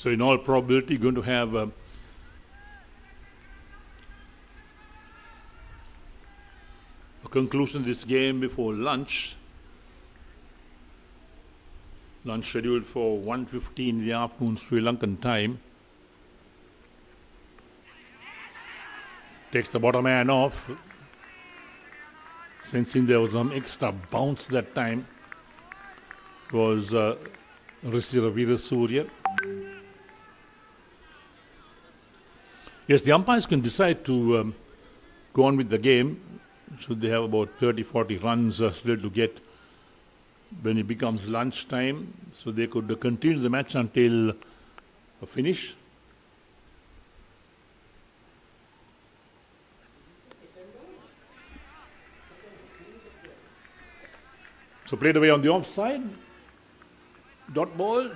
So in all probability, going to have a conclusion of this game before lunch. Lunch scheduled for 1:15 in the afternoon Sri Lankan time. Takes the bottom man off. Sensing there was some extra bounce that time was Rishi Surya. Yes, the umpires can decide to go on with the game should they have about 30-40 runs still to get when it becomes lunch time, so they could continue the match until a finish. So played away on the offside. Dot ball.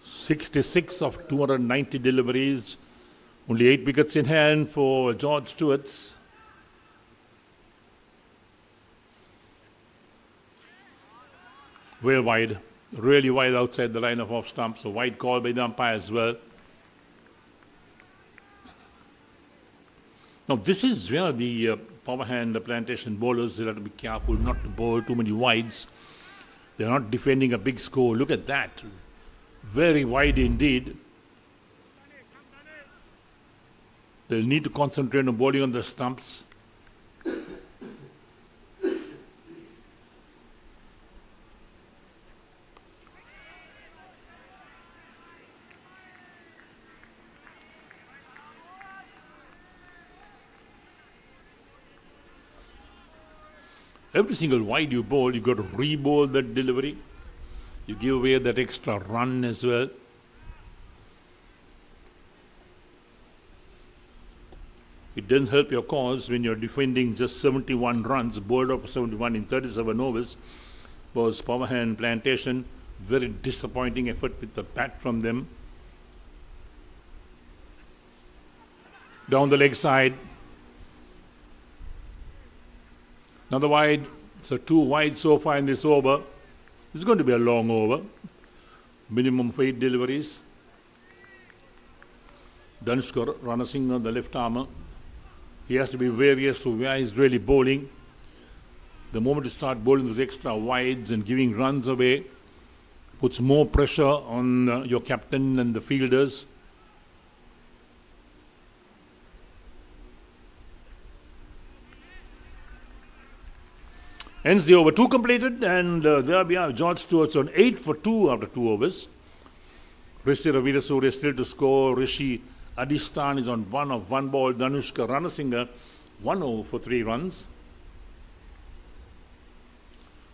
.66 of 290 deliveries. Only 8 wickets in hand for George Steuarts. Way wide, really wide outside the line of off stump, so wide call by the umpire as well. Now this is where the power hand plantation bowlers have to be careful not to bowl too many wides. They're not defending a big score. Look at that. Very wide indeed. They'll need to concentrate on bowling on the stumps. Every single wide you bowl, you got to re-bowl that delivery. You give away that extra run as well. It doesn't help your cause when you're defending just 71 runs, bowled up 71 in 37 overs. Was power hand plantation, very disappointing effort with the bat from them. Down the leg side. Another wide, so 2 wide so far in this over. It's going to be a long over. Minimum of 8 deliveries. Dhanushka Ranasinghe on the left armour. He has to be wary as to where he's really bowling. The moment you start bowling those extra wides and giving runs away, puts more pressure on your captain and the fielders. Ends the over 2 completed, and there we are. George Steuarts on 8 for 2 after 2 overs. Rishi Surya still to score. Rishi Adistan is on 1 of 1 ball. Dhanushka Ranasinghe 1 over for 3 runs.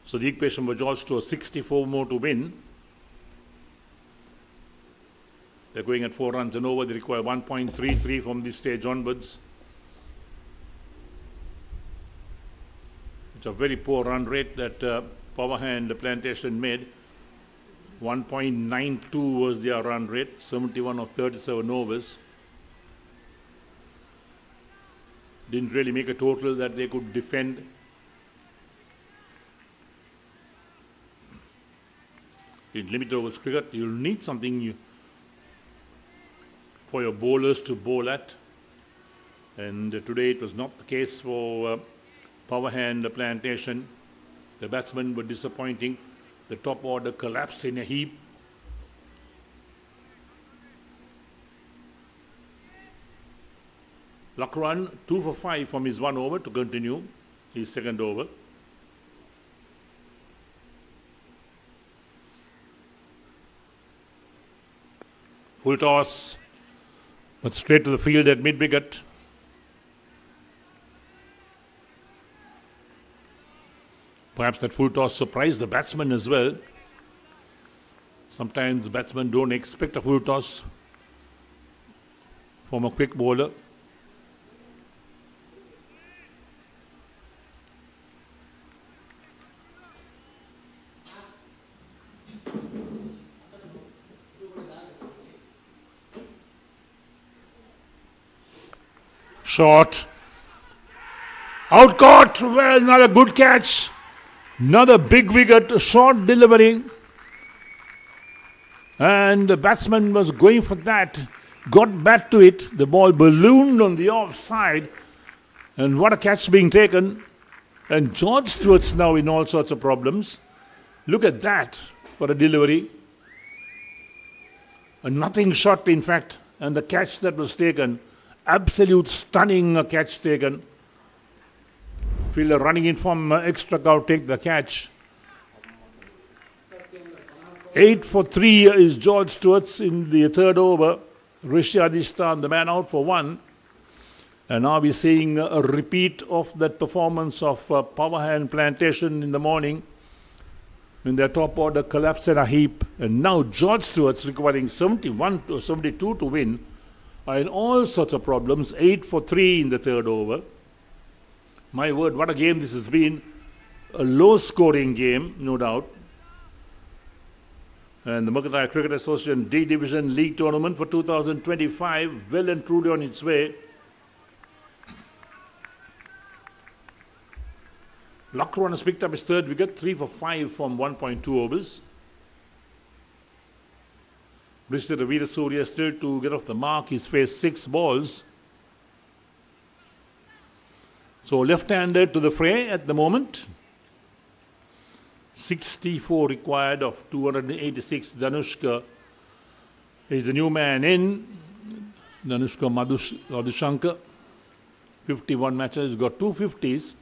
So the equation for George Steuarts 64 more to win. They're going at 4 runs and over. They require 1.33 from this stage onwards. It's a very poor run rate that power hand plantation made. 1.92 was their run rate, 71 of 37 overs. Didn't really make a total that they could defend. In limited overs cricket, you'll need something for your bowlers to bowl at. And today it was not the case for power hand plantation. The batsmen were disappointing. The top order collapsed in a heap. Lakran 2 for 5 from his 1 over to continue his second over. Full toss, but straight to the field at mid-wicket. Perhaps that full toss surprised the batsman as well. Sometimes batsmen don't expect a full toss from a quick bowler. Short. Out caught. Well, another good catch. Another big wicket. Short delivery. And the batsman was going for that. Got back to it. The ball ballooned on the offside. And what a catch being taken. And George Steuart's now in all sorts of problems. Look at that for a delivery. A nothing shot, in fact. And the catch that was taken. Absolute stunning catch taken. Fielder running in from extra cow, take the catch. 8 for 3 is George Steuart's in the third over. Rishi Adhistan, the man out for 1. And now we're seeing a repeat of that performance of Power Hand Plantation in the morning when their top order collapsed in a heap. And now George Steuart's requiring 71 to 72 to win are in all sorts of problems. 8 for 3 in the third over. My word, what a game this has been. A low-scoring game, no doubt. And the Mercantile Cricket Association D Division League Tournament for 2025 well and truly on its way. Lakron has picked up his third wicket, 3 for 5 from 1.2 overs. Mr. Veerasurya still to get off the mark. He's faced 6 balls. So left-handed to the fray at the moment. 64 required of 286. Danushka is the new man in. Danushka Madhushankar. 51 matches, he's got 2 50s.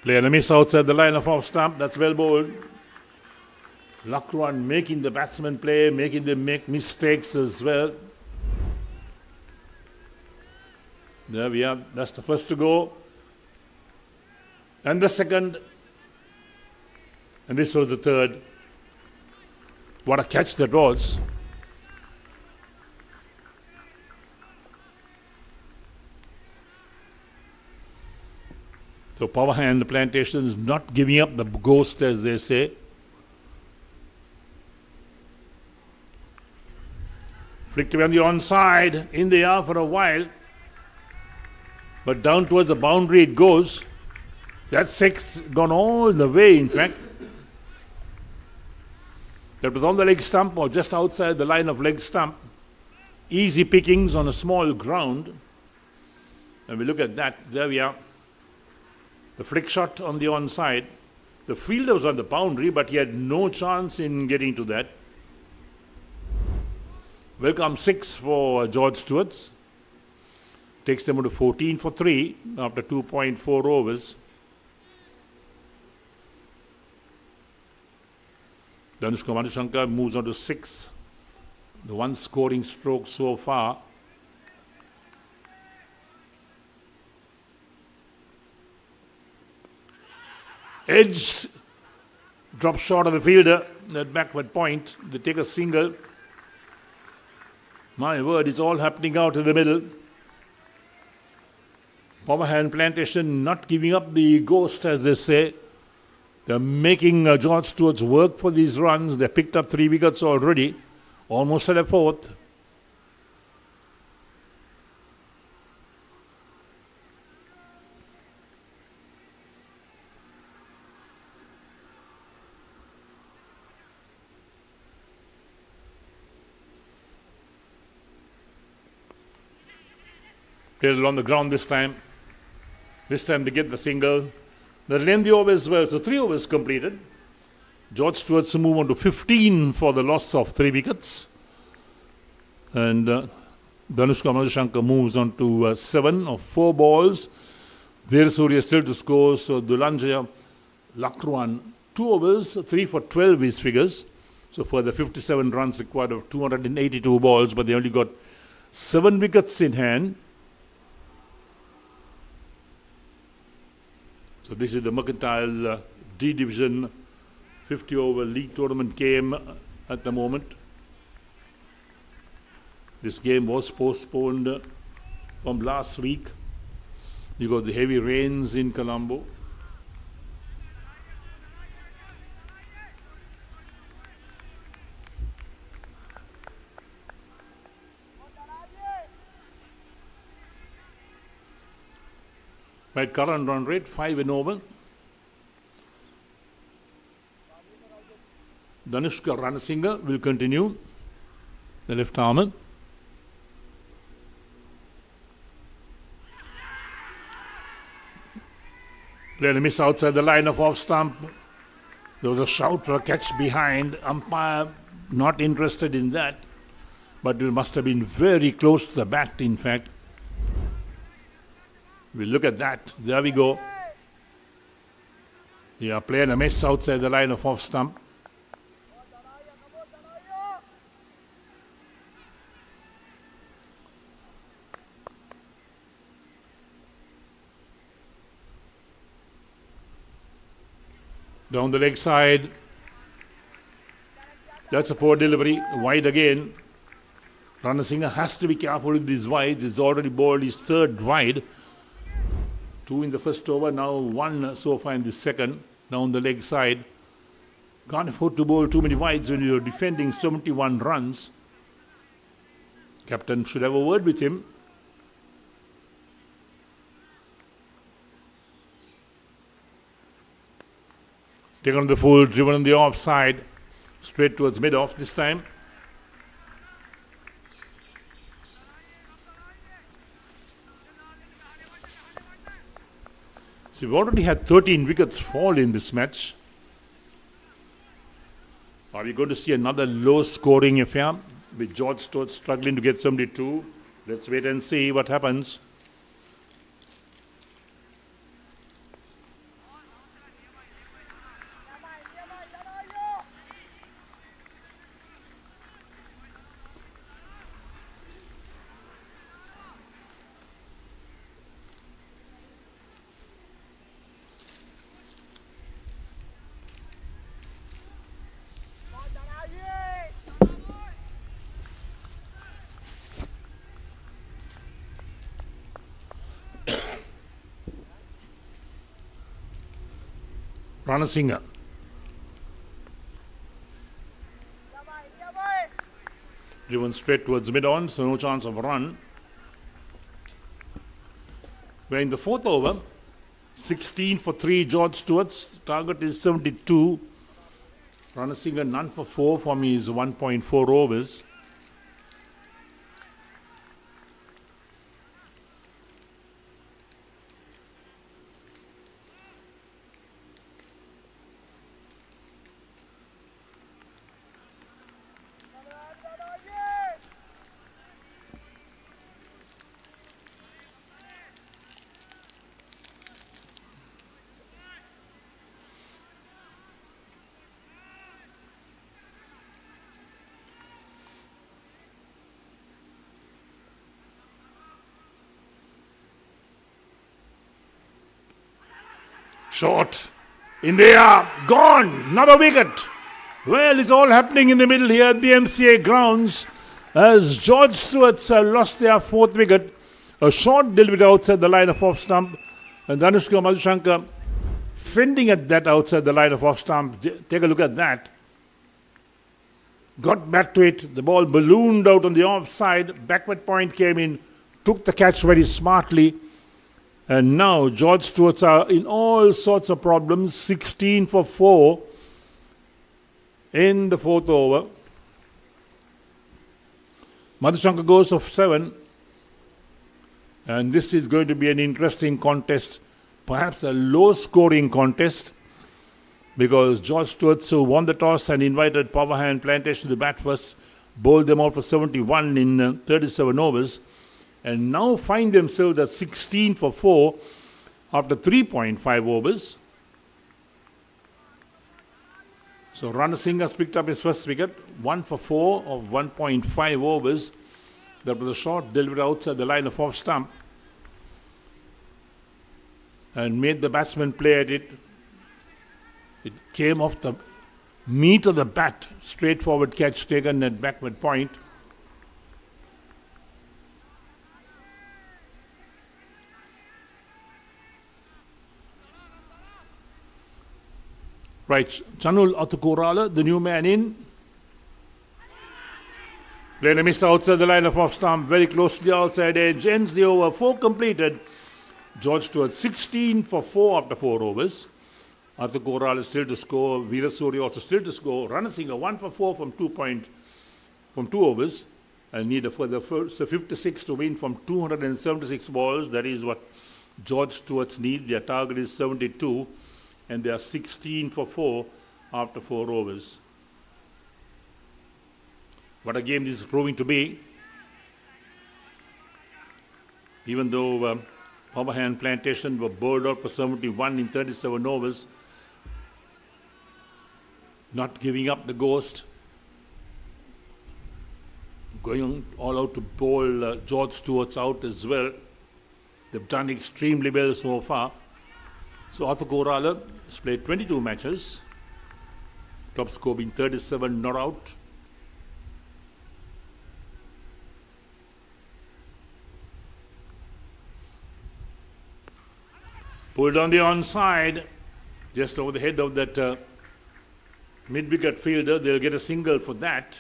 Player a miss outside the line of off stump. That's well bowled. Lakron making the batsman play, making them make mistakes as well. There we are. That's the first to go. And the second. And this was the third. What a catch that was. So Power Hand Plantations not giving up the ghost, as they say. Flicked away on the onside, in the air for a while. But down towards the boundary it goes. That 6 gone all the way, in fact. That was on the leg stump or just outside the line of leg stump. Easy pickings on a small ground. And we look at that. There we are. The flick shot on the onside. The fielder was on the boundary, but he had no chance in getting to that. Welcome 6 for George Steuart's. Takes them to 14 for 3 after 2.4 overs. Danushka Madhushankar moves on to 6. The one scoring stroke so far. Edge drop short of the fielder, that backward point. They take a single. My word, it's all happening out in the middle. Power Hand Plantation not giving up the ghost, as they say. They're making George Steuart's work for these runs. They picked up 3 wickets already, almost at a 4th. Played on the ground this time. This time they get the single. They'll end the over as well. So 3 overs completed. George Steuart's move on to 15 for the loss of 3 wickets. And Danushka Madhushankar moves on to 7 of 4 balls. Veerasurya still to score. So Dulanjaya, Lakron, 2 overs, 3 for 12 his figures. So for the 57 runs required of 282 balls, but they only got 7 wickets in hand. So this is the Mercantile D Division 50 over league tournament game at the moment. This game was postponed from last week because of the heavy rains in Colombo. Right, current run rate 5 and over. Danushka Ranasinghe will continue, the left armer. Played a miss outside the line of off stump. There was a shout for a catch behind. Umpire not interested in that, but it must have been very close to the bat, in fact. We'll look at that. There we go. Yeah, playing a miss outside the line of off stump. Down the leg side. That's a poor delivery. Wide again. Ranasinghe has to be careful with these wides. It's already bowled his third wide. 2 in the first over, now 1 so far in the second. Down the leg side. Can't afford to bowl too many wides when you're defending 71 runs. Captain should have a word with him. Taken on the full, driven on the offside. Straight towards mid-off this time. So we've already had 13 wickets fall in this match. Are we going to see another low-scoring affair with George Steuart struggling to get somebody too? Let's wait and see what happens. Ranasinghe. Driven straight towards mid-on, so no chance of a run. We're in the fourth over. 16 for 3, George Steuart's target is 72. Ranasinghe none for 4 from his 1.4 overs. Short. In the air. Gone. Another wicket. Well, it's all happening in the middle here at the MCA grounds as George Steuarts have lost their 4th wicket. A short delivery outside the line of off stump. And Danushka Madhushankar fending at that outside the line of off stump. Take a look at that. Got back to it. The ball ballooned out on the offside. Backward point came in. Took the catch very smartly. And now George Steuarts are in all sorts of problems. 16 for 4 in the 4th over. Madhushankar goes of 7. And this is going to be an interesting contest. Perhaps a low-scoring contest. Because George Steuarts, who won the toss and invited power hand Plantations to bat first, bowled them out for 71 in 37 overs. And now find themselves at 16 for 4 after 3.5 overs. So Ranasinghe has picked up his first wicket, 1 for 4 of 1.5 overs. That was a short delivery outside the line of off stump. And made the batsman play at it. It came off the meat of the bat. Straightforward catch taken at backward point. Right, Chanul Athukurala, the new man in. Played a miss outside the line of off stump, very close to the outside edge. Ends the over, 4 completed. George Steuart 16 for 4 after 4 overs. Arthur Koral is still to score. Veerasuri also still to score. Ranasinghe 1 for 4 from 2 overs. And need a further 56 to win from 276 balls. That is what George Steuarts need. Their target is 72. And they are 16 for 4 after 4 overs. What a game this is proving to be. Even though Powerhand Plantations were bowled out for 71 in 37 overs. Not giving up the ghost. Going all out to bowl George Steuarts out as well. They've done extremely well so far. So Arthur Koral has played 22 matches. Top score being 37 not out. Pulled on the onside, just over the head of that mid-wicket fielder. They'll get a single for that.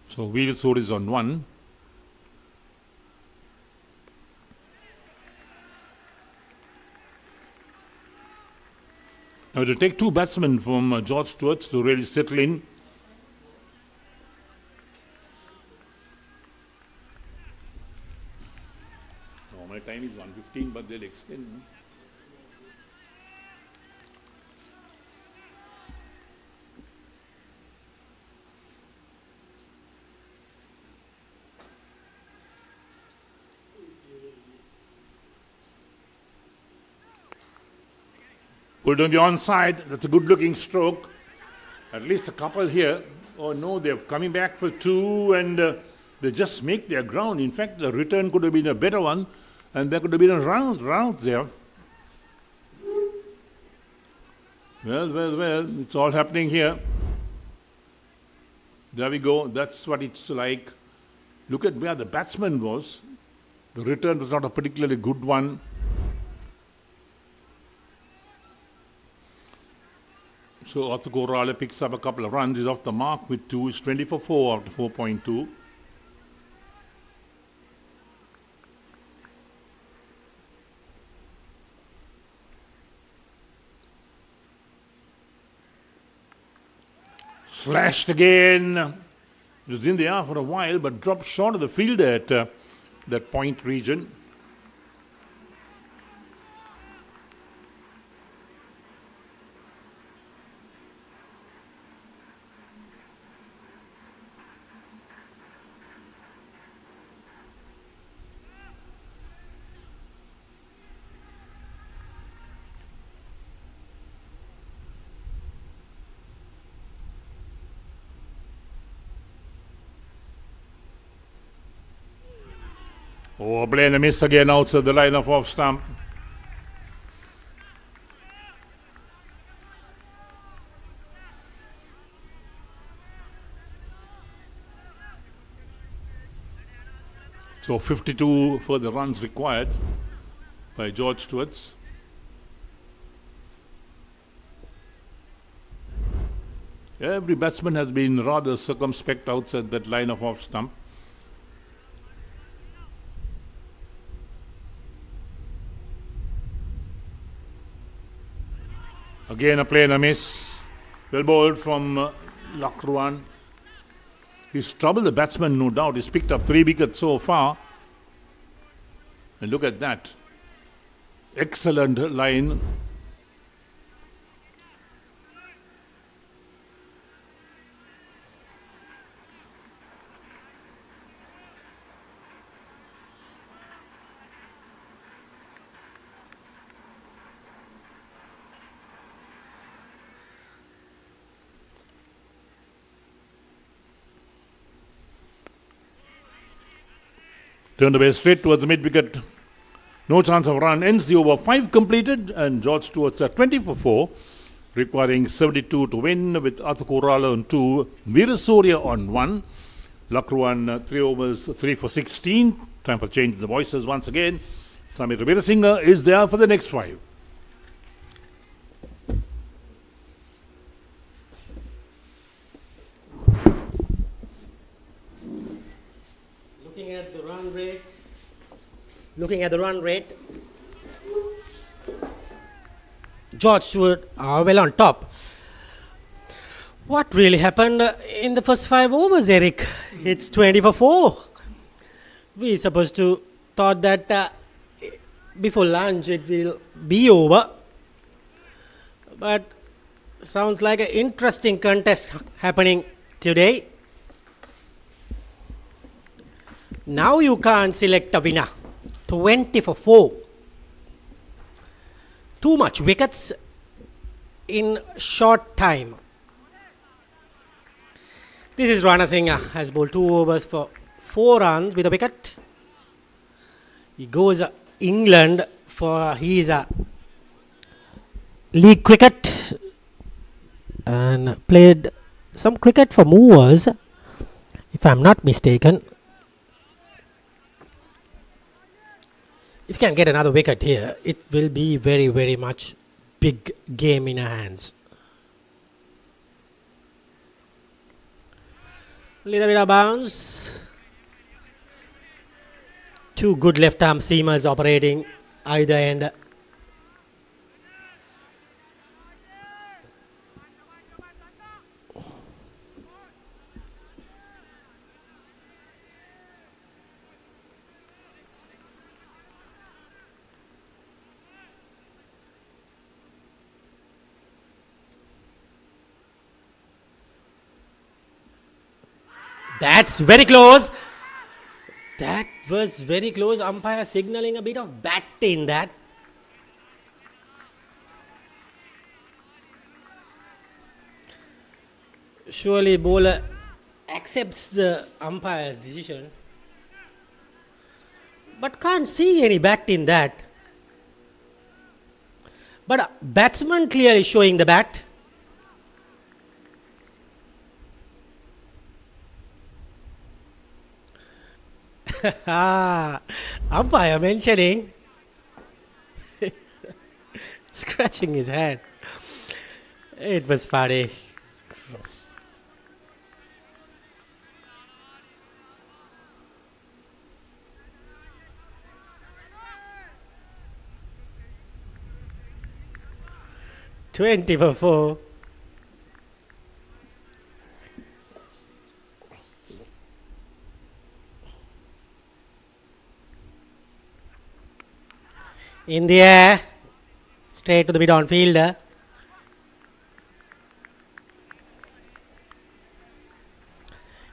So Veerasuri is on 1. Now it will take 2 batsmen from George Steuarts to really settle in. Normal time is 1:15, but they'll extend. Pulled on the onside. That's a good looking stroke. At least a couple here. Oh no, they're coming back for 2 and they just make their ground. In fact, the return could have been a better one and there could have been a round there. Well, it's all happening here. There we go. That's what it's like. Look at where the batsman was. The return was not a particularly good one. So Arthur Koral picks up a couple of runs. He's off the mark with 2. He's 20 for 4 after 4.2. Slashed again. It was in the air for a while, but dropped short of the fielder at that point region. Oh, playing a miss again outside the line of off stump. So 52 for the runs required by George Steuarts. Every batsman has been rather circumspect outside that line of off stump. Again a play and a miss. Well bowled from Lakruan. He's troubled the batsman, no doubt. He's picked up 3 wickets so far. And look at that. Excellent line. Turned away straight towards the mid-wicket. No chance of run. Ends the over. 5 completed and George Steuarts are 20 for 4 requiring 72 to win, with Athukurala on 2, Veerasurya on 1. Lakruan 3 overs, 3 for 16. Time for change the voices once again. Samir Veerasinghe is there for the next 5. Looking at the run rate, George Steuart are well on top. What really happened in the first 5 overs, Eric? It's 20 for 4. We supposed to thought that before lunch it will be over, but sounds like an interesting contest happening today. Now you can't select a winner. 20 for 4. Too much wickets in short time. This is Ranasinghe, has bowled 2 overs for 4 runs with a wicket. He goes England for his league cricket and played some cricket for Movers, if I'm not mistaken. If you can get another wicket here, it will be very, very much big game in our hands. Little bit of bounce. 2 good left arm seamers operating either end. That's very close. That was very close. Umpire signaling a bit of bat in that. Surely bowler accepts the umpire's decision, but can't see any bat in that. But batsman clearly showing the bat. Umpire mentioning, scratching his head. It was funny. Twenty for 4. In the air, straight to the mid-on fielder.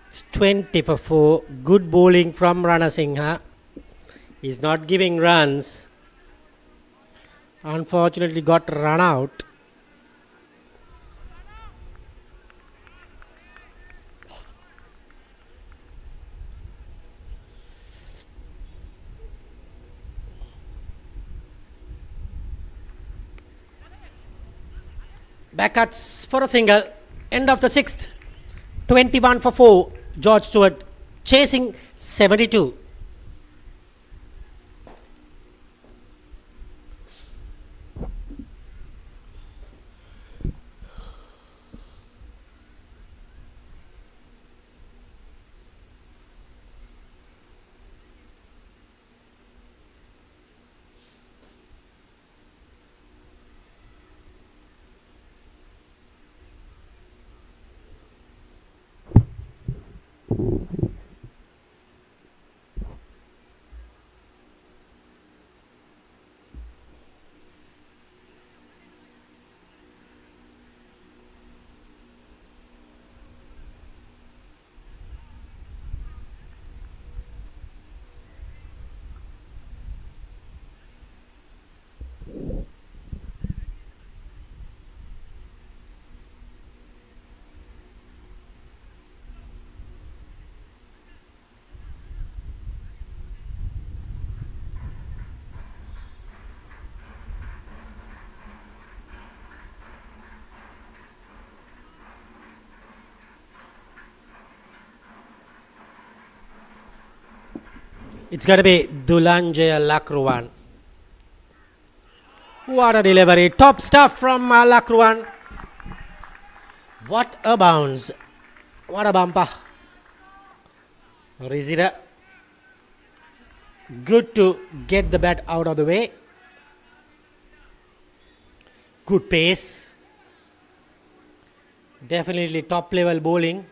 It's 20 for 4. Good bowling from Ranasinghe. He's not giving runs. Unfortunately got run out. Backcuts for a single. End of the 6th. 21 for 4. George Steuart chasing 72. It's going to be Dulanjaya Lakruan. What a delivery. Top stuff from Lakruan. What a bounce. What a bumper. Rizira. Good to get the bat out of the way. Good pace. Definitely top level bowling.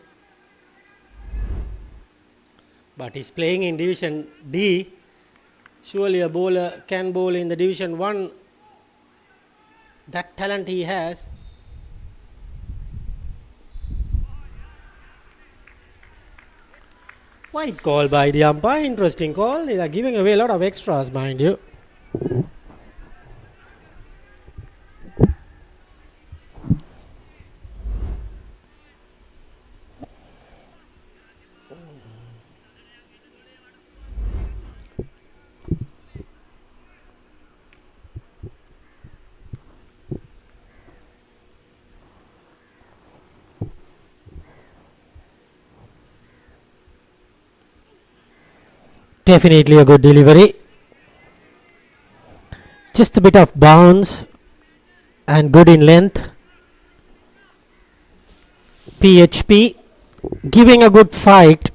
But he's playing in Division D. Surely a bowler can bowl in the Division 1. That talent he has. Wide call by the umpire. Interesting call. They are giving away a lot of extras, mind you. Definitely a good delivery. Just a bit of bounce and good in length. PHP giving a good fight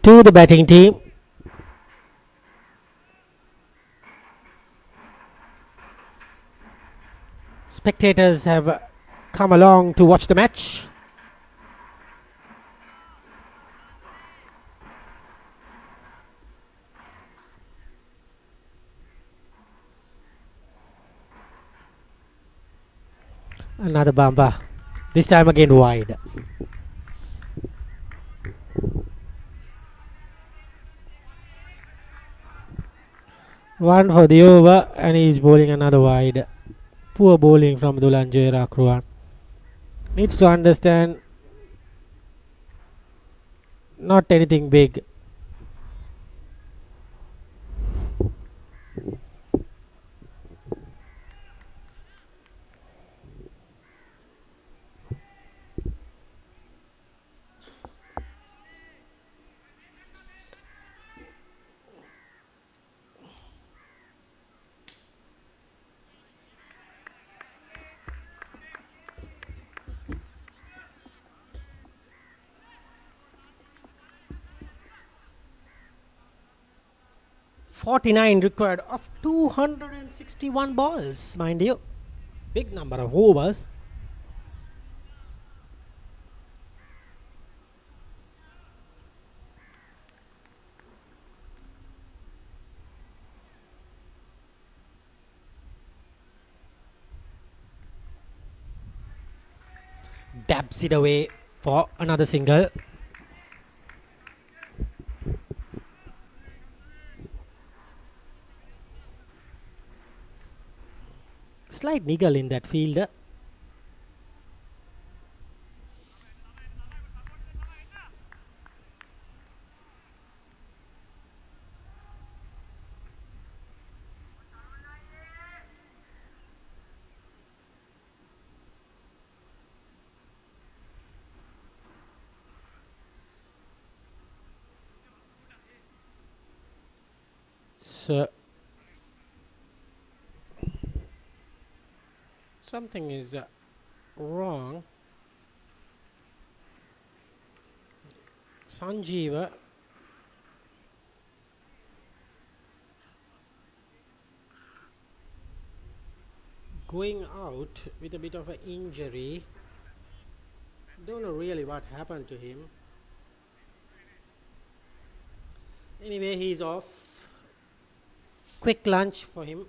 to the batting team. Spectators have come along to watch the match. Another bumper. This time again wide. One for the over, and he's bowling another wide. Poor bowling from Dulanjaya Lakruan. Needs to understand, not anything big. .49 required of 261 balls, mind you. Big number of overs. Dabs it away for another single. Slight niggle in that fielder. So something is wrong. Sanjeeva going out with a bit of an injury. Don't know really what happened to him. Anyway, he's off. Quick lunch for him.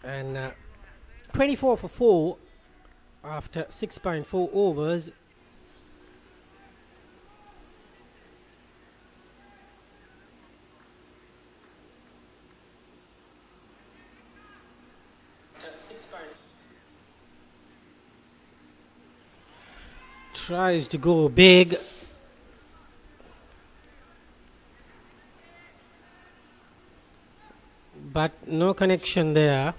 And 24 for 4 after 6.4 overs. Tries to go big. but no connection there.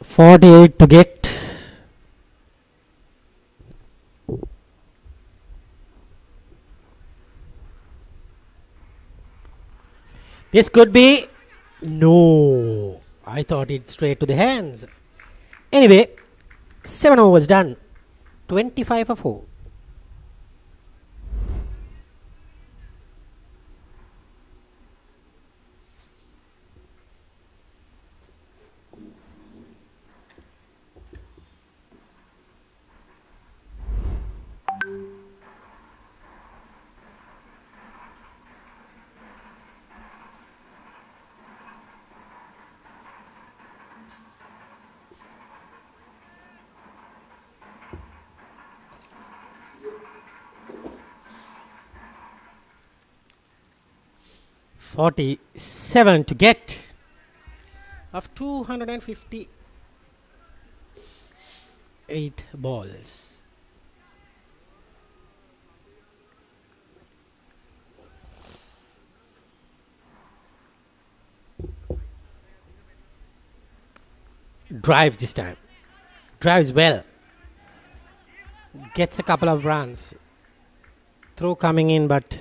.48 to get. This could be. No, I thought it straight to the hands. Anyway, 7 overs done. 25 for 4. .47 to get of 258 balls. Drives this time. Drives well. Gets a couple of runs. Throw coming in, but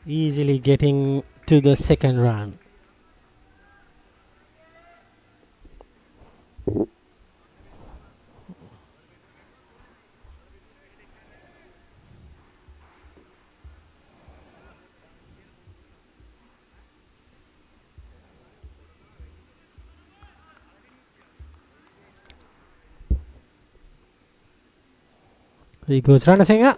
easily getting to the second run. He goes Ranasinghe.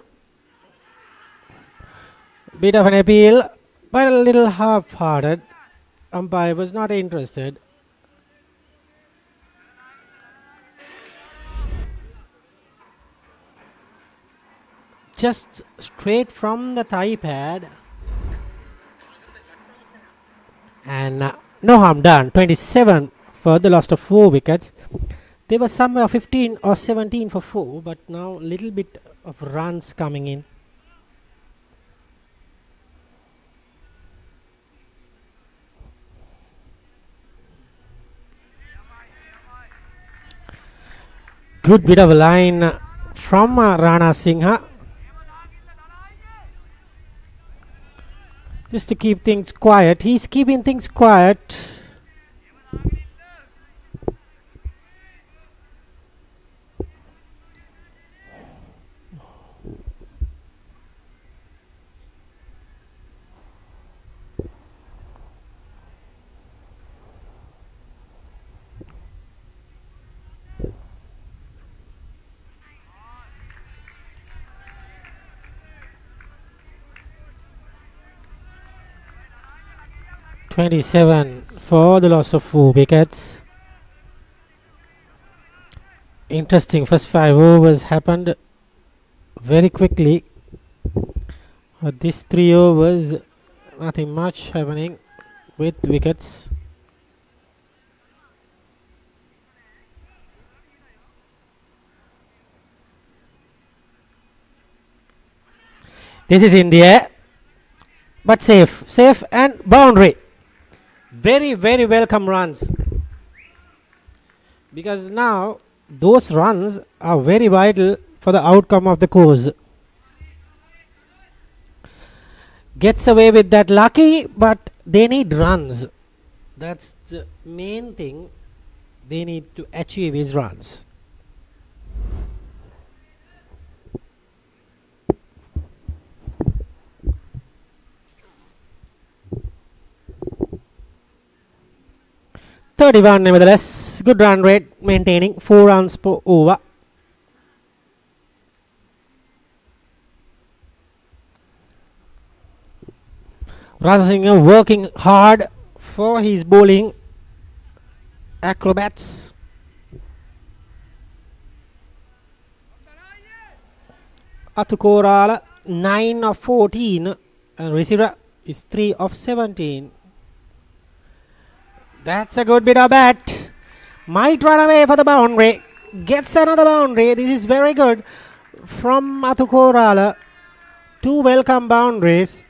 Bit of an appeal, but a little half-hearted. Umpire was not interested. Just straight from the thigh pad. And no harm done. 27 for the loss of 4 wickets. They were somewhere 15 or 17 for 4, but now a little bit of runs coming in. Good bit of a line from Ranasinghe. Just to keep things quiet. He's keeping things quiet. .27 for the loss of 4 wickets. Interesting. First 5 overs happened very quickly. These 3 overs, nothing much happening with wickets. This is in the air, but safe and boundary. Very, very welcome runs, because now those runs are very vital for the outcome of the course. Gets away with that lucky, but they need runs. That's the main thing. They need to achieve is runs. .31 nevertheless. Good run rate, maintaining 4 runs per over. Ranasinghe working hard for his bowling acrobats. Atukorala 9 of 14 and Risira is 3 of 17. That's a good bit of bat. Might run away for the boundary. Gets another boundary. This is very good from Athukorala. 2 welcome boundaries.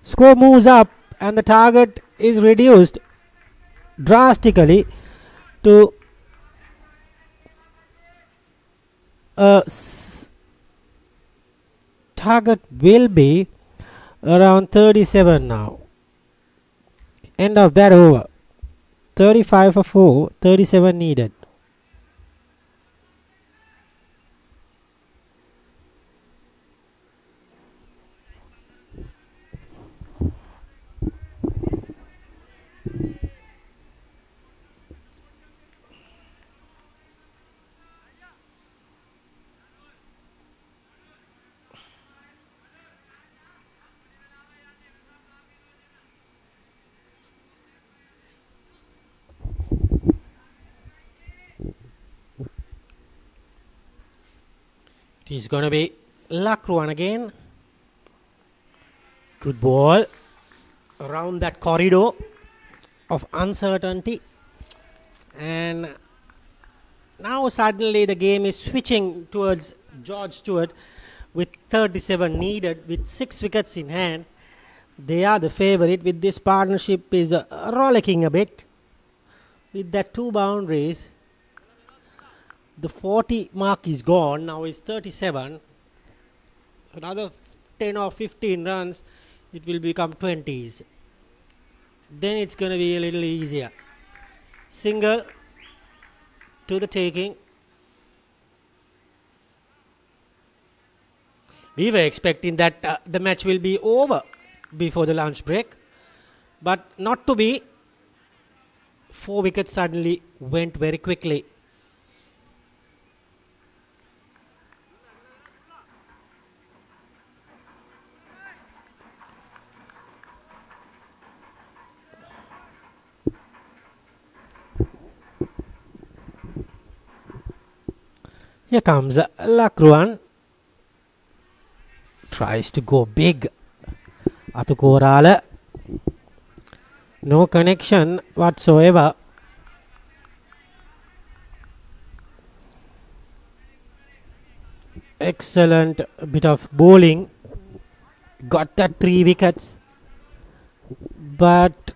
Score moves up and the target is reduced drastically to target will be around 37 now. End of that over. 35 for 4, 37 needed. It is going to be Lakruan again. Good ball around that corridor of uncertainty. And now suddenly the game is switching towards George Steuart with 37 needed with 6 wickets in hand. They are the favourite with this partnership is rollicking a bit with that 2 boundaries. The 40 mark is gone. Now it's 37. Another 10 or 15 runs, it will become 20s. Then it's going to be a little easier. Single to the taking. We were expecting that the match will be over before the lunch break, but not to be. 4 wickets suddenly went very quickly. Here comes Lakruan. Tries to go big. Athukorala. No connection whatsoever. Excellent bit of bowling. Got that 3 wickets. But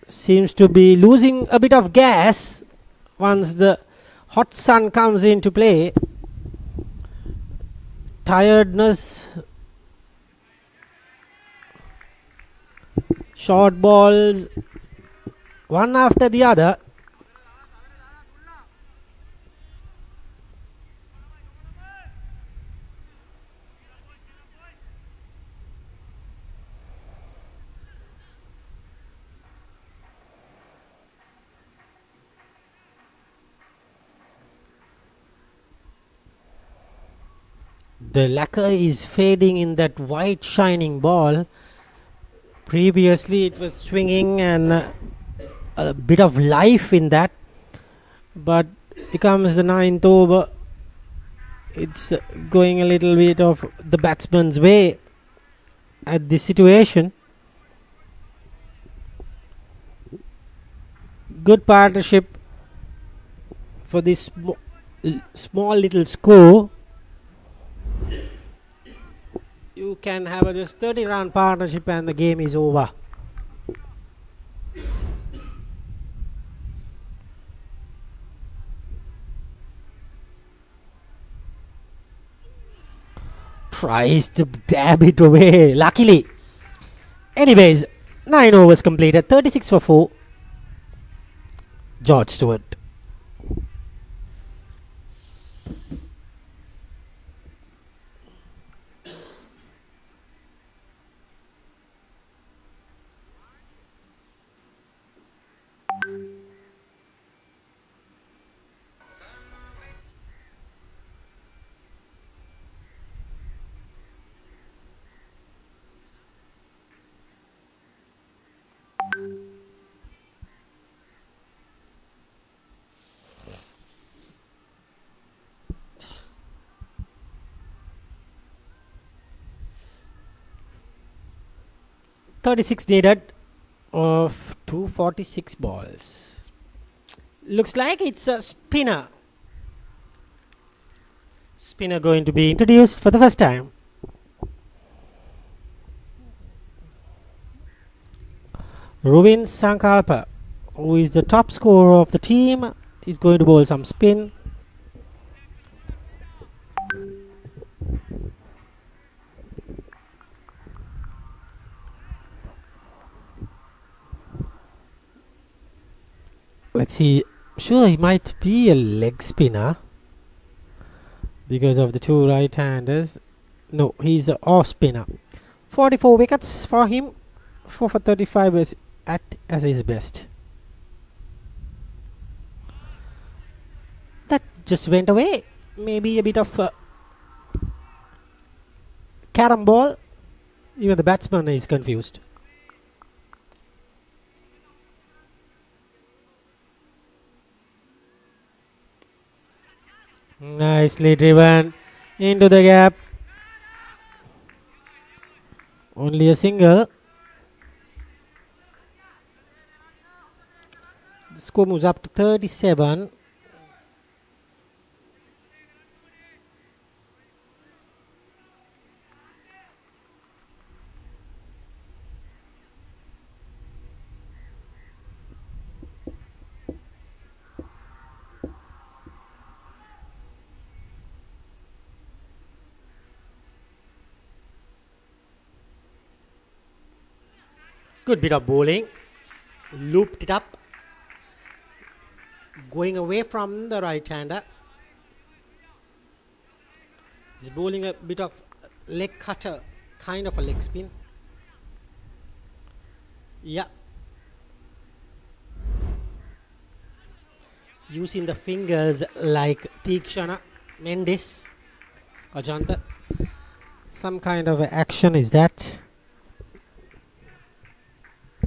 seems to be losing a bit of gas once the hot sun comes into play. Tiredness. Short balls. One after the other. The lacquer is fading in that white shining ball. Previously it was swinging and a bit of life in that, but becomes the 9th over. It's going a little bit of the batsman's way at this situation. Good partnership for this small little score. You can have a just 30-run partnership and the game is over. Tries to dab it away, luckily. Anyways, 9 overs completed, 36 for 4. George Steuart. .36 needed of 2 246 balls. Looks like it's a spinner. Spinner going to be introduced for the first time. Ruvin Sankalpa, who is the top scorer of the team, is going to bowl some spin. Let's see. Sure, he might be a leg spinner because of the two right-handers. No, he's an off spinner. 44 wickets for him. 4 for 35 is as his best. That just went away. Maybe a bit of carom ball. Even the batsman is confused. Nicely driven into the gap. Only a single. The score moves up to 37. Good bit of bowling. Looped it up. Going away from the right-hander. He's bowling a bit of leg cutter, kind of a leg spin. Yeah. Using the fingers like Tikshana, Mendes, Ajanta. Some kind of action is that.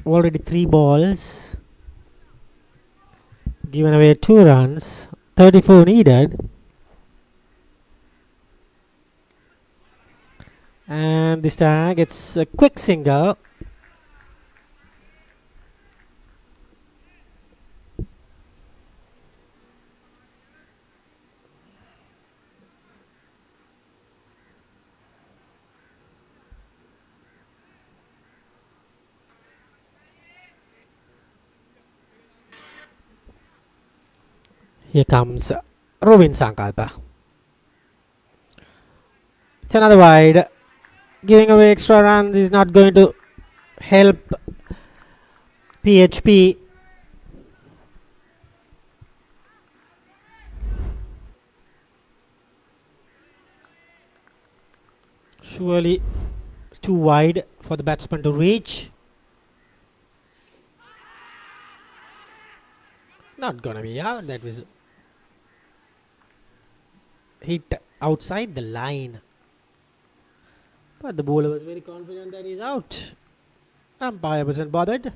Already 3 balls. Given away 2 runs. 34 needed. And this time gets a quick single. Here comes Ruvin Sankalpa. It's another wide. Giving away extra runs is not going to help PHP. Surely too wide for the batsman to reach. Not gonna be out. That was hit outside the line. But the bowler was very confident that he's out. Umpire wasn't bothered.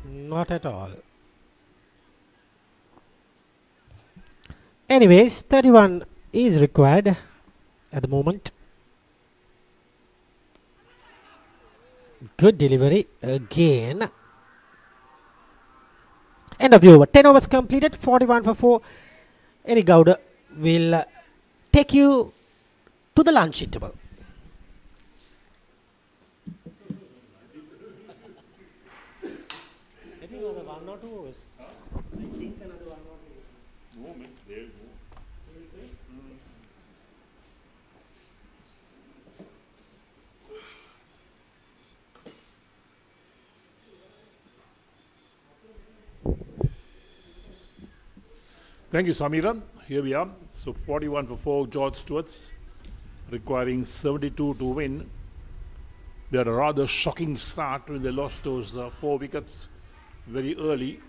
Not at all. Anyways, 31 is required at the moment. Good delivery again. End of the over. 10 overs completed. 41 for 4. Eric Gowda will take you to the lunch interval. I think another 1 or 2 overs. I think another 1 or 2 overs. Thank you, Samiran. Here we are. So 41 for 4, George Steuarts, requiring 72 to win. They had a rather shocking start when they lost those 4 wickets very early.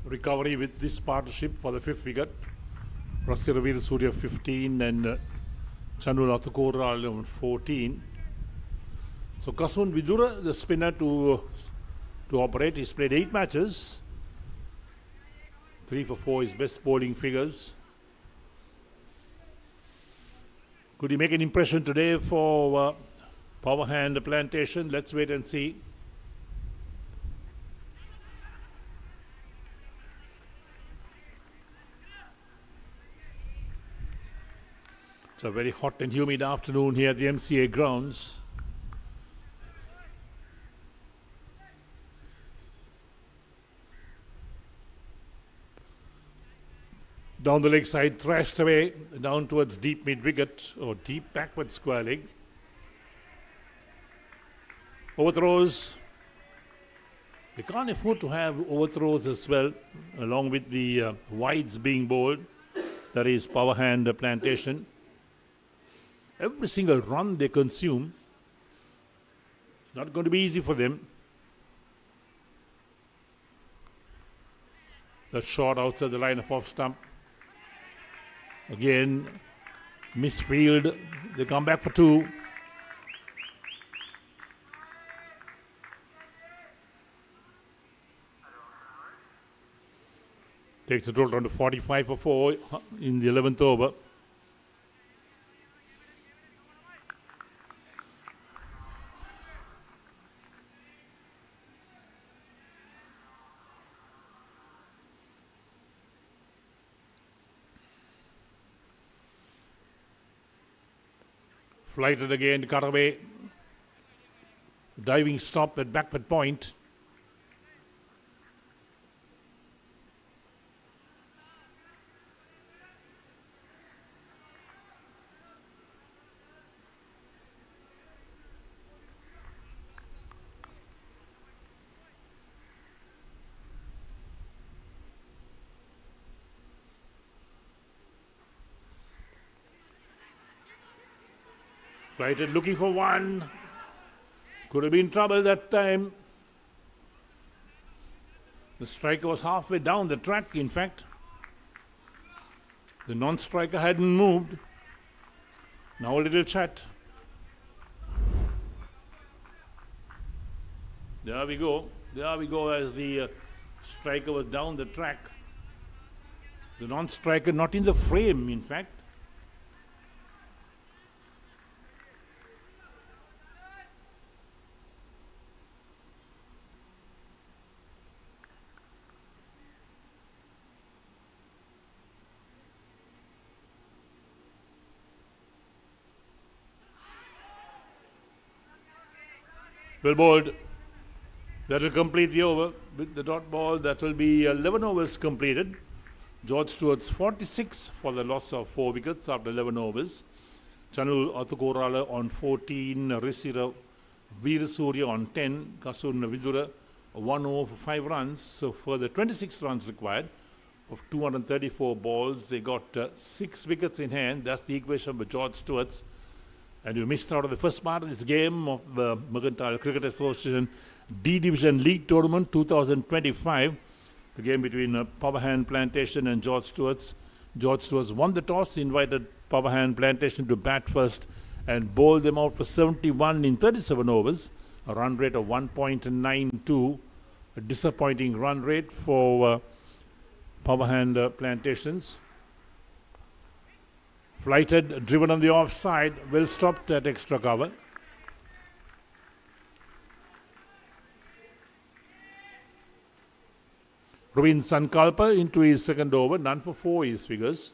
Recovery with this partnership for the 5th wicket. Rasiravir Surya 15 and Chandu Nathakora 14. So Kasmun Vidura, the spinner to operate, he's played 8 matches. 3 for 4 is best bowling figures. Could he make an impression today for power hand Plantation? Let's wait and see. It's a very hot and humid afternoon here at the MCA grounds. Down the leg side, thrashed away, down towards deep mid wicket or deep backward square leg. Overthrows. They can't afford to have overthrows as well, along with the wides being bowled. That is power hand Plantation. Every single run they consume, it's not going to be easy for them. The shot outside the line of off stump. Again, misfield. They come back for 2. Takes the total down to 45 for 4 in the 11th over. Flighted again, cut away. Diving stop at backward point. Flighted looking for 1. Could have been trouble that time. The striker was halfway down the track, in fact. The non-striker hadn't moved. Now a little chat. There we go. There we go as the striker was down the track. The non-striker not in the frame, in fact. Well bowled. That will complete the over with the dot ball. That will be 11 overs completed. George Steuart's 46 for the loss of 4 wickets after 11 overs. Chanul Athukorala on 14, Risira Veerasurya on 10, Kasun Vidura 1 over for 5 runs. So further 26 runs required of 234 balls. They got 6 wickets in hand. That's the equation for George Steuart's. And you missed out on the first part of this game of the Mercantile Cricket Association D Division League Tournament 2025. The game between Power Hand Plantation and George Steuarts. George Steuarts won the toss, invited Power Hand Plantation to bat first and bowled them out for 71 in 37 overs. A run rate of 1.92. A disappointing run rate for Power Hand Plantations. Flighted, driven on the offside, well stopped at extra cover. Ravin Sankalpa into his second over, none for 4 his figures.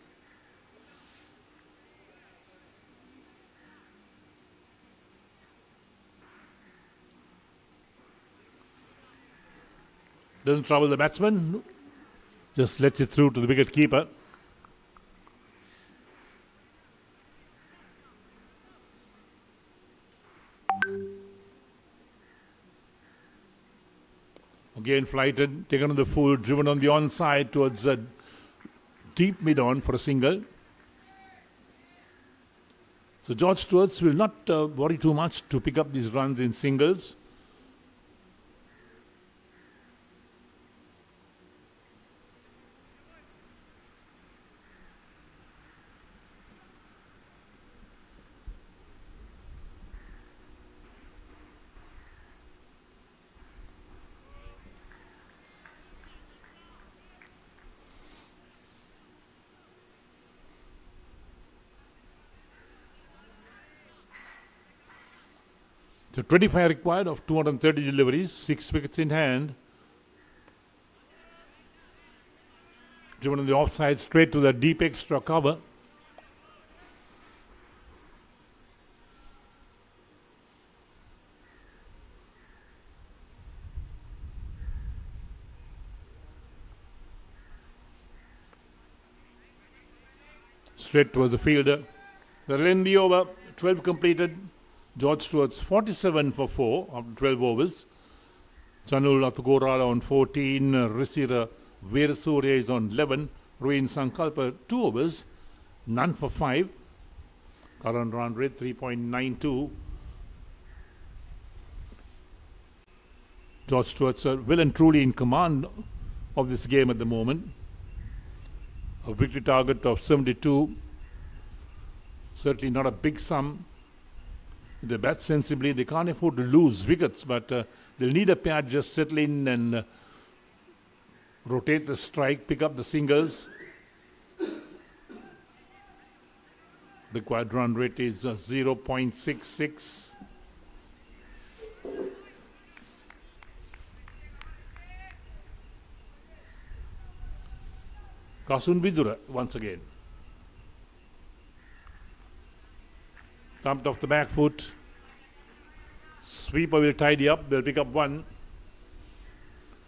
Doesn't trouble the batsman, just lets it through to the wicket keeper. Again flighted, taken on the full, driven on the onside towards a deep mid-on for a single. So George Steuarts will not worry too much to pick up these runs in singles. So 25 required of 230 deliveries, 6 wickets in hand. Driven on the offside straight to the deep extra cover. Straight towards the fielder. The lengthy over, 12 completed. George Steuarts 47 for 4 after 12 overs. Chanul Atugorala on 14. Risira Veerasuriya is on 11. Ruin Sankalpa 2 overs. None for 5. Current run rate 3.92. George Steuarts are well and truly in command of this game at the moment. A victory target of 72. Certainly not a big sum. If they bat sensibly, they can't afford to lose wickets, but they'll need a pair just settle in and rotate the strike, pick up the singles. Required run rate is 0.66. Kasun Vidura once again. Thumped off the back foot. Sweeper will tidy up. They'll pick up 1.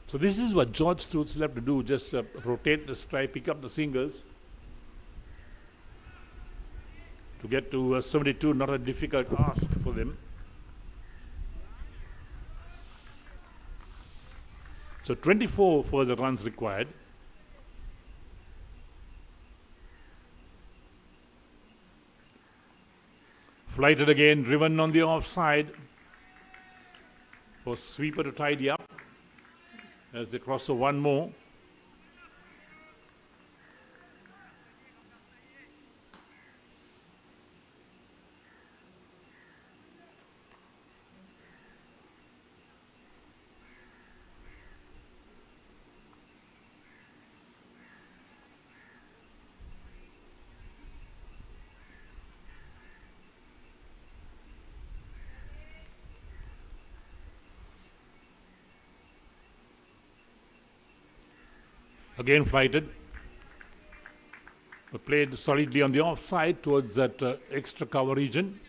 So this is what George Steuarts will have to do. Just rotate the strike, pick up the singles. To get to 72, not a difficult ask for them. So 24 further runs required. Flighted again, driven on the offside. For sweeper to tidy up as they cross 1 more. Again flighted, but played solidly on the offside towards that extra cover region.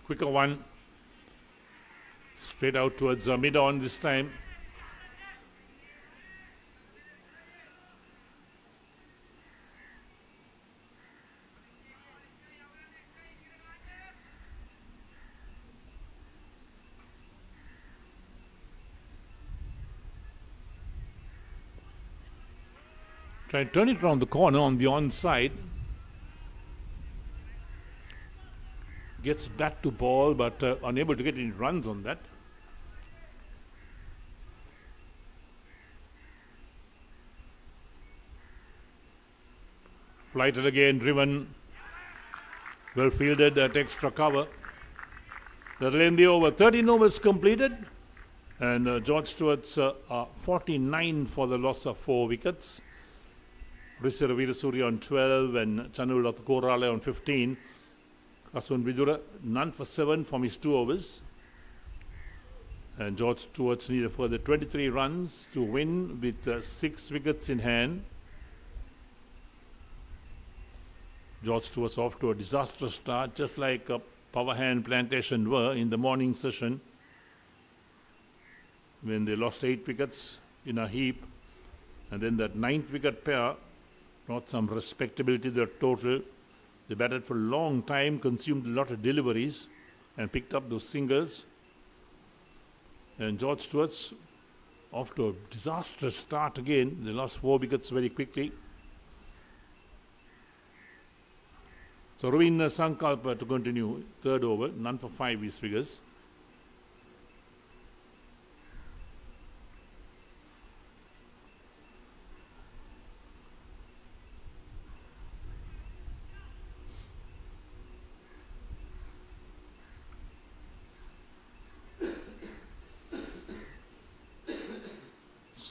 Quicker one, straight out towards mid-on this time. Try and turn it around the corner on the onside. Gets back to ball, but unable to get any runs on that. Flighted again, driven. Well fielded at extra cover. That'll end the over. 13 overs completed. And George Steuarts 49 for the loss of 4 wickets. Risira Veerasuriya on 12 and Chanul Atugorala on 15. Kasun Vidura none for 7 from his 2 overs. And George Steuarts need a further 23 runs to win with 6 wickets in hand. George Steuarts off to a disastrous start, just like Power Hand Plantations were in the morning session when they lost 8 wickets in a heap. And then that 9th wicket pair brought some respectability to their total. They batted for a long time, consumed a lot of deliveries and picked up those singles. And George Steuarts off to a disastrous start again. They lost 4 wickets very quickly. So Ruin Sankalpa to continue, 3rd over, none for 5 his figures.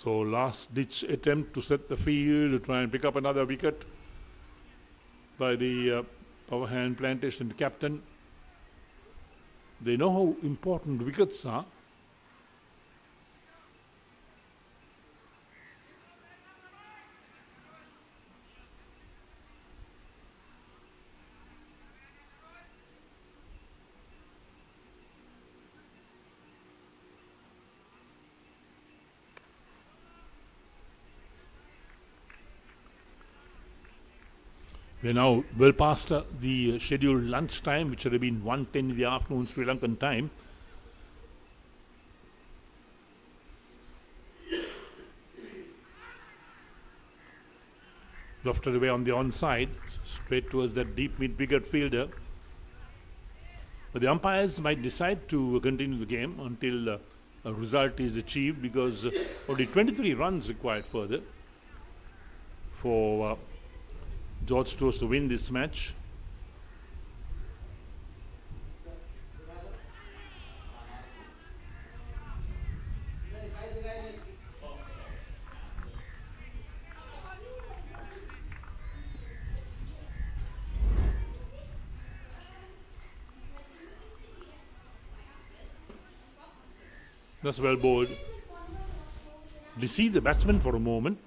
So last ditch attempt to set the field to try and pick up another wicket by the power hand Plantation captain. They know how important wickets are. We're now well past the scheduled lunch time, which would have been 1:10 in the afternoon Sri Lankan time. Lofted away on the onside, straight towards that deep mid-wicket fielder. But the umpires might decide to continue the game until a result is achieved, because only 23 runs required further for George Steuarts to win this match. That's well bowled. Deceive the batsman for a moment.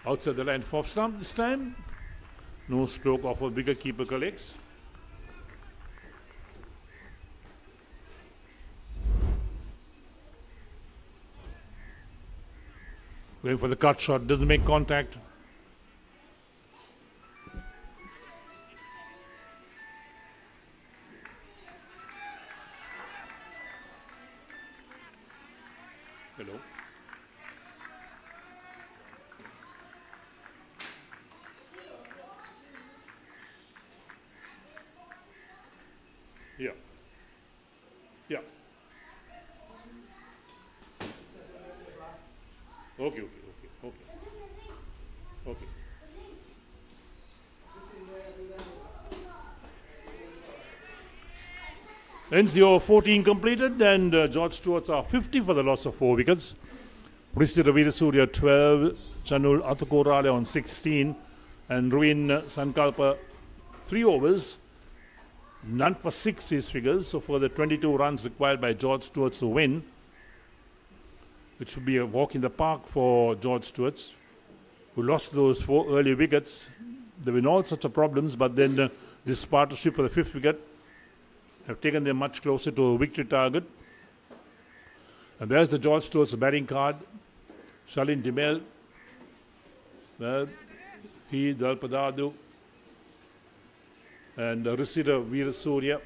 Outside the line of off stump this time. No stroke off a bigger keeper collects. Going for the cut shot, doesn't make contact. Hello. Yeah. Yeah. Okay. Ends the over 14 completed, and George Steuarts are 50 for the loss of 4 wickets. Risthira Veerasurya 12, Chanul Athukorale on 16, and Ruin Sankalpa 3 overs. None for 6 his figures, so for the 22 runs required by George Steuarts to win, which would be a walk in the park for George Steuarts, who lost those 4 early wickets. There have been all sorts of problems, but then this partnership for the 5th wicket have taken them much closer to a victory target. And there's the George Steuarts batting card. Shalin Dimel, well, he, Dalpadadu, and Risthira Veerasurya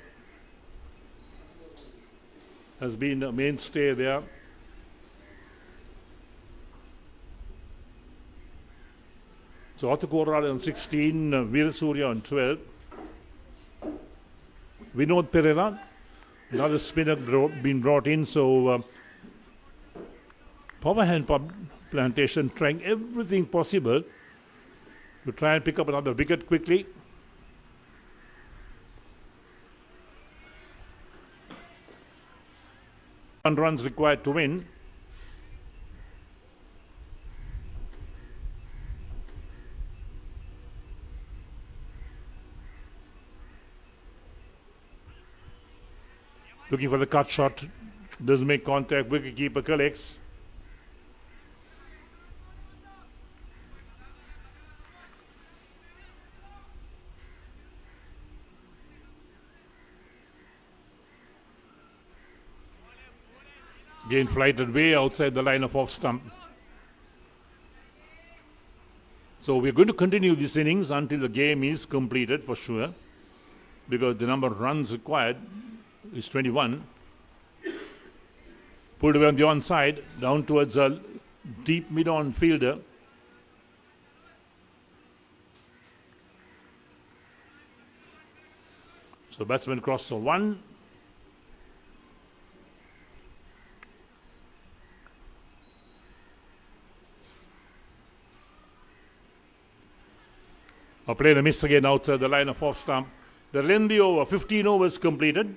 has been a mainstay there. So Athukorale on 16, Veerasurya on 12. Vinod Pereira, another spinner been brought in, so power hand Plantation trying everything possible to try and pick up another wicket quickly. One runs required to win. Looking for the cut shot, doesn't make contact, wicketkeeper collects. Again flighted way outside the line of off stump. So we're going to continue this innings until the game is completed for sure, because the number of runs required is 21. Pulled away on the onside, down towards a deep mid-on fielder. So batsman crossed for 1. Played a miss again outside the line of off stump. The lengthy over, 15 overs completed.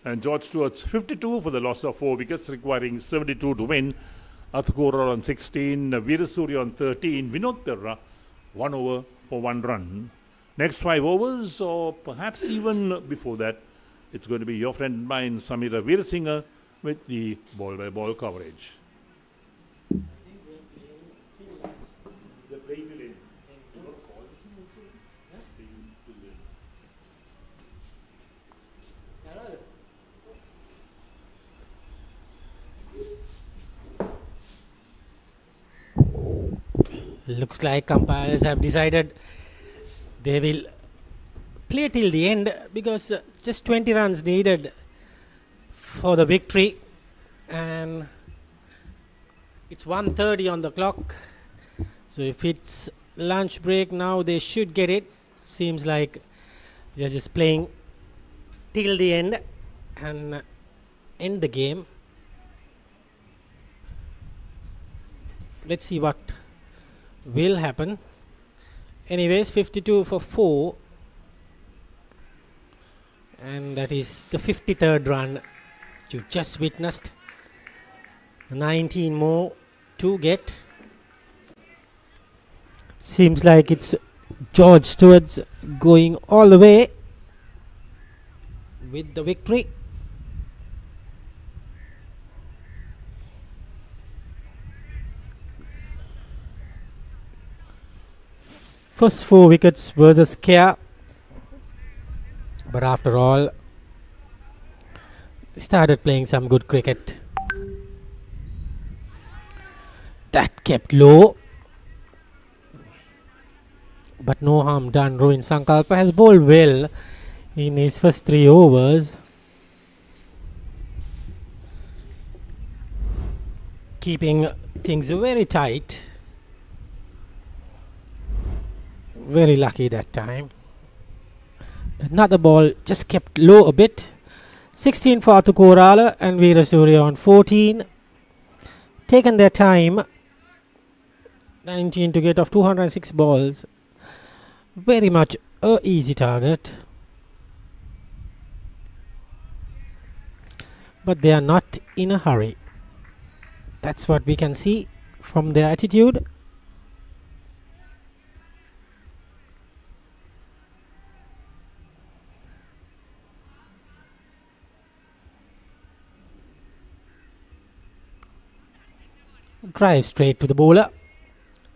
And George Steuart's 52 for the loss of 4 wickets, requiring 72 to win. Athukora on 16, Veerasuriya on 13, Vinod Perra 1 over for 1 run. Next 5 overs, or perhaps even before that, it's going to be your friend mine, Samira Veerasinghe, with the ball-by-ball coverage. Looks like umpires have decided they will play till the end because just 20 runs needed for the victory, and it's 1:30 on the clock. So if it's lunch break now, they should get it. Seems like they're just playing till the end and end the game. Let's see what will happen. Anyways, 52 for 4, and that is the 53rd run you just witnessed. 19 more to get. Seems like it's George Steuarts going all the way with the victory. First 4 wickets was a scare, but after all, started playing some good cricket. That kept low, but no harm done. Rohin Sankalpa has bowled well in his first 3 overs, keeping things very tight. Very lucky that time. Another ball just kept low a bit. 16 for Athukora and Veerasuriya on 14. Taken their time. 19 to get off 206 balls. Very much a easy target. But they are not in a hurry. That's what we can see from their attitude. Drive straight to the bowler.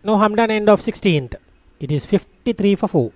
No harm done, end of 16th. It is 53 for 4.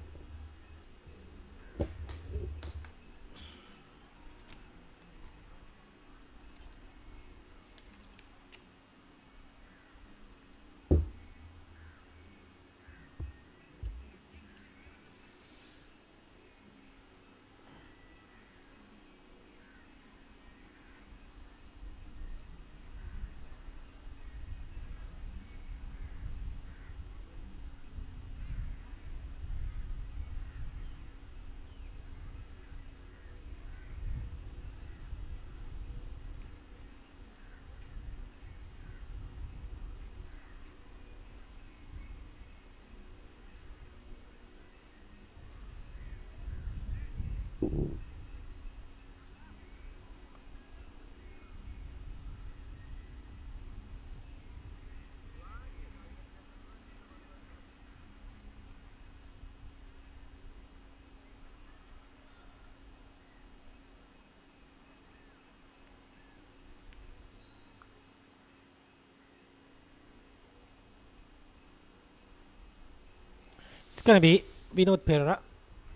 It's going to be Vinod Perra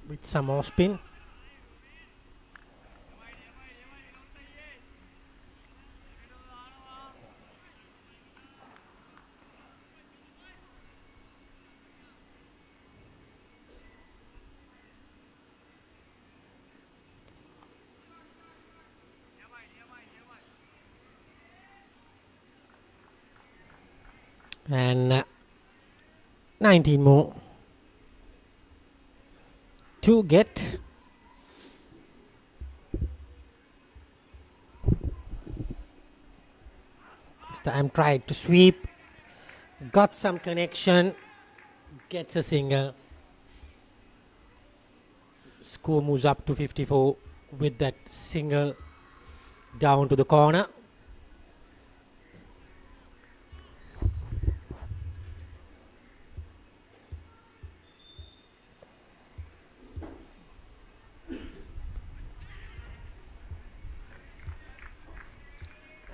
with some more spin. And 19 more to get. This time tried to sweep, got some connection, gets a single. Score moves up to 54 with that single Down to the corner.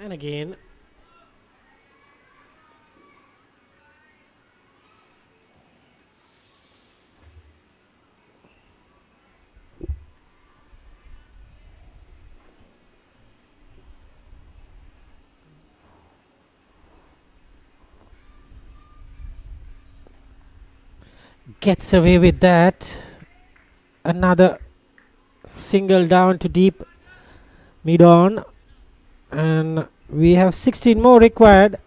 And again, gets away with that. Another single down to deep mid on, and we have 16 more required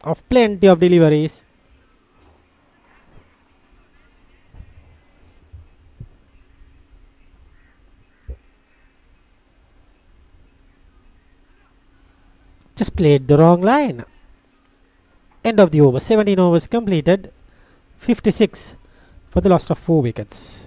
of plenty of deliveries. Just played the wrong line. End of the over. 17 overs completed. 56 for the loss of 4 wickets.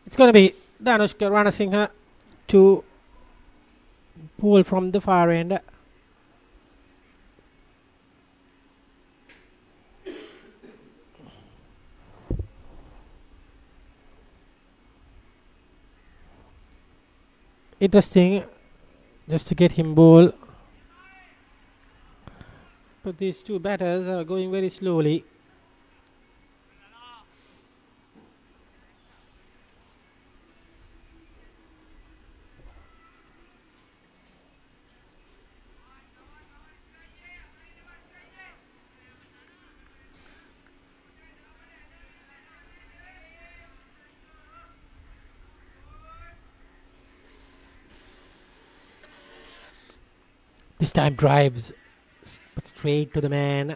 It's going to be Danushka Ranasinghe to pull from the far end. Interesting, just to get him ball. But these two batters are going very slowly. This time drives, but straight to the man.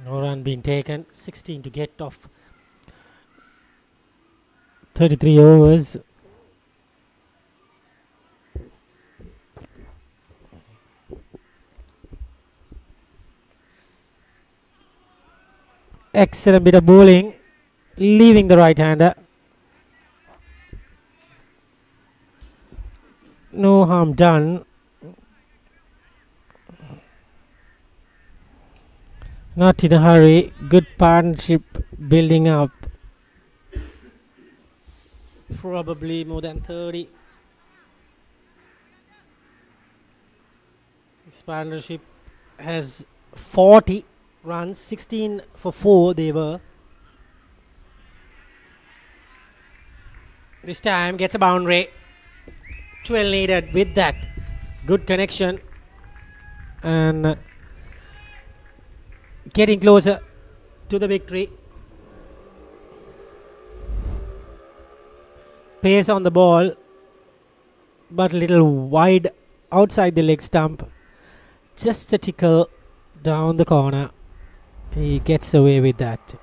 No run being taken. 16 to get off 33 overs. Excellent bit of bowling, leaving the right hander. No harm done. Not in a hurry. Good partnership building up. Probably more than 30. This partnership has 40 runs, 16 for 4 they were. This time gets a boundary. 12 needed with that. Good connection. And getting closer to the victory. Pace on the ball, but a little wide outside the leg stump. Just a tickle down the corner. He gets away with that.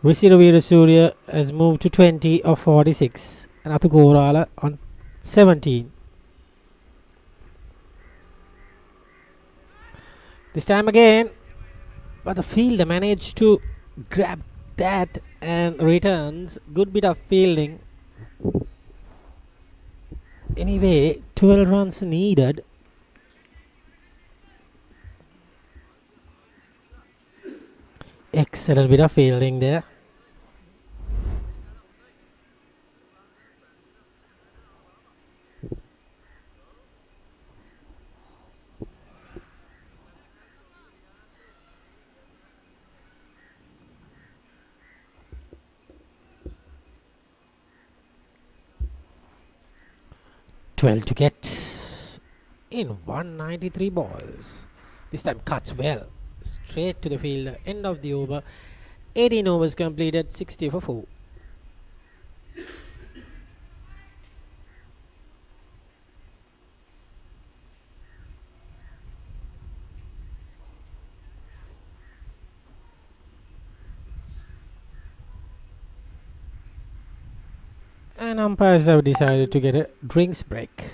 Risira Surya has moved to 20 of 46. And Atu Gorala on 17. This time again, but the fielder managed to grab that and returns. Good bit of fielding. Anyway, 12 runs needed. Excellent bit of fielding there. Twelve to get in 193 balls. This time cuts well. Straight to the fielder. End of the over. 18 overs completed. 60 for 4. And umpires have decided to get a drinks break.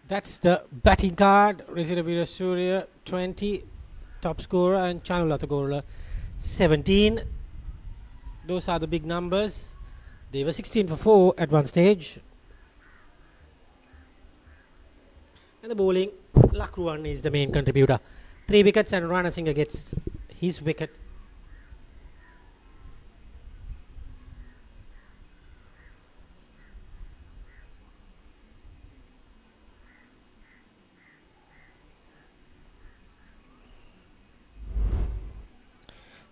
That's the batting card. Risira Surya 20, top scorer, and Chanulata Gorla 17. Those are the big numbers. They were 16 for 4 at one stage. And the bowling, Lakruan is the main contributor. 3 wickets and Ranasinghe gets his wicket.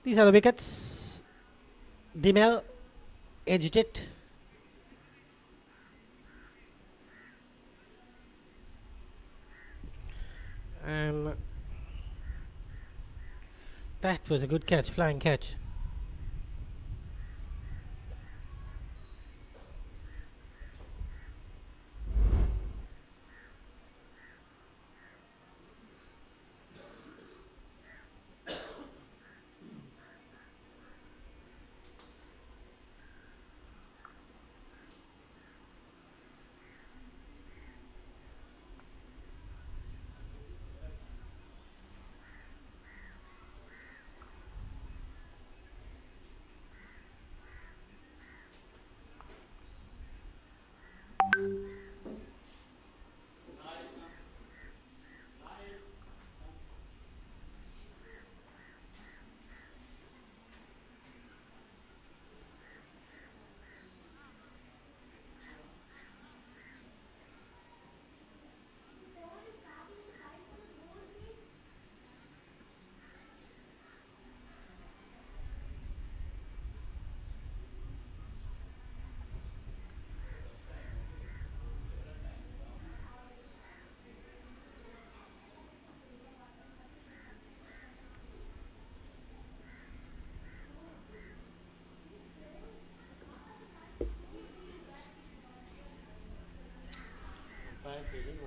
These are the wickets. Dimel edged it. And that was a good catch, flying catch.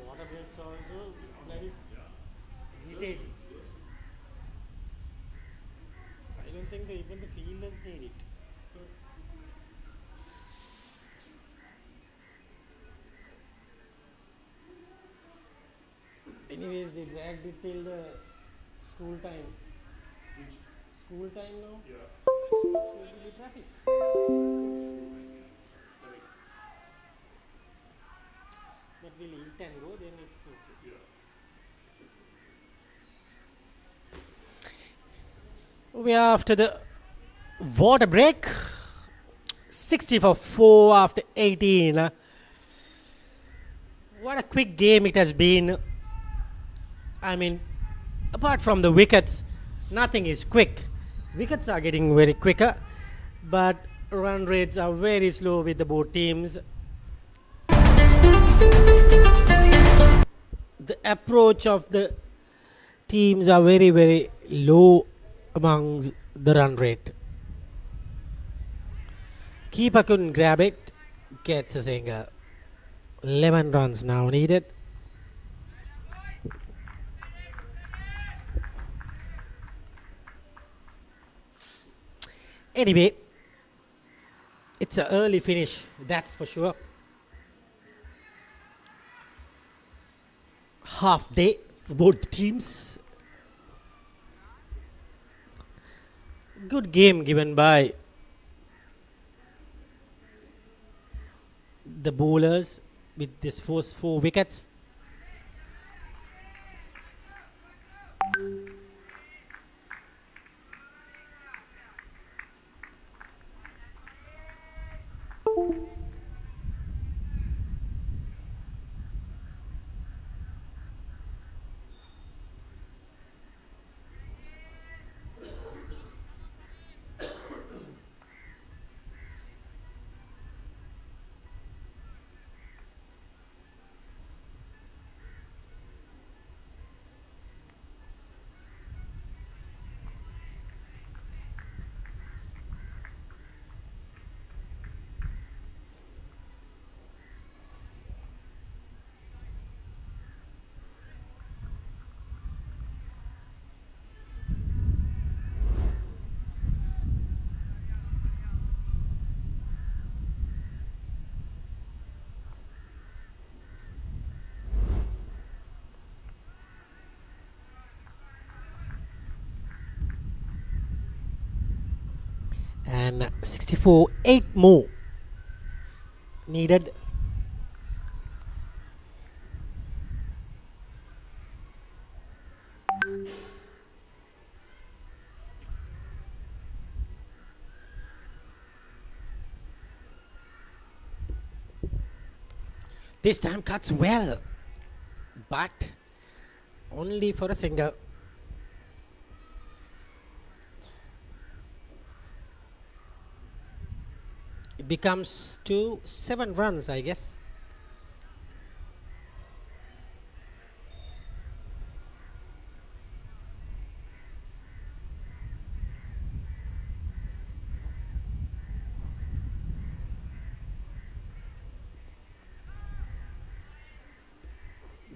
Water breaks also very irritating. I don't think that even the fielders need it. Anyways, they dragged it till the school time. School time now? Yeah. So it will be traffic. But we'll eat and go, then it's okay. Yeah. We are after the water break. 60 for 4 after 18. What a quick game it has been. I mean, apart from the wickets, nothing is quick. Wickets are getting very quicker, but run rates are very slow with the both teams. the approach of the teams are very, very low among the run rate. Keeper couldn't grab it. Gets a single. 11 runs now needed. Anyway, it's an early finish, that's for sure. Half day for both teams. Good game given by the bowlers with this first 4 wickets. And 64, 8 more needed. This time cuts well, but only for a single. It becomes to 7 runs, I guess.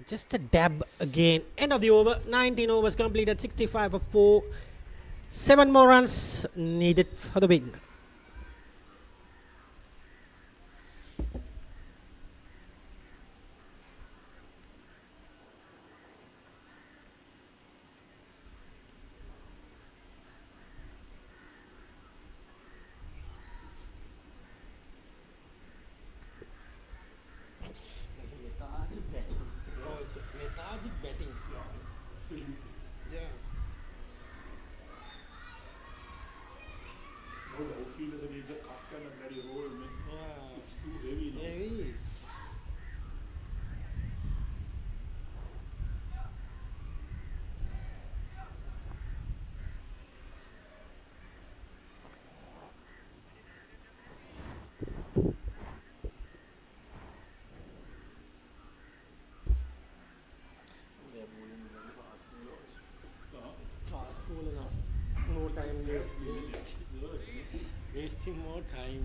Just a dab again. End of the over. 19 overs completed. 65 for 4. 7 more runs needed for the win. Lethargic batting. Yeah. No, the outfielders are just captain and bloody roll, man. Yeah. It's too heavy now. Heavy. They are bowling very fast bowlers. Fast bowler now. More time wasting more time.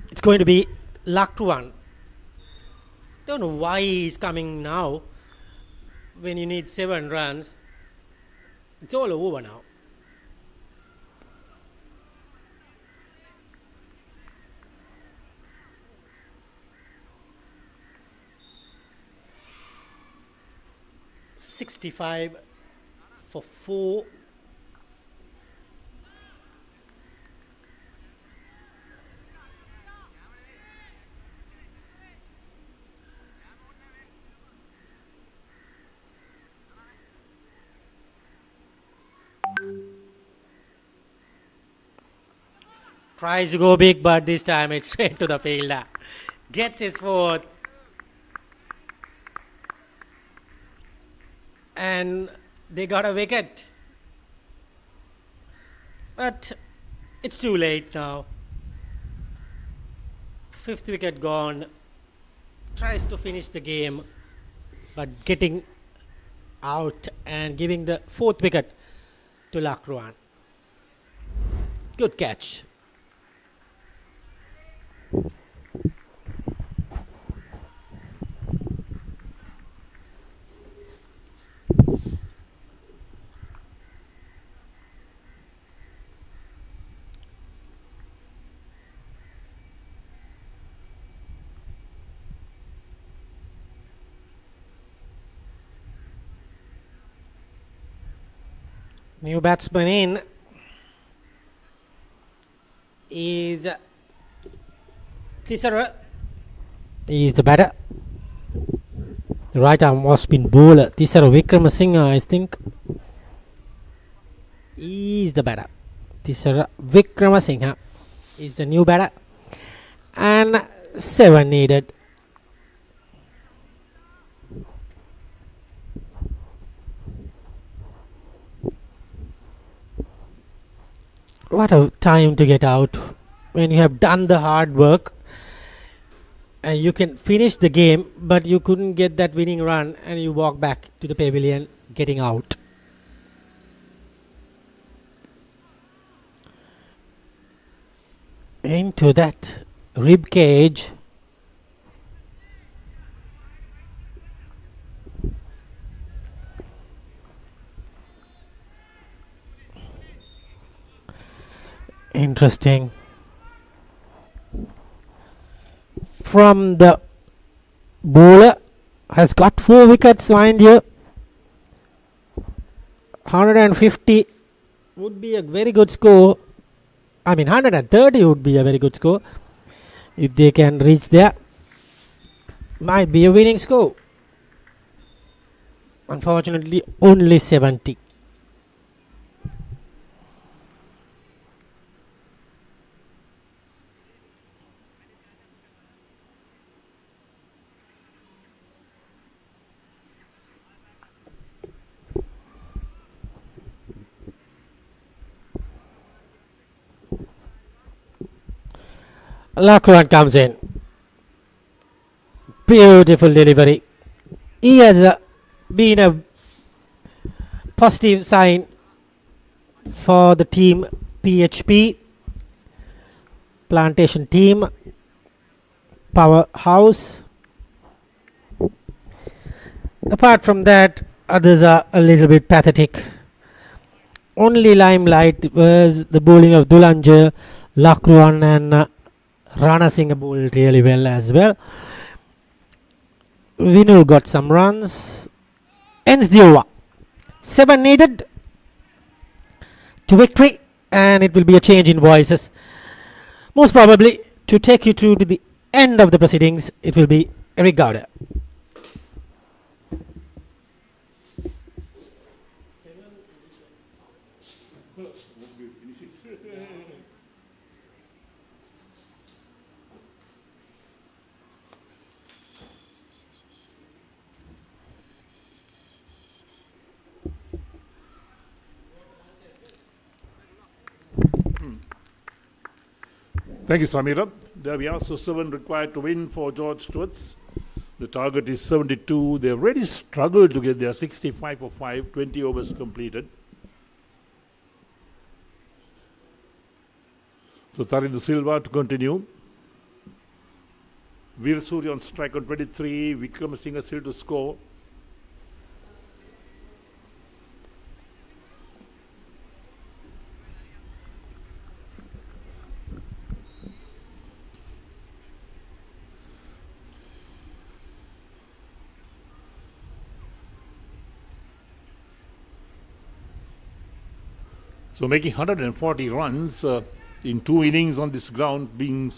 It's going to be luck one. Don't know why he's coming now when you need 7 runs. It's all over now. $65 for 4. Tries to go big, but this time it's straight to the fielder. Gets his 4th. And they got a wicket. But it's too late now. 5th wicket gone tries to finish the game, but getting out and giving the 4th wicket to Lacroix. Good catch. New batsman in is Steuart. He is the batter. The right arm was spin bowler. Steuart Wickramasinghe, I think. He is the batter. Steuart Wickramasinghe is the new batter. And 7 needed. What a time to get out when you have done the hard work and you can finish the game, but you couldn't get that winning run and you walk back to the pavilion getting out. Into that rib cage. Interesting. From the bowler, has got 4 wickets, mind you. 150 would be a very good score. I mean 130 would be a very good score if they can reach there. Might be a winning score. Unfortunately only 70. Lacroix comes in. Beautiful delivery. He has been a positive sign for the team PHP, Plantation team, powerhouse. Apart from that, others are a little bit pathetic. Only limelight was the bowling of Dulanja, Lacroix and Rana Singh bowled really well as well. Vinu got some runs. Ends the over. 7 needed to victory, and it will be a change in voices. Most probably to take you to the end of the proceedings, it will be Eric Gowder. Thank you, Samira. There we are. So 7 required to win for George Steuarts. The target is 72. They already struggled to get there. 65 for 5, 20 overs completed. So Taridu Silva to continue. Veer Surya on strike on 23. Wickramasinghe still to score. So making 140 runs in 2 innings on this ground being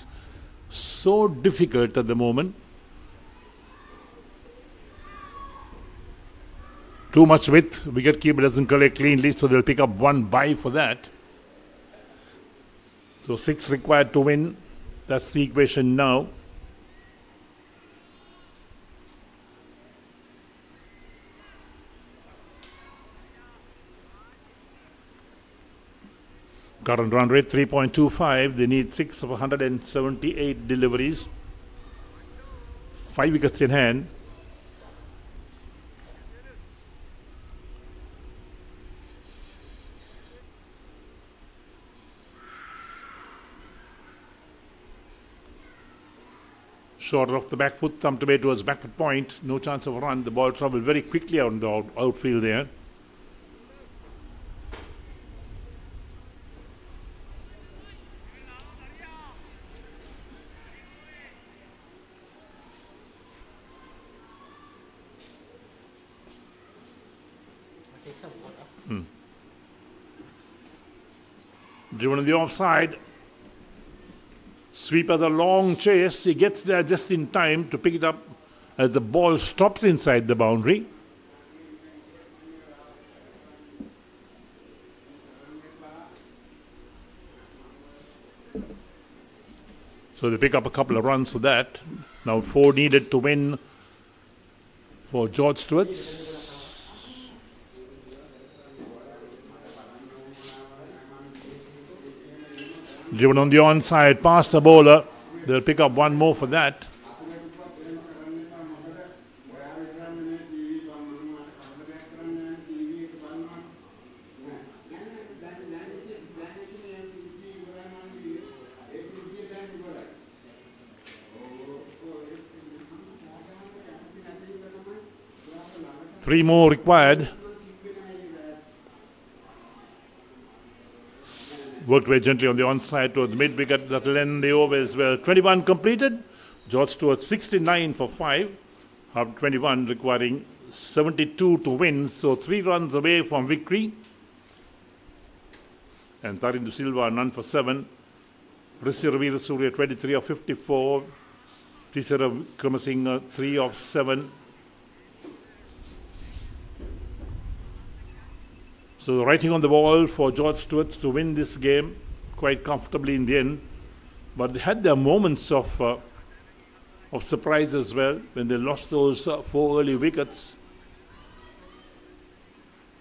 so difficult at the moment. Too much width, wicketkeeper doesn't collect cleanly, so they'll pick up 1 bye for that. So 6 required to win. That's the equation now. Current run rate 3.25. They need 6 of 178 deliveries. 5 wickets in hand. Short off the back foot, thumped away towards backward point. No chance of a run. The ball travelled very quickly out in the outfield there. Driven on the offside. Sweeper the long chase. He gets there just in time to pick it up as the ball stops inside the boundary. So they pick up a couple of runs for that. Now 4 needed to win for George Steuarts. Driven on the onside, past the bowler. They'll pick up 1 more for that. Three more required. Worked very gently on the onside towards mid wicket. That'll end the over as well. 21 completed. George Steuart 69 for 5. After 21 requiring 72 to win. So 3 runs away from victory. And Tarindu Silva none for 7. Rissi Ravira Surya 23 of 54. Tisara Kramasinghe 3 of 7. So the writing on the wall for George Steuart to win this game quite comfortably in the end. But they had their moments of surprise as well when they lost those 4 early wickets.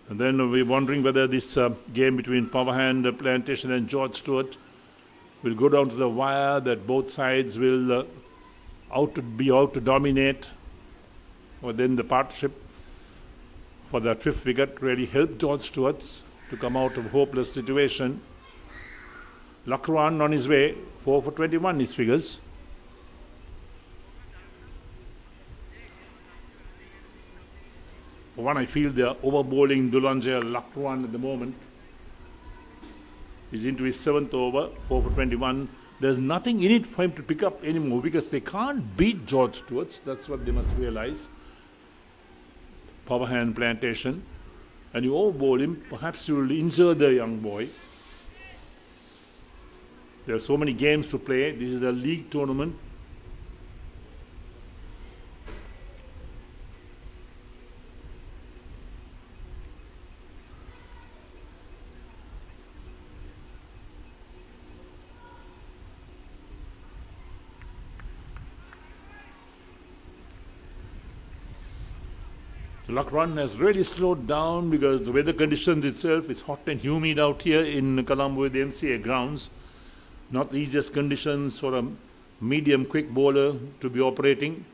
And then we're wondering whether this game between Powerhand, Plantation and George Steuart will go down to the wire, that both sides will be out to dominate. Or then the partnership for that 5th wicket really helped George Steuart to come out of a hopeless situation. Lakran on his way, 4 for 21 his figures. For one, I feel they are over-bowling Dulanje Lakran at the moment. He's into his 7th over, 4 for 21. There's nothing in it for him to pick up any more wickets. They can't beat George Steuart. That's what they must realize. Powerhand, Plantation, and you overbowl him, perhaps you will injure the young boy. There are so many games to play. This is a league tournament. The luck run has really slowed down because the weather conditions itself is hot and humid out here in Colombo with the MCA grounds. Not the easiest conditions for a medium quick bowler to be operating.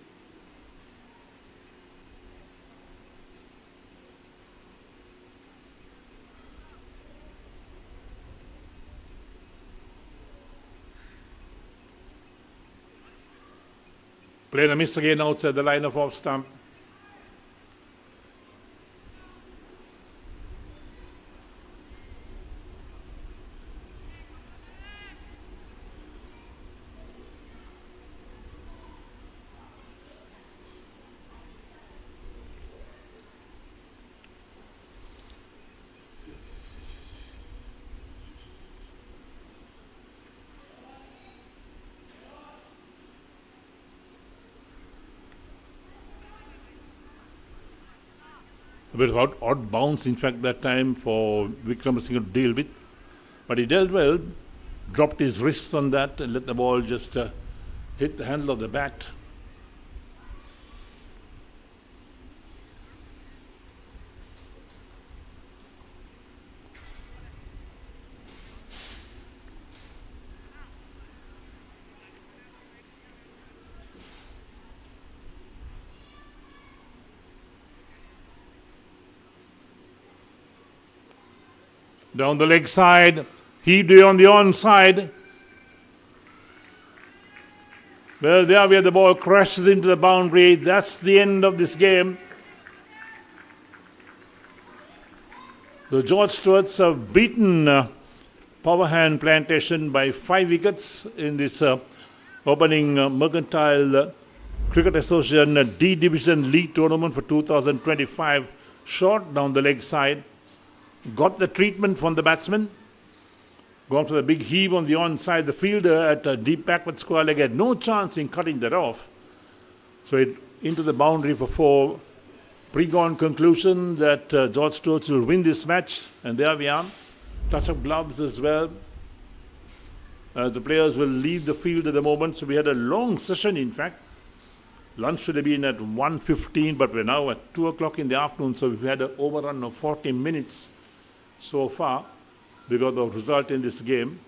Playing a miss again outside the line of off stump. A bit of odd bounce, in fact, that time for Vikramasinghe to deal with. But he dealt well, dropped his wrists on that and let the ball just hit the handle of the bat. Down the leg side. Heaved on the onside. Well, there where the ball crashes into the boundary. That's the end of this game. The George Steuarts have beaten Power Hand Plantation by 5 wickets in this opening Mercantile Cricket Association D Division League Tournament for 2025. Short down the leg side. Got the treatment from the batsman. Gone for the big heave on the onside. The fielder at deep backward square leg had no chance in cutting that off. So it into the boundary for 4. Pre-gone conclusion that George Steuarts will win this match. And there we are. Touch of gloves as well. The players will leave the field at the moment. So we had a long session, in fact. Lunch should have been at 1:15, but we're now at 2 o'clock in the afternoon. So we've had an overrun of 40 minutes so far because of the result in this game.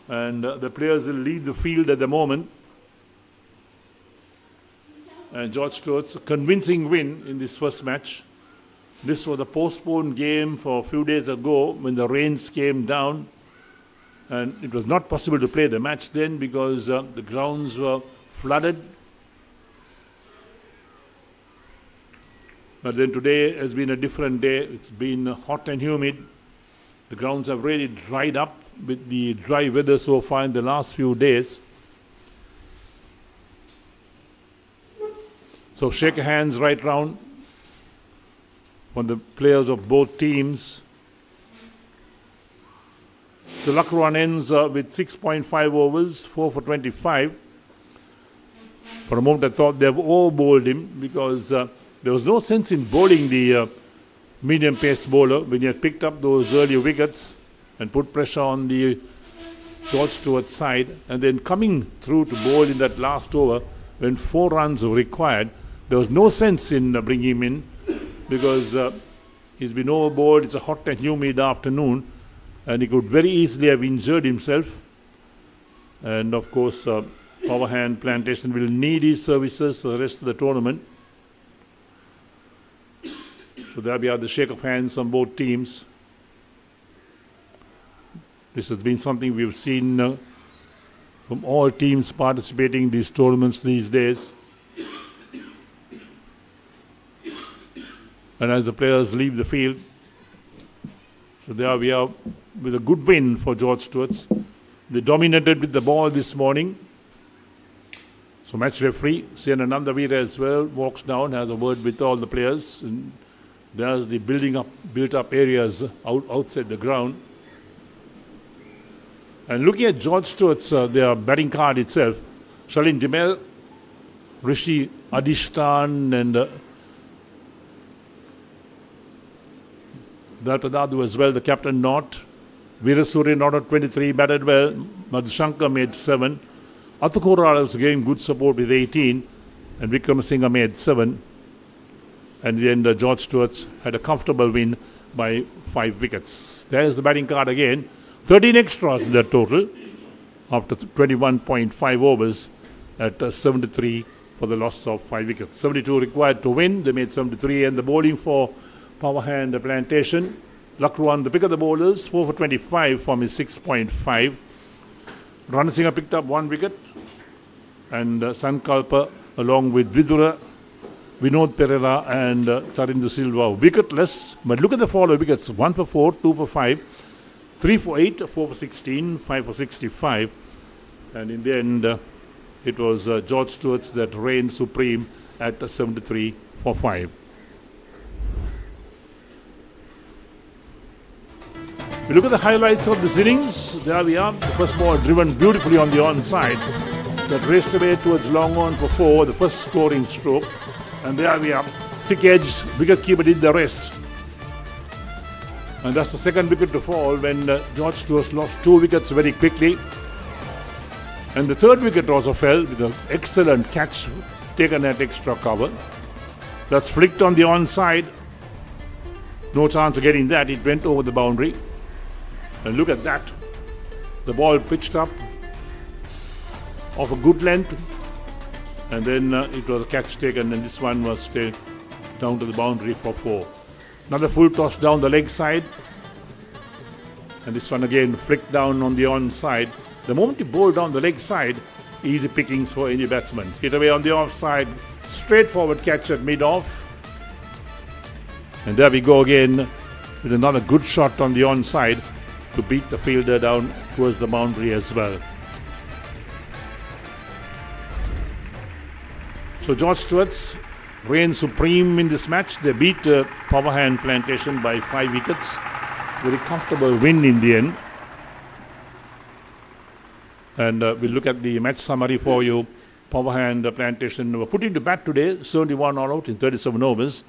And the players will leave the field at the moment. And George Steuarts, a convincing win in this first match. This was a postponed game for a few days ago when the rains came down. And it was not possible to play the match then because the grounds were flooded. But then today has been a different day. It's been hot and humid. The grounds have really dried up with the dry weather so far in the last few days. So shake hands right round on the players of both teams. The luck run ends with 6.5 overs, 4 for 25. For a moment I thought they've over-bowled him because there was no sense in bowling the medium pace bowler when he had picked up those early wickets and put pressure on the George Steuarts side, and then coming through to bowl in that last over when 4 runs were required. There was no sense in bringing him in because he's been overbowled. It's a hot and humid afternoon and he could very easily have injured himself. And of course, Power Hand Plantation will need his services for the rest of the tournament. So there we are, the shake of hands on both teams. This has been something we've seen from all teams participating in these tournaments these days. And as the players leave the field, so there we are with a good win for George Steuarts. They dominated with the ball this morning. So match referee, Sian Anandavira as well, walks down, has a word with all the players. And there's the built up areas outside the ground. And looking at George Steuarts, their batting card itself, Shalin Jamel, Rishi Adishtan and Dalpadadu as well, the captain not. Veerasuri not at 23, batted well. Madhushankar made 7. Athukora was giving good support with 18. And Vikramasinghe made 7. And then George Steuarts had a comfortable win by 5 wickets. There's the batting card again. 13 extras in the total after 21.5 overs at 73 for the loss of 5 wickets. 72 required to win. They made 73. And the bowling for Power Hand Plantation. Lakruan, the pick of the bowlers, 4 for 25 from his 6.5. Ranasinghe picked up 1 wicket. And Sankalpa along with Vidura, Vinod Pereira and Tarindu Silva wicketless. But look at the follow wickets. 1 for 4, 2 for 5, 3 for 8, 4 for 16, 5 for 65. And in the end, it was George Steuarts that reigned supreme at 73 for 5. We look at the highlights of this innings. There we are. The first ball driven beautifully on the onside. That raced away towards long on for 4, the first scoring stroke. And there we are. Thick edge, wicket keeper did the rest. And that's the second wicket to fall when George Steuarts lost 2 wickets very quickly. And the third wicket also fell with an excellent catch taken at extra cover. That's flicked on the onside. No chance of getting that. It went over the boundary. And look at that. The ball pitched up of a good length. And then it was a catch taken, and this one was stayed down to the boundary for 4. Another full toss down the leg side. And this one again flicked down on the onside. The moment he bowled down the leg side, easy pickings for any batsman. Hit away on the offside, straightforward catch at mid-off. And there we go again with another good shot on the onside to beat the fielder down towards the boundary as well. So George Steuarts reign supreme in this match. They beat Power Hand Plantation by 5 wickets. Very comfortable win in the end. And we'll look at the match summary for you. Power Hand Plantation were put into bat today, 71 all out in 37 overs.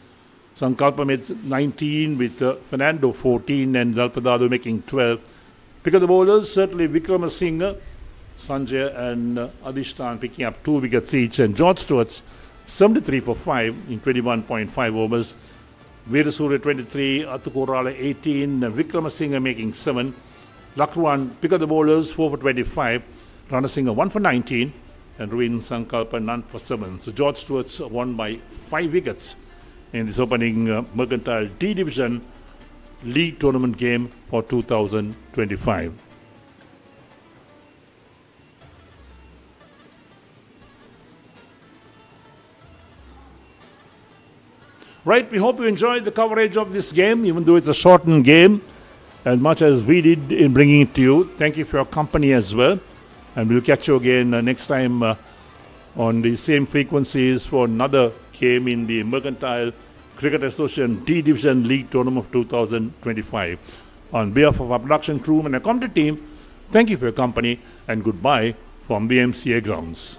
Sankalpa made 19 with Fernando 14 and Zalpadado making 12. Pick of the bowlers, certainly Vikramasinghe, Sanjay and Adishtan picking up 2 wickets each. And George Steuarts 73 for 5 in 21.5 overs. Veerasuriya 23, Athukorala 18, Vikramasinghe making 7. Lakruan, pick of the bowlers, 4 for 25. Ranasinghe 1 for 19 and Ruin Sankalpa none for 7. So George Steuarts won by 5 wickets in this opening Mercantile D Division League Tournament game for 2025. Right, we hope you enjoyed the coverage of this game, even though it's a shortened game, as much as we did in bringing it to you. Thank you for your company as well. And we'll catch you again next time on the same frequencies for another game in the Mercantile Cricket Association D Division League Tournament of 2025. On behalf of our production crew and our commentary team, thank you for your company and goodbye from the MCA grounds.